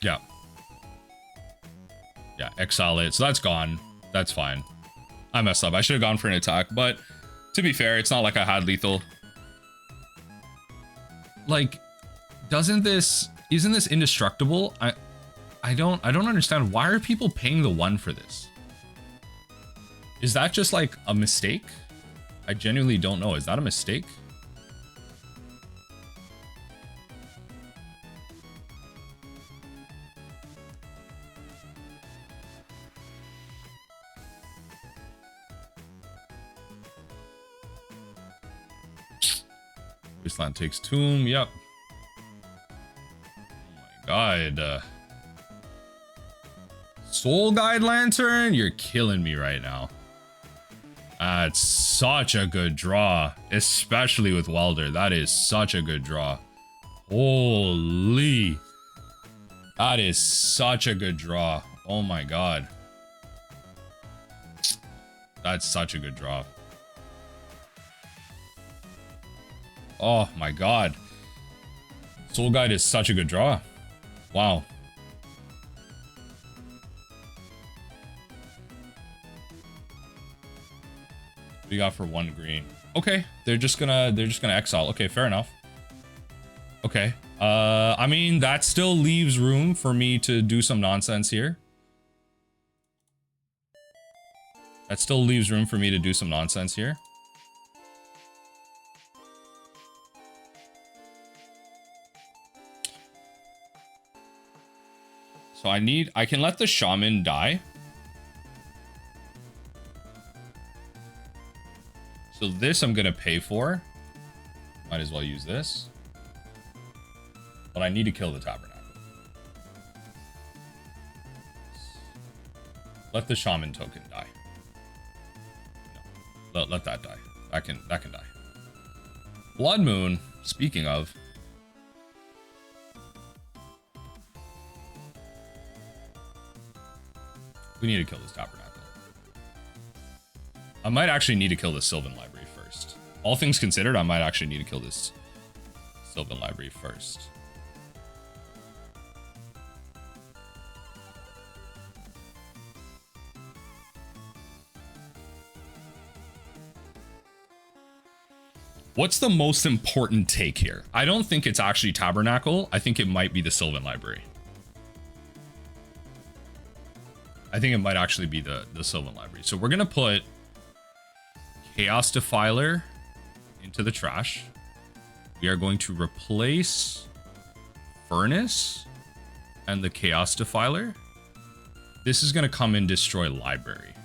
Yeah. Yeah, exile it. So that's gone. That's fine. I messed up. I should have gone for an attack, but to be fair, it's not like I had lethal. Like, isn't this indestructible? I don't understand. Why are people paying the 1 for this? Is that just like a mistake? I genuinely don't know. Is that a mistake? Wasteland takes Tomb, yep. Oh my god. Soul Guide Lantern? You're killing me right now. That's such a good draw, especially with Welder. That is such a good draw. Holy. That is such a good draw. Oh my god. That's such a good draw. Oh my god. Soul Guide is such a good draw. Wow. What do you got for 1 green? Okay, they're just gonna exile. Okay, fair enough. Okay. I mean, that still leaves room for me to do some nonsense here. That still leaves room for me to do some nonsense here. So I can let the shaman die. So this I'm gonna pay for. Might as well use this. But I need to kill the tabernacle. Let the shaman token die. No, let that die. That can die. Blood Moon, speaking of. We need to kill this tabernacle. I might actually need to kill the Sylvan Library first. All things considered, I might actually need to kill this Sylvan Library first. What's the most important take here? I don't think it's actually Tabernacle. I think it might be the Sylvan Library. I think it might actually be the Sylvan Library. So we're going to put Chaos Defiler into the trash. We are going to replace Furnace and the Chaos Defiler. This is going to come and destroy Library.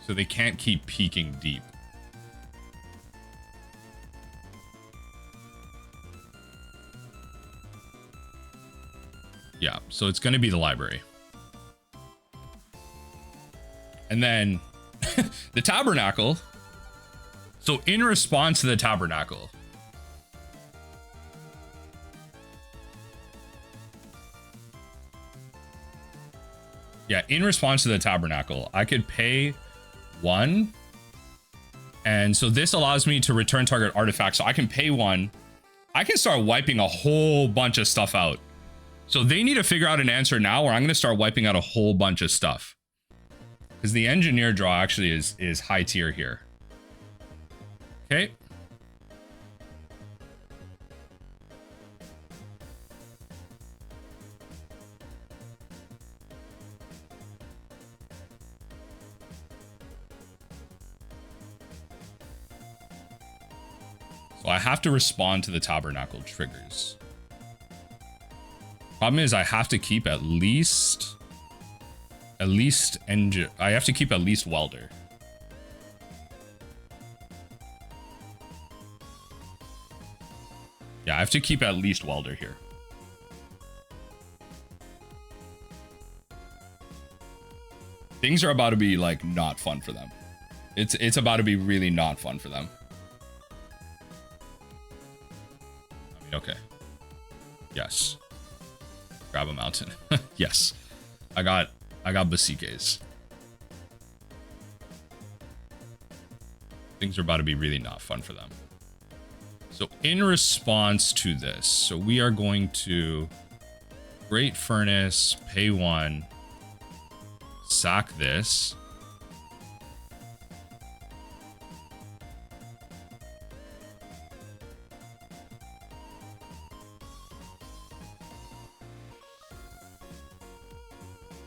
So they can't keep peeking deep. Yeah, so it's going to be the Library. And then the Tabernacle. So in response to the Tabernacle, yeah, in response to the Tabernacle, I could pay 1. And so this allows me to return target artifact. So I can pay 1. I can start wiping a whole bunch of stuff out. So they need to figure out an answer now, or I'm going to start wiping out a whole bunch of stuff. Because the engineer draw actually is high tier here. Okay. So I have to respond to the Tabernacle triggers. Problem is I have to keep at least engine. I have to keep at least Welder. Yeah, I have to keep at least Welder here. Things are about to be like not fun for them. It's about to be really not fun for them. I mean, okay. Yes. Grab a mountain. Yes. I got Basiques. Things are about to be really not fun for them. So in response to this, so we are going to Great Furnace, pay 1, sack this.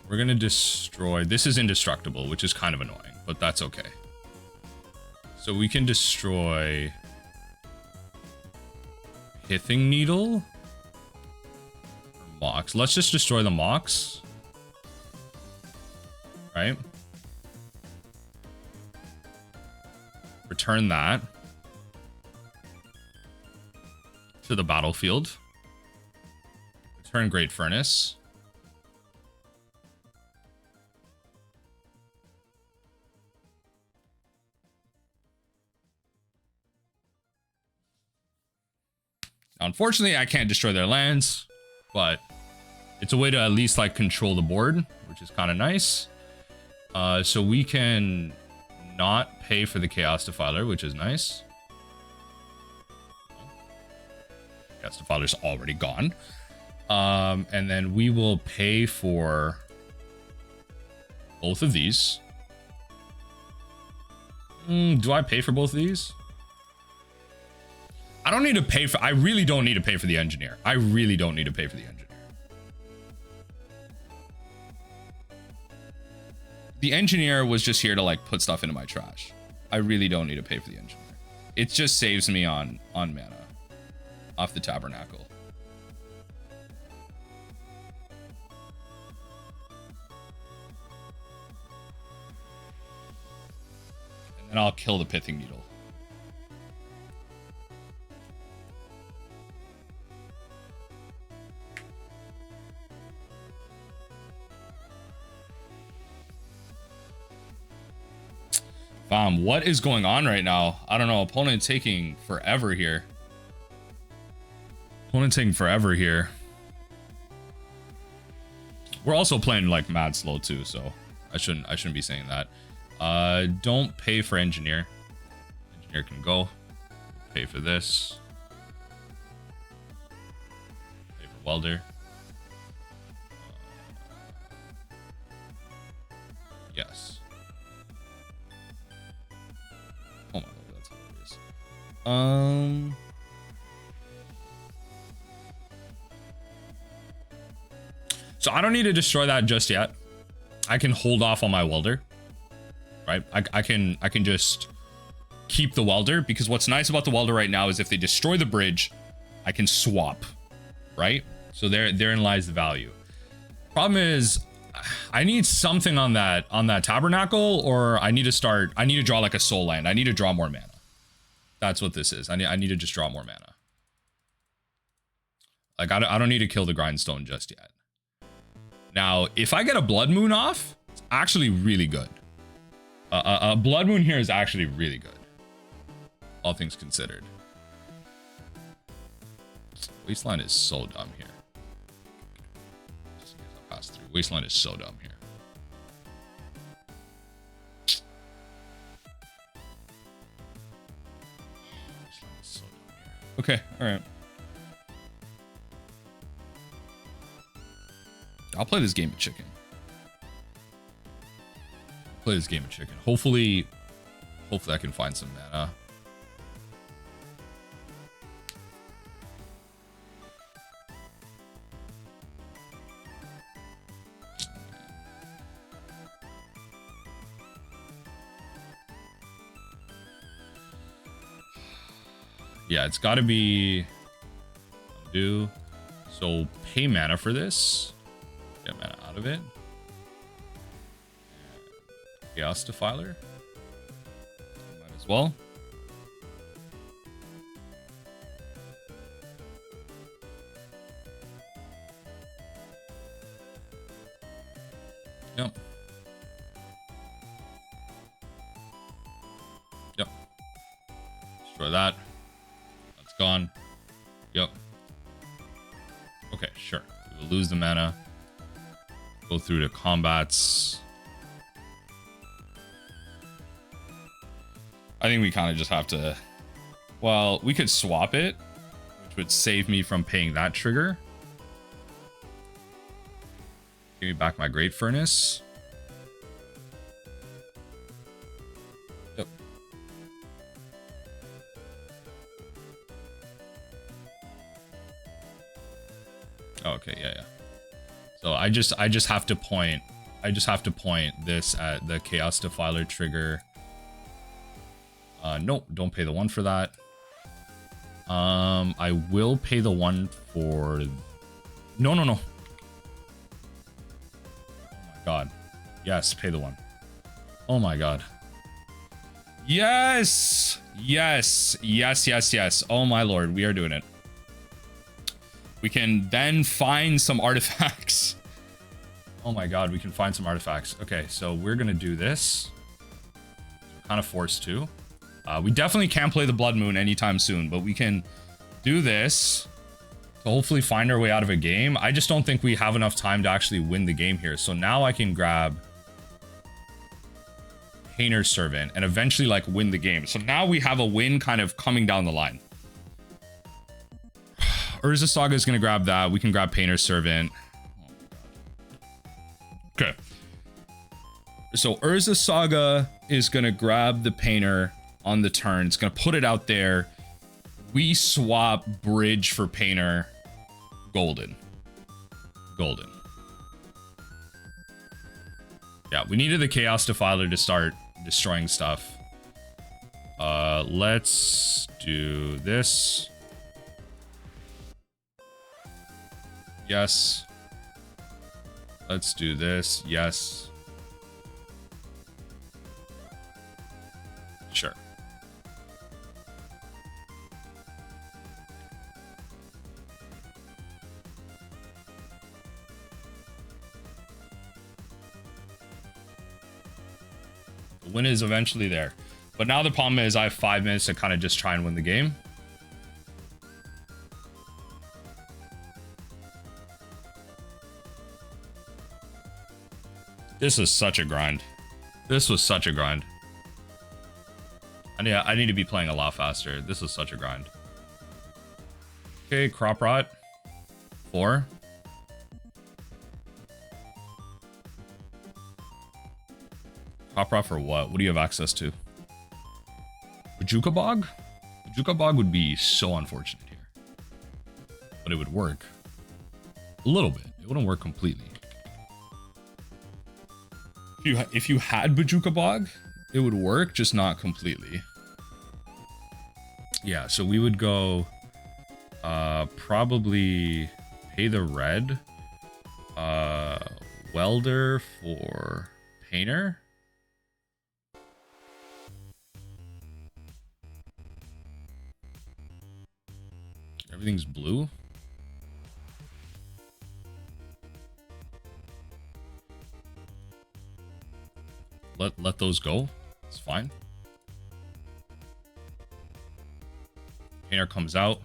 We're going to destroy... This is indestructible, which is kind of annoying, but that's okay. So we can destroy... Pithing Needle? Or Mox. Let's just destroy the Mox. Right? Return that to the battlefield. Return Great Furnace. Unfortunately, I can't destroy their lands, but it's a way to at least like control the board, which is kind of nice. So we can not pay for the Chaos Defiler, which is nice. Chaos Defiler's already gone. And then we will pay for both of these. Do I pay for both of these? I don't need to pay for... I really don't need to pay for the engineer. I really don't need to pay for the engineer. The engineer was just here to like put stuff into my trash. I really don't need to pay for the engineer. It just saves me on mana off the tabernacle. And then I'll kill the Pithing Needle. What is going on right now? I don't know. Opponent taking forever here. Opponent taking forever here. We're also playing like mad slow too, so I shouldn't be saying that. Don't pay for engineer. Engineer can go. Pay for this. Pay for welder. Yes. Oh my god, that's hilarious. So I don't need to destroy that just yet. I can hold off on my welder, right? I can just keep the welder, because what's nice about the welder right now is if they destroy the bridge, I can swap, right? So therein lies the value. Problem is, I need something on that tabernacle, or I need to draw like a soul land. I need to draw more mana. That's what this is. I need to just draw more mana. Like I don't need to kill the grindstone just yet. Now, if I get a blood moon off, it's actually really good. A blood moon here is actually really good, all things considered. Wasteland is so dumb here. Pass through. Wasteland is so dumb here. Wasteland is so dumb here. Okay, all right. I'll play this game of chicken. Play this game of chicken. Hopefully I can find some mana. Yeah, it's got to be undo. So pay mana for this. Get mana out of it. Chaos Defiler. Might as well. Yep. Yep. Destroy that. That's gone. Yep. Okay, sure. We'll lose the mana. Go through to combats. I think we kind of just have to... Well, we could swap it, which would save me from paying that trigger. Give me back my Great Furnace. Yep. Okay, yeah. So I just have to point this at the Chaos Defiler trigger. Nope, don't pay the one for that. I will pay the one for... No. Oh my god. Yes, pay the one. Oh my god. Yes! Yes. Oh my lord, we are doing it. We can then find some artifacts. Oh my god, we can find some artifacts. Okay, so we're gonna do this. We're kind of forced to. We definitely can't play the Blood Moon anytime soon, but we can do this to hopefully find our way out of a game. I just don't think we have enough time to actually win the game here. So now I can grab Painter's Servant and eventually like win the game. So now we have a win kind of coming down the line. Urza Saga is going to grab that. We can grab Painter's Servant. Oh my god. Okay. So Urza Saga is going to grab the Painter on the turn. It's going to put it out there. We swap Bridge for Painter. Golden. Yeah, we needed the Chaos Defiler to start destroying stuff. Let's do this. Yes. Let's do this. Yes. Sure. The win is eventually there. But now the problem is I have 5 minutes to kind of just try and win the game. This is such a grind. This was such a grind. I need to be playing a lot faster. This is such a grind. Okay, Crop Rot. 4. Crop Rot for what? What do you have access to? Bajuka Bog? Bajuka Bog would be so unfortunate here. But it would work. A little bit. It wouldn't work completely. If you had Bajuka Bog, it would work, just not completely. Yeah, so we would go probably pay the red. Welder for Painter. Everything's blue. Let those go. It's fine. Painter comes out.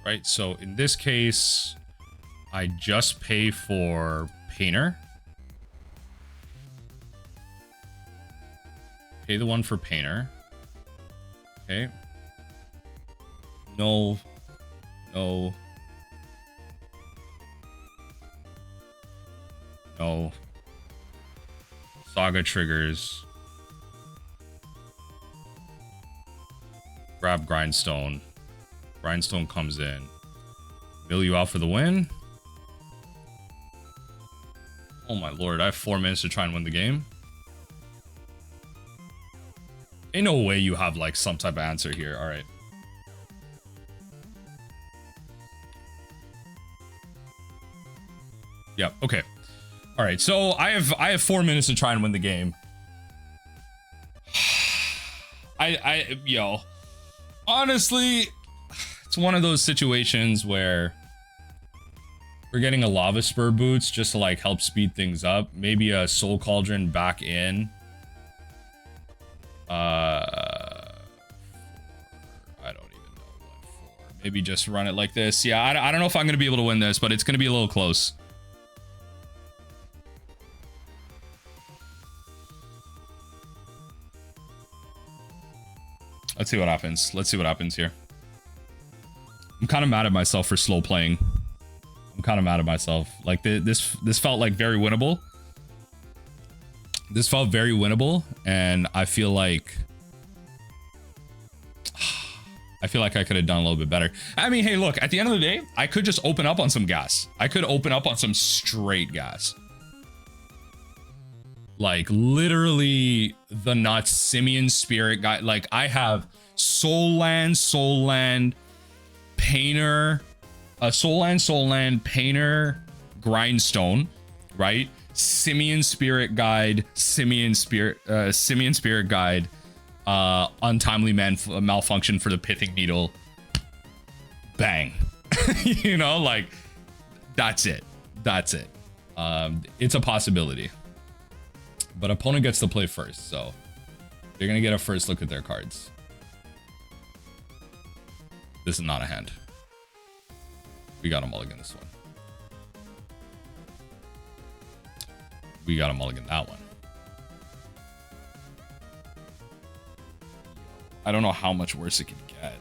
Right, so in this case, I just pay for Painter. Pay the one for Painter. Okay. No. No. No. Saga triggers. Grab Grindstone. Grindstone comes in. Mill you out for the win. Oh my lord, I have 4 minutes to try and win the game. Ain't no way you have like some type of answer here. Alright. Yep, okay. Alright, so I have 4 minutes to try and win the game. Yo. Honestly, it's one of those situations where we're getting a Lavaspur Boots just to like help speed things up. Maybe a Soul Cauldron back in. I don't even know what for. Maybe just run it like this. Yeah, I don't know if I'm going to be able to win this, but it's going to be a little close. Let's see what happens. Let's see what happens here. I'm kind of mad at myself for slow playing. I'm kind of mad at myself. Like this felt like very winnable. This felt very winnable, and I feel like I could have done a little bit better. I mean, hey, look, at the end of the day, I could just open up on some gas. I could open up on some straight gas. Like literally the nuts Simian Spirit guy. Like I have Soul Land, Painter, Soul Land, Painter, Grindstone, right? Simian Spirit Guide, Simian Spirit Guide, Untimely Malfunction for the Pithing Needle. Bang. You know, like that's it. That's it. It's a possibility. But opponent gets to play first, so they're gonna get a first look at their cards. This is not a hand. We got a mulligan this one. We got a mulligan that one. I don't know how much worse it can get.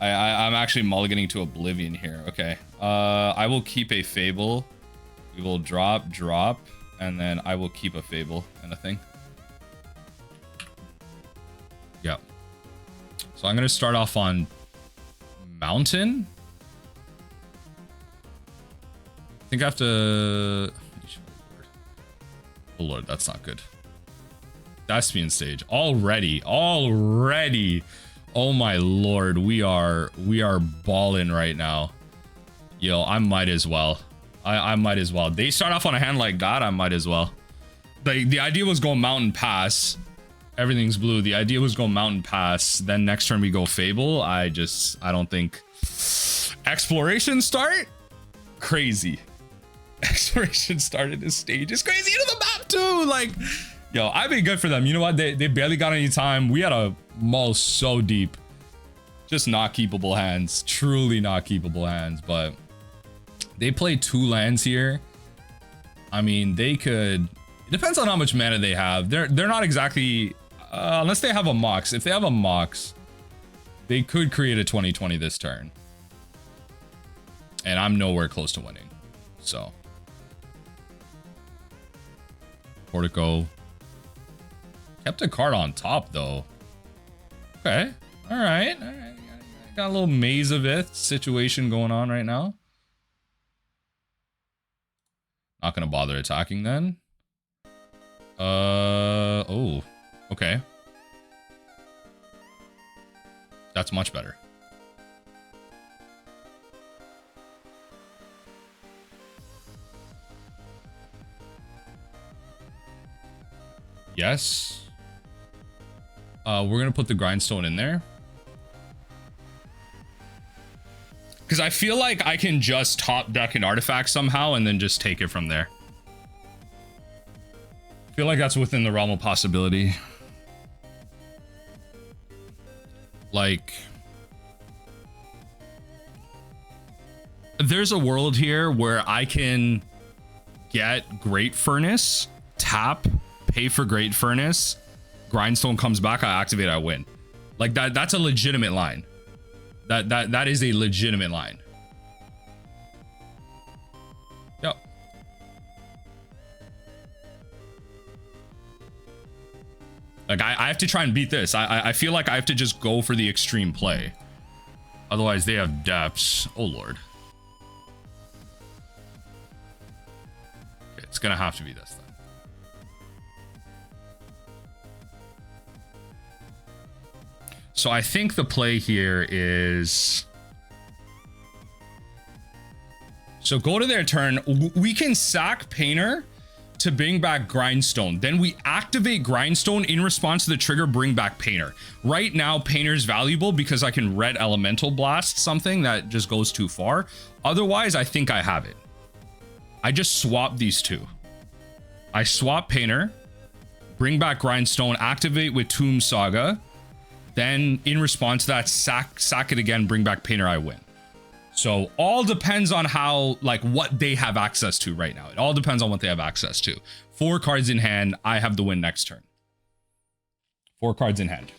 I'm actually mulliganing to Oblivion here. Okay. I will keep a Fable. We will drop, and then I will keep a Fable and a thing. Yep. So I'm gonna start off on Mountain. I think I have to... Oh lord, that's not good. Thespian stage. Already. Oh my lord, we are balling right now. Yo, I might as well. I might as well. They start off on a hand like that, I might as well. The idea was go Mountain Pass. Everything's blue. The idea was go Mountain Pass. Then next turn we go Fable. I don't think... Exploration start? Crazy. Exploration started this stage. It's crazy into the map too. Like, yo, I've been good for them. You know what? They barely got any time. We had a mull so deep. Just not keepable hands. Truly not keepable hands. But they play 2 lands here. I mean, they could... It depends on how much mana they have. They're not exactly... unless they have a Mox. If they have a Mox, they could create a 2020 this turn. And I'm nowhere close to winning. So... Portico. Kept a card on top, though. Okay. All right. Got a little Maze of Ith situation going on right now. Not going to bother attacking then. Oh. Okay. That's much better. Yes. We're gonna put the Grindstone in there. Because I feel like I can just top deck an artifact somehow and then just take it from there. I feel like that's within the realm of possibility. Like... There's a world here where I can get Great Furnace, tap... Pay for Great Furnace, Grindstone comes back, I activate, I win. Like that's a legitimate line. That is a legitimate line. Yep. Like I have to try and beat this. I feel like I have to just go for the extreme play. Otherwise they have depths. Oh lord. Okay, it's gonna have to be this then. So I think the play here is... So go to their turn. We can sack Painter to bring back Grindstone. Then we activate Grindstone in response to the trigger, bring back Painter. Right now, Painter's valuable because I can red Elemental Blast something that just goes too far. Otherwise, I think I have it. I just swap these two. I swap Painter, bring back Grindstone, activate with Tomb Saga. Then in response to that, sack it again, bring back Painter, I win. So all depends on how, like, what they have access to right now. It all depends on what they have access to. 4 cards in hand, I have the win next turn. 4 cards in hand.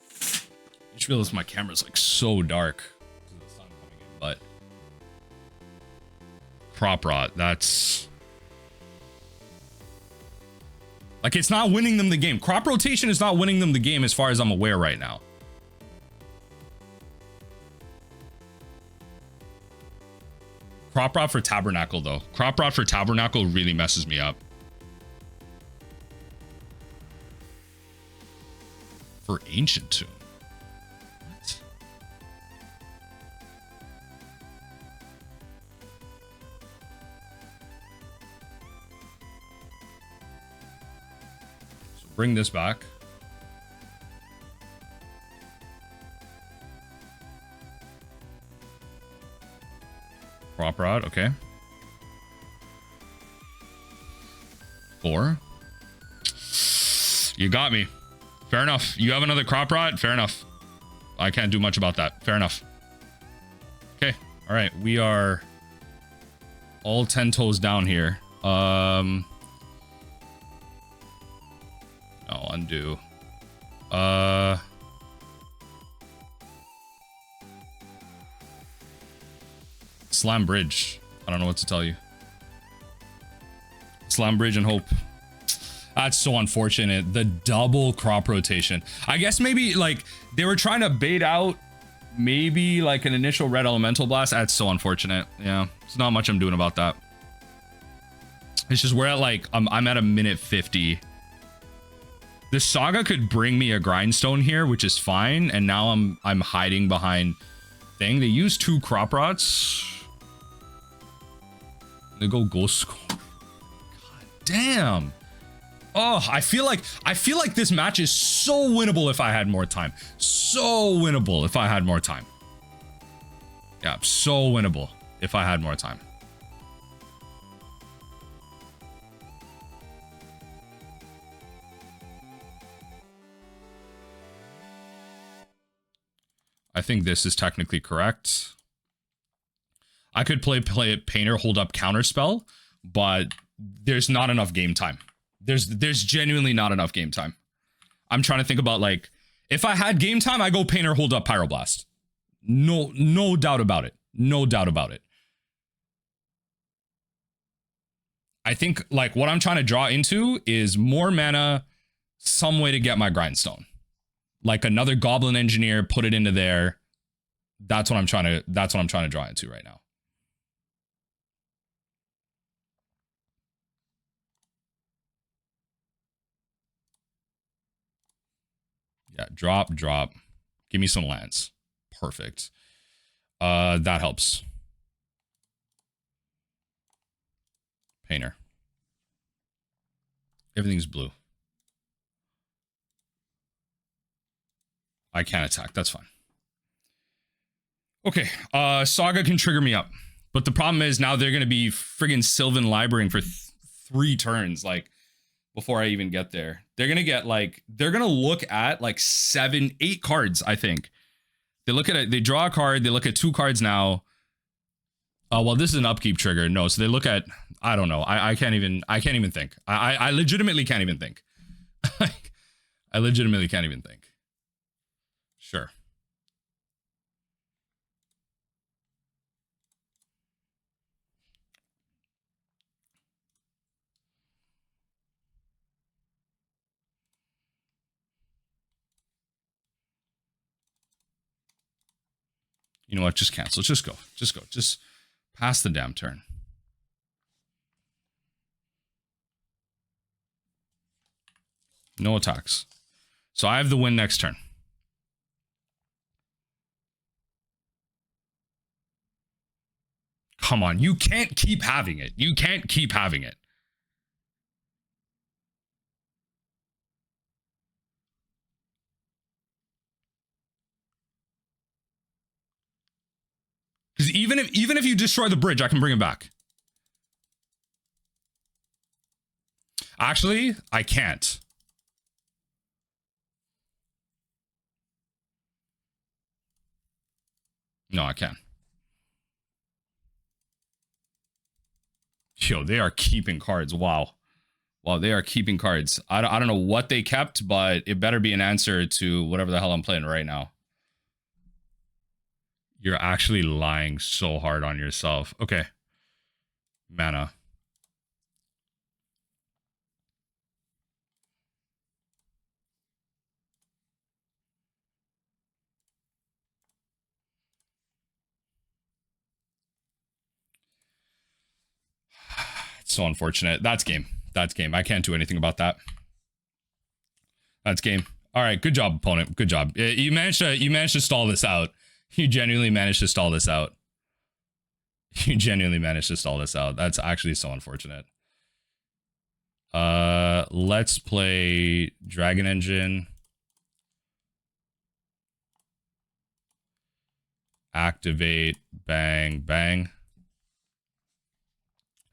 I just realized my camera's like so dark because of the sun coming in, but Crop Rot, that's... Like, it's not winning them the game. Crop Rotation is not winning them the game as far as I'm aware right now. Crop Rot for Tabernacle, though. Crop Rot for Tabernacle really messes me up. For Ancient Tomb. What? So bring this back. Crop Rod, okay. 4. You got me. Fair enough. You have another Crop Rod? Fair enough. I can't do much about that. Fair enough. Okay. All right. We are all 10 toes down here. No, undo. Slam Bridge. I don't know what to tell you. Slam Bridge and hope. That's so unfortunate. The double crop rotation. I guess maybe like they were trying to bait out maybe like an initial red elemental blast. That's so unfortunate. Yeah, there's not much I'm doing about that. It's just we're at like I'm at a minute 50. The Saga could bring me a Grindstone here, which is fine. And now I'm hiding behind thing. They use 2 crop rots. They go ghost. God damn. Oh, I feel like this match is so winnable if I had more time. So winnable if I had more time. Yeah, so winnable if I had more time. I think this is technically correct. I could play Painter, hold up Counterspell, but there's not enough game time. There's genuinely not enough game time. I'm trying to think about like, if I had game time, I go Painter, hold up Pyroblast. No doubt about it. No doubt about it. I think like what I'm trying to draw into is more mana, some way to get my Grindstone. Like another Goblin Engineer, put it into there. That's what I'm trying to draw into right now. Yeah, drop. Give me some lands. Perfect. That helps. Painter. Everything's blue. I can't attack. That's fine. Okay. Saga can trigger me up. But the problem is now they're going to be friggin' Sylvan Librarying for 3 turns. Like, before I even get there. They're going to get like, they're going to look at like 7, 8 cards, I think. They look at it, they draw a card, they look at 2 cards now. Oh, well, this is an upkeep trigger. No, so they look at, I don't know. I can't even think. I legitimately can't even think. I legitimately can't even think. Sure. You know what? Just cancel. Just go. Just pass the damn turn. No attacks. So I have the win next turn. Come on. You can't keep having it. You can't keep having it. Because even if you destroy the bridge, I can bring it back. Actually, I can't. No, I can. Yo, they are keeping cards. Wow. Wow, they are keeping cards. I don't know what they kept, but it better be an answer to whatever the hell I'm playing right now. You're actually lying so hard on yourself. Okay. Mana. It's so unfortunate. That's game. That's game. I can't do anything about that. That's game. All right. Good job, opponent. Good job. You managed to stall this out. You genuinely managed to stall this out. You genuinely managed to stall this out. That's actually so unfortunate. Let's play Dragon Engine. Activate. Bang, bang.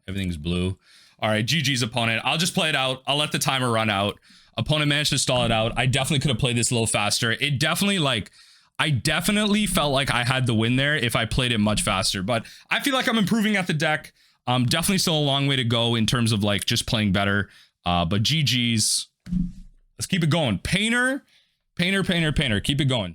Everything's blue. All right, GG's opponent. I'll just play it out. I'll let the timer run out. Opponent managed to stall it out. I definitely could have played this a little faster. It definitely like... I definitely felt like I had the win there if I played it much faster, but I feel like I'm improving at the deck. Definitely still a long way to go in terms of like just playing better. But GG's. Let's keep it going. Painter. Keep it going.